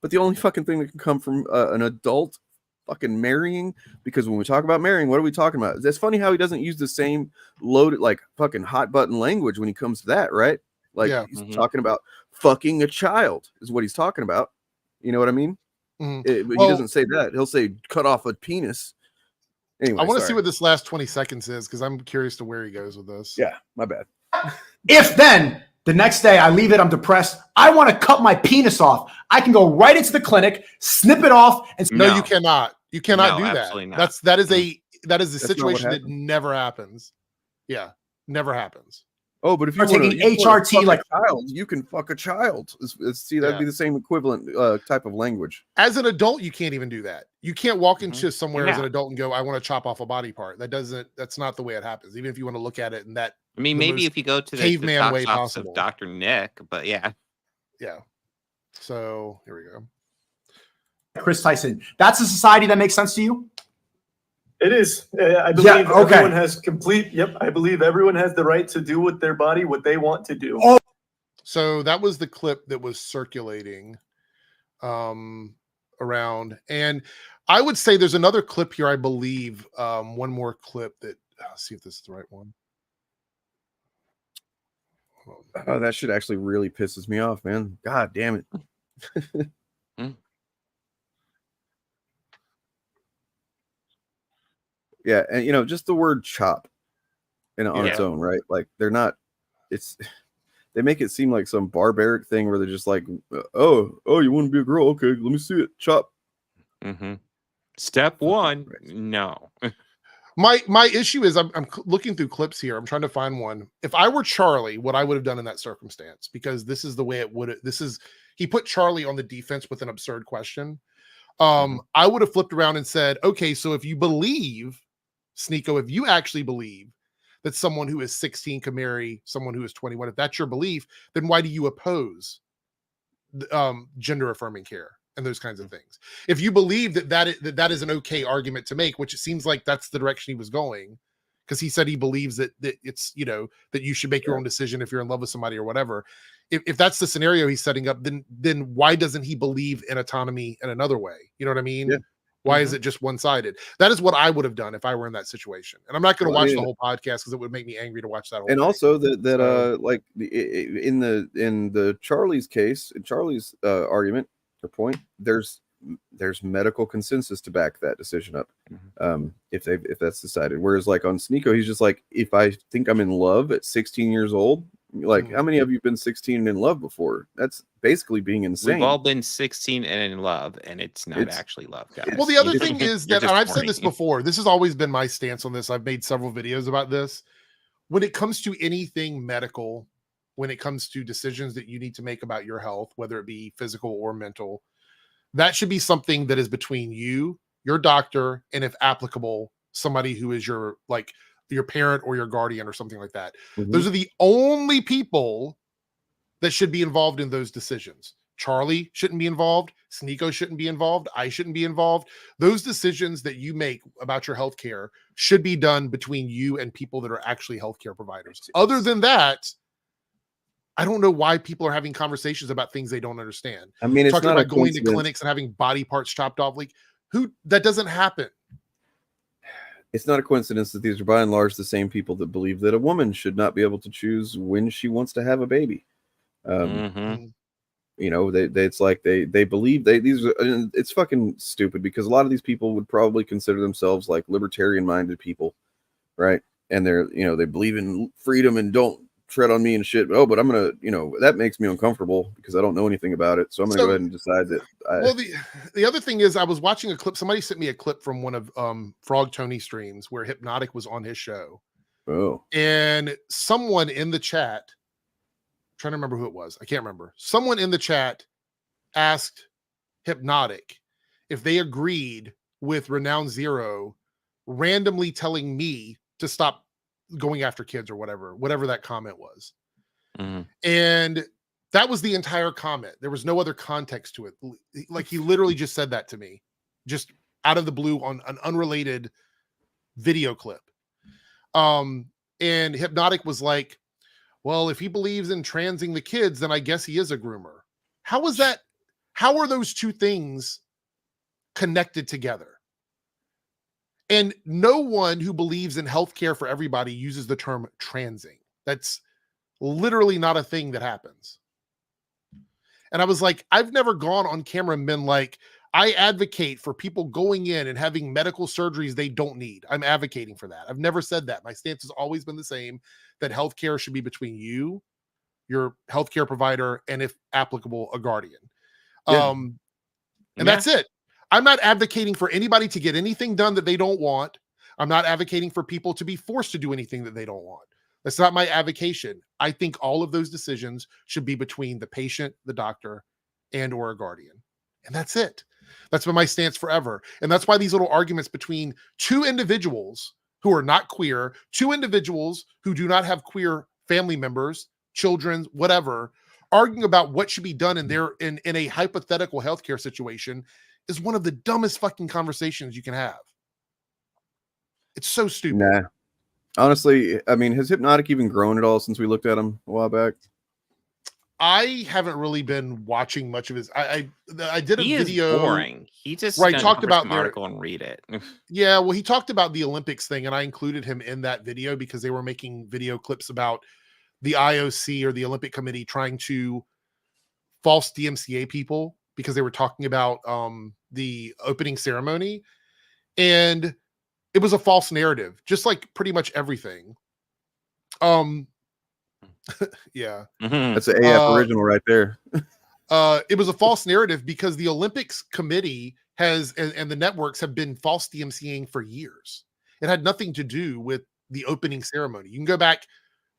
but the only fucking thing that can come from an adult fucking marrying, because when we talk about marrying, what are we talking about? It's funny how he doesn't use the same loaded, like, fucking hot button language when he comes to that, right? Like, he's talking about fucking a child is what he's talking about. You know what I mean? But he doesn't say that. He'll say cut off a penis. Anyway, I want to see what this last 20 seconds is, because I'm curious to where he goes with this. Yeah, my bad. If then the next day I leave it, I'm depressed, I want to cut my penis off, I can go right into the clinic, snip it off, and no, you cannot. You cannot do that. Not. That is a situation that never happens. Yeah, never happens. Oh, but if you're taking HRT like a child, you can fuck a child. See, that'd be the same equivalent type of language. As an adult, you can't even do that. You can't walk into somewhere as an adult and go, "I want to chop off a body part." That's not the way it happens. Even if you want to look at it in that. I mean, maybe if you go to the caveman way office possible. of Dr. Nick, but yeah. So here we go. Chris Tyson. That's a society that makes sense to you? It is. I believe everyone has I believe everyone has the right to do with their body what they want to do. Oh. So that was the clip that was circulating around. And I would say there's another clip here, I believe. One more clip that, let's see if this is the right one. Oh, that shit actually really pisses me off, man. God damn it. Yeah, and just the word chop on its own, right? Like, they make it seem like some barbaric thing where they're just like, oh, you want to be a girl? Okay, let me see it. Chop. Step one, no. My issue is I'm looking through clips here. I'm trying to find one. If I were Charlie, what I would have done in that circumstance, because this is the way it would. He put Charlie on the defense with an absurd question. I would have flipped around and said, okay, so if you believe, Sneeko, if you actually believe that someone who is 16 can marry someone who is 21, if that's your belief, then why do you oppose gender affirming care and those kinds of things? If you believe that is an okay argument to make, which it seems like that's the direction he was going, because he said he believes that it's, that you should make your own decision if you're in love with somebody or whatever. If that's the scenario he's setting up, then why doesn't he believe in autonomy in another way? You know what I mean? Yeah. Why is it just one-sided? That is what I would have done if I were in that situation. And I'm not going to watch the whole podcast because it would make me angry to watch that whole and thing. Also like in the Charlie's case, in Charlie's argument or point, there's medical consensus to back that decision up. If that's decided. Whereas like on Sneeko, he's just like, if I think I'm in love at 16 years old, like, how many of you have been 16 and in love before? That's basically being insane. We've all been 16 and in love, and it's not actually love, guys. Well, the other thing is that, and I've said this before, this has always been my stance on this. I've made several videos about this. When it comes to anything medical, when it comes to decisions that you need to make about your health, whether it be physical or mental, that should be something that is between you, your doctor, and if applicable, somebody who is your parent or your guardian or something like that. Those are the only people that should be involved in those decisions. Charlie shouldn't be involved. Sneeko shouldn't be involved. I shouldn't be involved. Those decisions that you make about your healthcare should be done between you and people that are actually healthcare providers. Other than that, I don't know why people are having conversations about things they don't understand. I mean, it's talking not about going to clinics and having body parts chopped off. Like, that doesn't happen. it's not a coincidence that these are by and large the same people that believe that a woman should not be able to choose when she wants to have a baby. You know, it's like they believe it's fucking stupid, because a lot of these people would probably consider themselves like libertarian minded people, right? And they're, you know, they believe in freedom and don't tread on me and shit. Oh, but I'm gonna, you know, that makes me uncomfortable because I don't know anything about it. So I'm gonna go ahead and decide that. Well, the other thing is, I was watching a clip. Somebody sent me a clip from one of Frog Tony streams where Hypnotic was on his show. Oh, and someone in the chat, trying to remember who it was, I can't remember. Someone in the chat asked Hypnotic if they agreed with Renown Zero randomly telling me to stop going after kids or whatever that comment was. And that was the entire comment. There was no other context to it. Like, he literally just said that to me, just out of the blue on an unrelated video clip. And Hypnotic was like, well, if he believes in transing the kids, then I guess he is a groomer. How is that? How are those two things connected together? And no one who believes in healthcare for everybody uses the term transing. That's literally not a thing that happens. And I was like, I've never gone on camera and been like, I advocate for people going in and having medical surgeries they don't need. I'm advocating for that. I've never said that. My stance has always been the same, that healthcare should be between you, your healthcare provider, and if applicable, a guardian. And that's it. I'm not advocating for anybody to get anything done that they don't want. I'm not advocating for people to be forced to do anything that they don't want. That's not my advocation. I think all of those decisions should be between the patient, the doctor, and or a guardian. And that's it. That's been my stance forever. And that's why these little arguments between two individuals who are not queer, two individuals who do not have queer family members, children, whatever, arguing about what should be done in a hypothetical healthcare situation is one of the dumbest fucking conversations you can have. It's so stupid. Nah. Honestly, I mean, has Hypnotic even grown at all since we looked at him a while back? I haven't really been watching much of his. I did a video. Is boring. He just talked about an article and read it. Yeah, well, he talked about the Olympics thing, and I included him in that video because they were making video clips about the IOC or the Olympic Committee trying to false DMCA people because they were talking about the opening ceremony, and it was a false narrative, just like pretty much everything. Yeah. That's an AF original right there. It was a false narrative because the Olympics Committee has and the networks have been false DMCAing for years. It had nothing to do with the opening ceremony. You can go back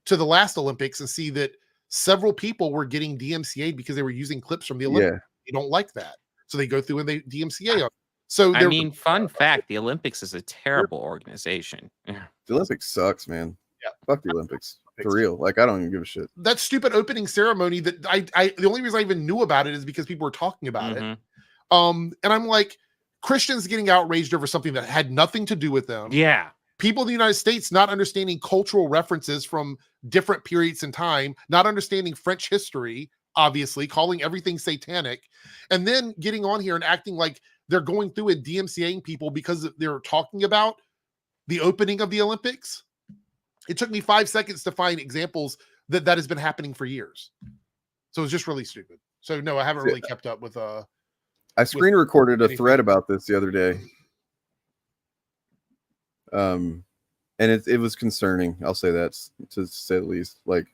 to the last Olympics and see that several people were getting DMCA'd because they were using clips from the Olympics. Yeah. They don't like that. So they go through and they DMCA on. So I mean, fun fact, the Olympics is a terrible organization. The Olympics sucks, man. Yeah. Fuck the Olympics. For real. Like, I don't even give a shit. That stupid opening ceremony that the only reason I even knew about it is because people were talking about it. And I'm like, Christians getting outraged over something that had nothing to do with them. Yeah. People in the United States not understanding cultural references from different periods in time, not understanding French history, obviously, calling everything satanic, and then getting on here and acting like they're going through and DMCAing people because they're talking about the opening of the Olympics. It took me 5 seconds to find examples that has been happening for years. So it's just really stupid. So no, I haven't really kept up with I screen recorded a thread about this the other day. And it was concerning. I'll say that, to say the least. Like,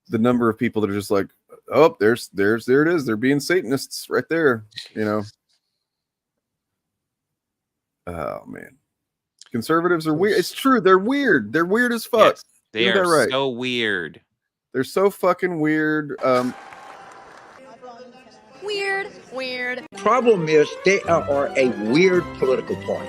the number of people that are just like, oh, there it is. They're being Satanists right there, you know. Oh man. Conservatives are weird. It's true. They're weird. They're weird as fuck. Yes, they are so weird. They're so fucking weird. Weird. Problem is they are a weird political party.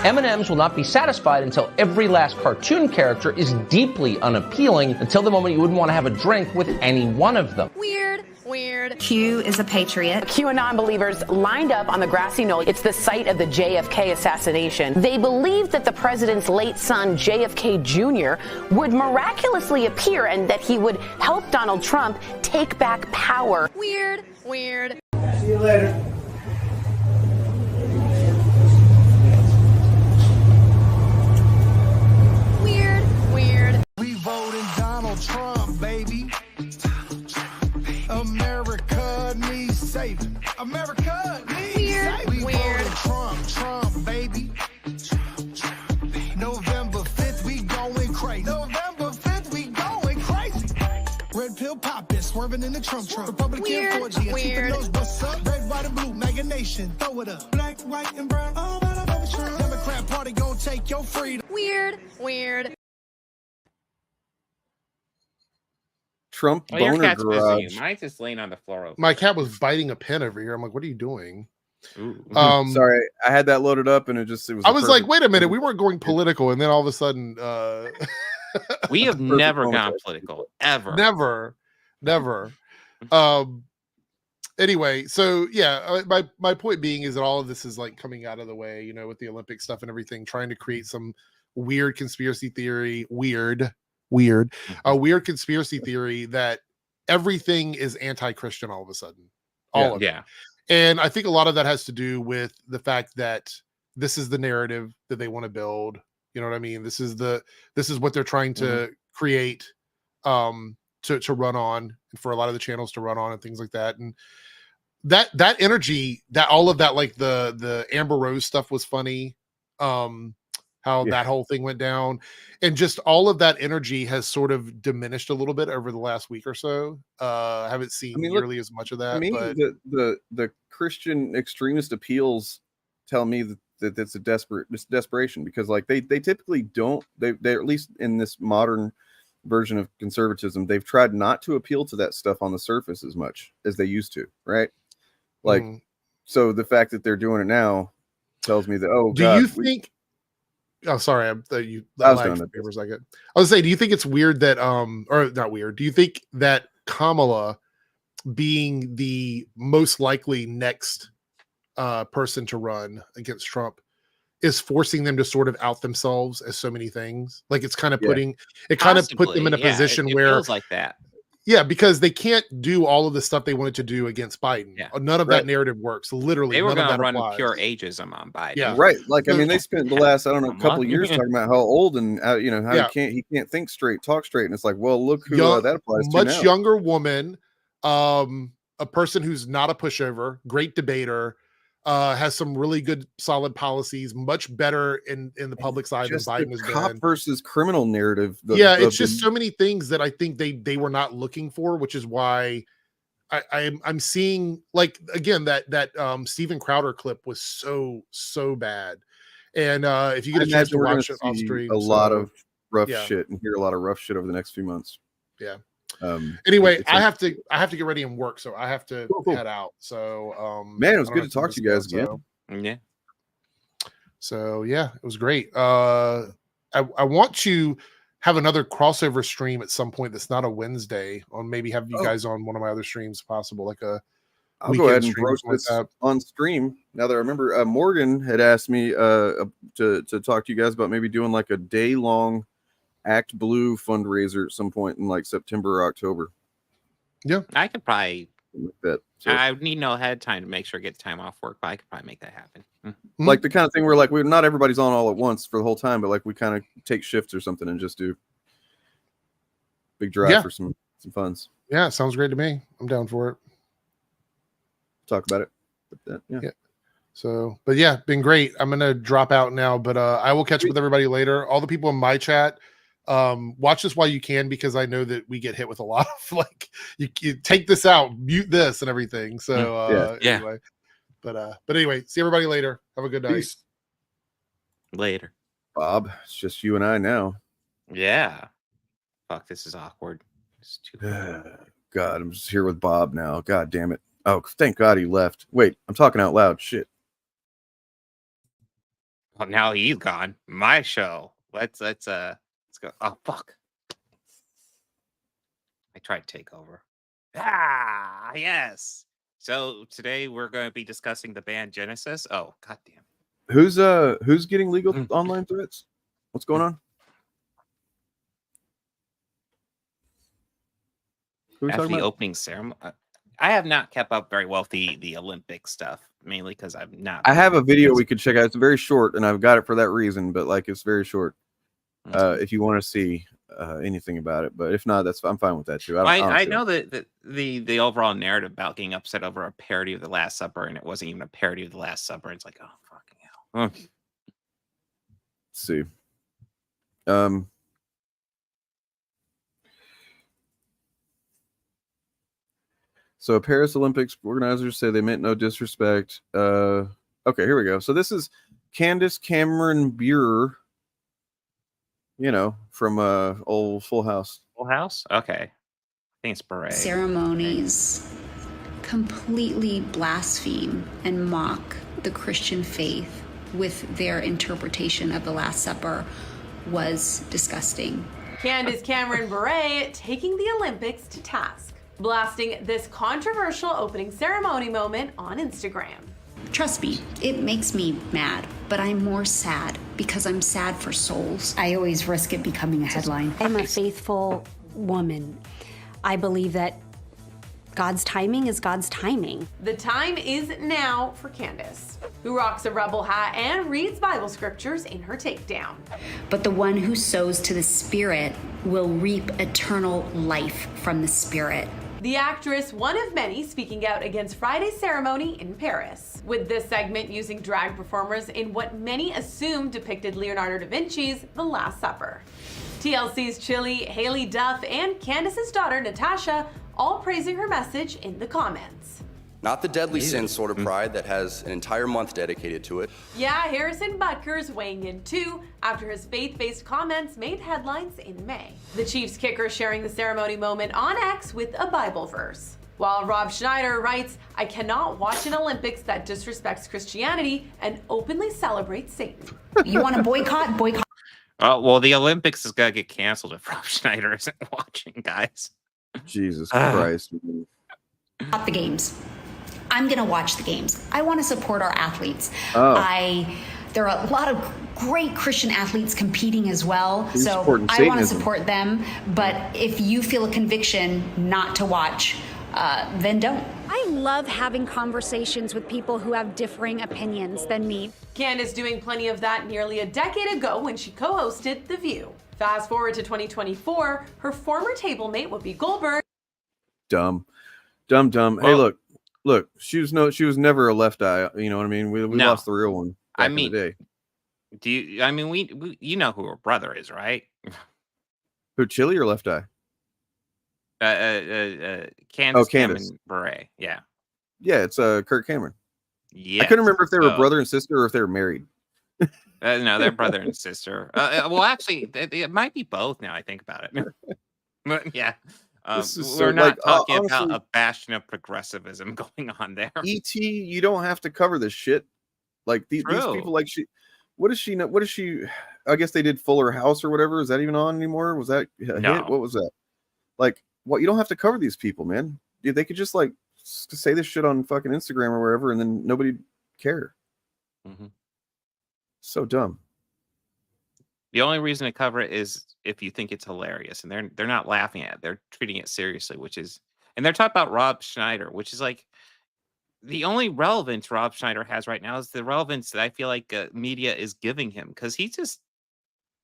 M&Ms will not be satisfied until every last cartoon character is deeply unappealing, until the moment you wouldn't want to have a drink with any one of them. Weird. Q is a patriot. QAnon believers lined up on the grassy knoll. It's the site of the JFK assassination. They believed that the president's late son, JFK Jr., would miraculously appear and that he would help Donald Trump take back power. Weird. See you later. America needs saving. America needs saving. Weird. Trump, baby. November 5th, we going crazy. November 5th, we going crazy. Red pill poppin', swerving in the Trump. Republican Weird. 4G. Weird. Knows what's up. Red, white, and blue, mega nation. Throw it up. Black, white, and brown. All about a Trump. Democrat party gon' take your freedom. Weird. Trump Well, your boner cat's missing garage. you. Mine's just laying on the floor. My cat was biting a pen over here. I'm like, what are you doing? Ooh. Sorry, I had that loaded up and it was. I was like, wait a minute, we weren't going political, and then all of a sudden, We have never gone political ever. Never. Anyway, so yeah, my point being is that all of this is like coming out of the way, with the Olympic stuff and everything, trying to create some weird conspiracy theory, weird conspiracy theory that everything is anti-Christian all of a sudden. All of it. And I think a lot of that has to do with the fact that this is the narrative that they want to build. You know what I mean? This is what they're trying to create to run on, and for a lot of the channels to run on and things like that. And that energy, that all of that, like the Amber Rose stuff was funny. How that whole thing went down, and just all of that energy has sort of diminished a little bit over the last week or so. I haven't seen nearly as much of that. But the Christian extremist appeals tell me that it's desperation, because like they typically don't, they at least in this modern version of conservatism, they've tried not to appeal to that stuff on the surface as much as they used to, right? Like, so the fact that they're doing it now tells me that, do you think? Oh, sorry. I was done for a second. I was saying, do you think it's weird that, or not weird? Do you think that Kamala, being the most likely next person to run against Trump, is forcing them to sort of out themselves as so many things? Like it's kind of put them in a position where it feels like that. Yeah, because they can't do all of the stuff they wanted to do against Biden. Yeah. None of that narrative works. Literally, they were going to run pure ageism on Biden. Yeah, right. Like, I mean, they spent the last, couple of years talking about how old and how he can't think straight, talk straight, and it's like, well, look who that applies to now. Much younger woman, a person who's not a pushover, great debater, has some really good, solid policies, much better in the public side than Biden has been. Cop versus criminal narrative. It's just so many things that I think they were not looking for, which is why I'm seeing, like, again, that Steven Crowder clip was so bad. And if you get a chance to watch it off stream, a lot of rough shit and hear a lot of rough shit over the next few months. Yeah. Anyway, I have to get ready and work, so I have to head out. So man, it was good to talk to you guys again. So yeah, it was great. I want to have another crossover stream at some point that's not a Wednesday, on maybe have you guys on one of my other streams if possible, like a I'll go ahead and broach this on stream. Now that I remember, Morgan had asked me to talk to you guys about maybe doing like a day-long Act Blue fundraiser at some point in like September or October. Yeah, I could probably that. So, I would need no ahead of time to make sure I get time off work, but I could probably make that happen. Like the kind of thing where like not everybody's on all at once for the whole time, but like we kind of take shifts or something and just do big drive for some funds. Yeah, sounds great to me. I'm down for it. Talk about it. Yeah. So, but yeah, been great. I'm gonna drop out now, but I will catch up with everybody later. All the people in my chat, watch this while you can, because I know that we get hit with a lot of like you take this out, mute this and everything. So anyway, but anyway, see everybody later. Have a good night. Peace. Later, Bob. It's just you and I now. Yeah. Fuck, this is awkward. It's too God, I'm just here with Bob now. God damn it. Oh, thank God he left. Wait, I'm talking out loud. Shit. Well, now he's gone. My show. Let's go. Oh fuck! I tried to take over. Ah, yes. So today we're going to be discussing the band Genesis. Oh, goddamn. Who's getting legal online threats? What's going on? Who are we After talking the about? opening ceremony, I have not kept up very well with the Olympic stuff, mainly because I'm not. I have a video we could check out. It's very short, and I've got it for that reason, but like it's very short. If you want to see, anything about it. But if not, I'm fine with that too. I know that the overall narrative about getting upset over a parody of the Last Supper, and it wasn't even a parody of the Last Supper. It's like, oh fucking hell. Let's see. So Paris Olympics organizers say they meant no disrespect. Okay, here we go. So this is Candace Cameron Bure, from old Full House. Full House? Okay. I think it's Beret. Ceremonies completely blaspheme and mock the Christian faith with their interpretation of the Last Supper was disgusting. Candace Cameron Bure taking the Olympics to task, blasting this controversial opening ceremony moment on Instagram. Trust me, it makes me mad, but I'm more sad because I'm sad for souls. I always risk it becoming a headline. I'm a faithful woman. I believe that God's timing is God's timing. The time is now for Candace, who rocks a rebel hat and reads Bible scriptures in her takedown. But the one who sows to the Spirit will reap eternal life from the Spirit. The actress, one of many, speaking out against Friday's ceremony in Paris, with this segment using drag performers in what many assume depicted Leonardo da Vinci's The Last Supper. TLC's Chili, Haley Duff, and Candace's daughter, Natasha, all praising her message in the comments. Not the deadly sin sort of pride that has an entire month dedicated to it. Yeah, Harrison Butker's weighing in too, after his faith-based comments made headlines in May. The Chiefs kicker sharing the ceremony moment on X with a Bible verse. While Rob Schneider writes, I cannot watch an Olympics that disrespects Christianity and openly celebrates Satan. You want to boycott? Boycott. Well, the Olympics is going to get canceled if Rob Schneider isn't watching, guys. Jesus Christ. Not the games. I'm going to watch the games. I want to support our athletes. There are a lot of great Christian athletes competing as well. So I want to support them. But if you feel a conviction not to watch, then don't. I love having conversations with people who have differing opinions than me. Candace doing plenty of that nearly a decade ago when she co-hosted The View. Fast forward to 2024, her former table mate Whoopi Goldberg. Dumb. Hey, look. She was never a left eye. You know what I mean? We lost the real one. Back in the day. Do you? I mean, we you know who her brother is, right? Who, Chili or Left Eye? Candace. Candace Bure. Yeah, it's Kirk Cameron. Yeah, I couldn't remember if they were brother and sister or if they were married. No, they're brother and sister. Well, actually, it might be both now I think about it. But yeah, we're not talking honestly, about a bastion of progressivism going on there. ET, you don't have to cover this shit. Like these people, like what is she? I guess they did Fuller House or whatever. Is that even on anymore? Was that a hit? What was that? Like, what? You don't have to cover these people, man. Dude, they could just like say this shit on fucking Instagram or wherever, and then nobody'd care. Mm-hmm. So dumb. The only reason to cover it is if you think it's hilarious, and they're not laughing at it; they're treating it seriously, and they're talking about Rob Schneider, which is like the only relevance Rob Schneider has right now is the relevance that I feel like media is giving him because he's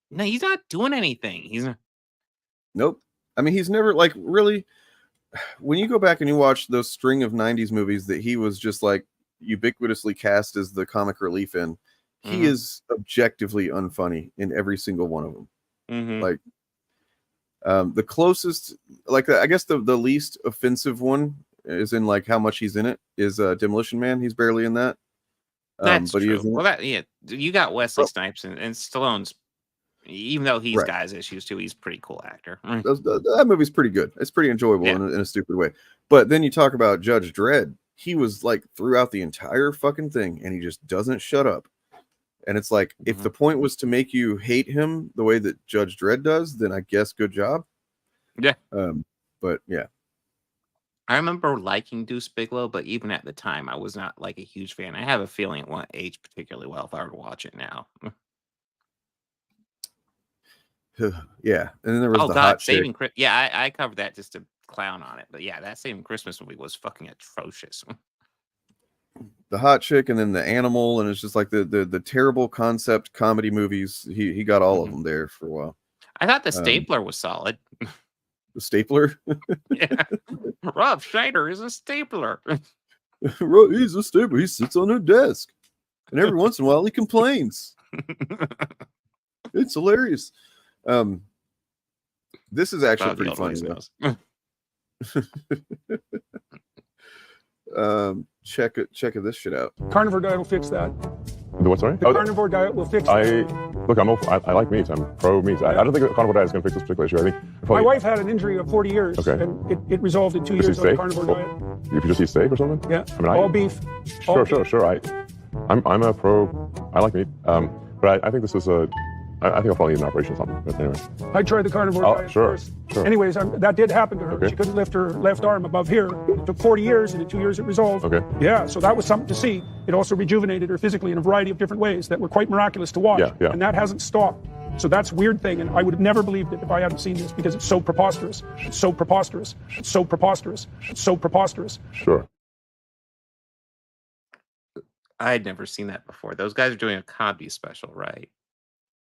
not doing anything. Nope. I mean, he's never like really. When you go back and you watch those string of '90s movies that he was just like ubiquitously cast as the comic relief in. He is objectively unfunny in every single one of them. Mm-hmm. Like, the closest, like I guess the least offensive one is in like how much he's in it is Demolition Man. He's barely in that. That's but true. He well, you got Wesley Snipes and Stallone's. Even though he's got his issues too, he's a pretty cool actor. That movie's pretty good. It's pretty enjoyable in a stupid way. But then you talk about Judge Dredd. He was like throughout the entire fucking thing, and he just doesn't shut up. And it's like, if the point was to make you hate him the way that Judge Dredd does, then I guess good job. Yeah. But yeah. I remember liking Deuce Bigalow, but even at the time, I was not like a huge fan. I have a feeling it won't age particularly well if I were to watch it now. Yeah. And then there was the Hot Saving Christmas. Yeah, I covered that just to clown on it. But yeah, that Saving Christmas movie was fucking atrocious. The hot chick and then the animal, and it's just like the terrible concept comedy movies. He got all of them there for a while. I thought the stapler was solid. The stapler? Yeah. Rob Schneider is a stapler. He's a stapler. He sits on a desk. And every once in a while he complains. It's hilarious. This is actually pretty funny. Check this shit out. Carnivore diet will fix that. The what, sorry? The carnivore diet will fix that. Look, I like meat. I'm pro meat. I don't think the carnivore diet is going to fix this particular issue. I think my wife had an injury of 40 years, okay, and it resolved in 2 years on the carnivore diet. You could just eat steak or something? Yeah, I mean, all beef. Sure. I'm a pro. I like meat. But I think this is I think I'll probably need an operation or something. But anyway. I tried the carnivore diet first. Sure. Anyways, that did happen to her. Okay. She couldn't lift her left arm above here. It took 40 years, and in 2 years it resolved. Okay. Yeah, so that was something to see. It also rejuvenated her physically in a variety of different ways that were quite miraculous to watch. Yeah. And that hasn't stopped. So that's a weird thing, and I would have never believed it if I hadn't seen this, because it's so preposterous. It's so preposterous. It's so preposterous. It's so preposterous. Sure. I had never seen that before. Those guys are doing a comedy special, right?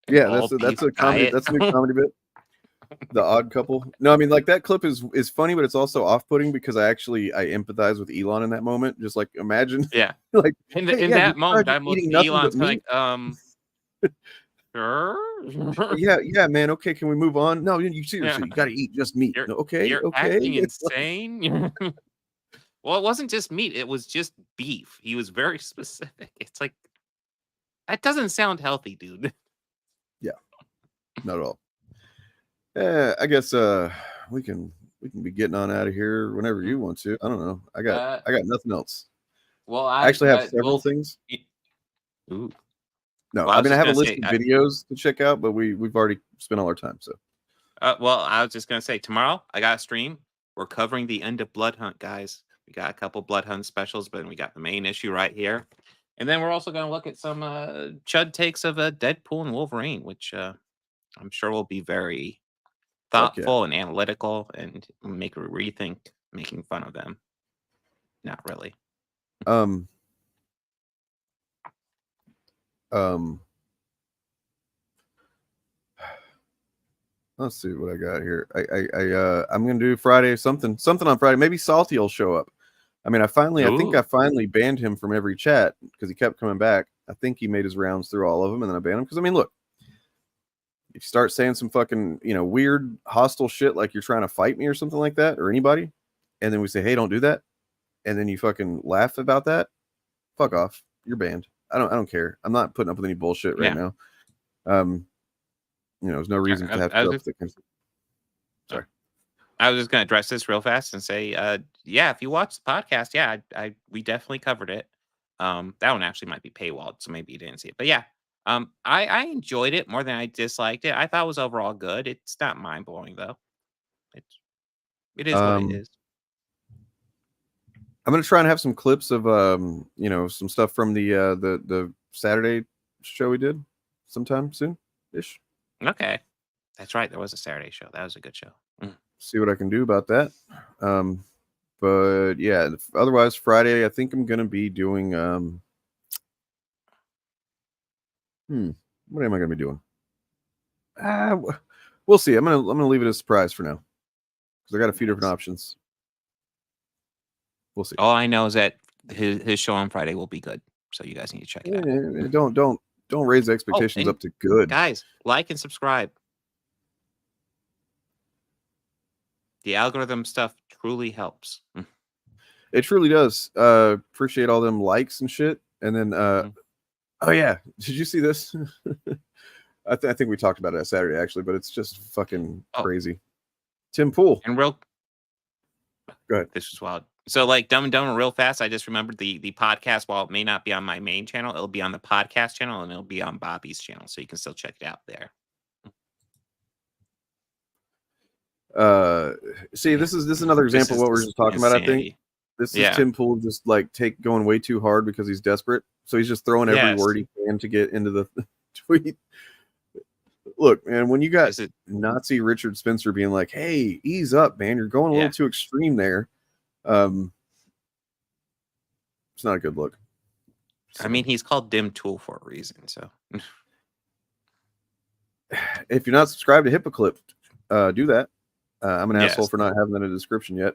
Yeah, that's a comedy. That's a new comedy bit. The Odd Couple. No, I mean, like, that clip is funny, but it's also off-putting because I empathize with Elon in that moment. Just like imagine, like in that moment, I'm looking at Elon's like, sure, yeah, man. Okay, can we move on? No, you seriously, you got to eat just meat. You're acting insane. Well, it wasn't just meat; it was just beef. He was very specific. It's like that doesn't sound healthy, dude. Yeah, not at all. I guess we can be getting on out of here whenever you want to. I don't know. I got nothing else. Well, I actually have several things. Ooh. No, Well, I mean, I have a list say, of videos to check out, but we've already spent all our time. So, well, I was just gonna say tomorrow I got a stream. We're covering the end of Blood Hunt, guys. We got a couple Blood Hunt specials, but we got the main issue right here, and then we're also gonna look at some chud takes of Deadpool and Wolverine, which I'm sure will be very thoughtful and analytical and make a rethink making fun of them. Not really. Let's see what I got here. I'm gonna do Friday something on Friday. Maybe Salty will show up. I mean, I think I finally banned him from every chat because he kept coming back. I think he made his rounds through all of them, and then I banned him because, I mean, look, if you start saying some fucking, weird hostile shit like you're trying to fight me or something like that, or anybody, and then we say, hey, don't do that, and then you fucking laugh about that, fuck off. You're banned. I don't care. I'm not putting up with any bullshit right now. There's no reason to have to put up with it. Sorry. I was just going to address this real fast and say, if you watch the podcast, we definitely covered it. That one actually might be paywalled, so maybe you didn't see it. But I enjoyed it more than I disliked it. I thought it was overall good. It's not mind blowing though. It is what it is. I'm gonna try and have some clips of some stuff from the Saturday show we did sometime soon ish. Okay, that's right. There was a Saturday show. That was a good show. See what I can do about that. But yeah, otherwise Friday I think I'm gonna be doing what am I gonna be doing? We'll see. I'm gonna leave it a surprise for now because I got a few different options. We'll see. All I know is that his show on Friday will be good, so you guys need to check it out. Don't raise expectations up to good. Guys, like and subscribe. The algorithm stuff truly helps. It truly does. Appreciate all them likes and shit. And then, oh yeah, did you see this? I think we talked about it on Saturday actually, but it's just fucking crazy. Tim Pool. And go ahead. This is wild. So, like, Dumb and Dumber real fast, I just remembered the podcast, while it may not be on my main channel, it'll be on the podcast channel and it'll be on Bobby's channel, so you can still check it out there. See, this is another example of what we're just talking about. I think this is Tim Pool just like going way too hard because he's desperate, so he's just throwing every word he can to get into the tweet. Look, man, when you got Nazi Richard Spencer being like, "Hey, ease up, man, you're going a little too extreme there," it's not a good look. I mean, he's called Dim Tool for a reason, so. if you're not subscribed to Hypoclip, do that. I'm an Yes. asshole for not having that in the description yet.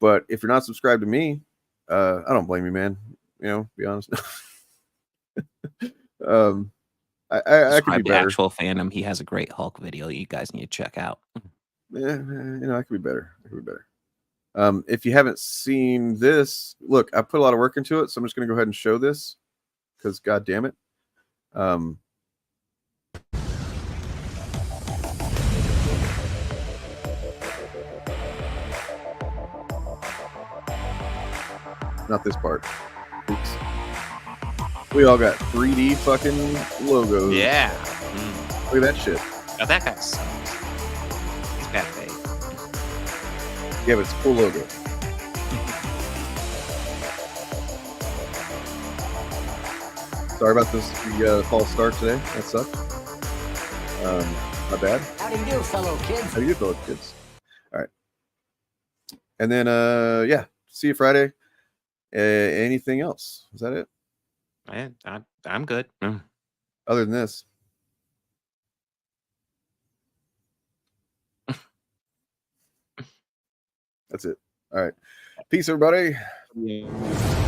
But if you're not subscribed to me, I don't blame you, man. You know, be honest. I could be to better. Actual Fandom. He has a great Hulk video you guys need to check out. Yeah, you know, I could be better. I could be better. If you haven't seen this, look, I put a lot of work into it, so I'm just going to go ahead and show this because, god damn it. Not this part. Oops. We all got 3D fucking logos. Yeah. Look at that shit. Oh, that guy sucks. He's bad fake. Yeah, but it's a cool logo. Sorry about this. The false start today. That sucked. My bad. How do you do, fellow kids? How do you do, fellow kids? All right. And then, yeah, see you Friday. Anything else? Is that it? I'm good. Other than this. That's it. All right. Peace, everybody. Yeah.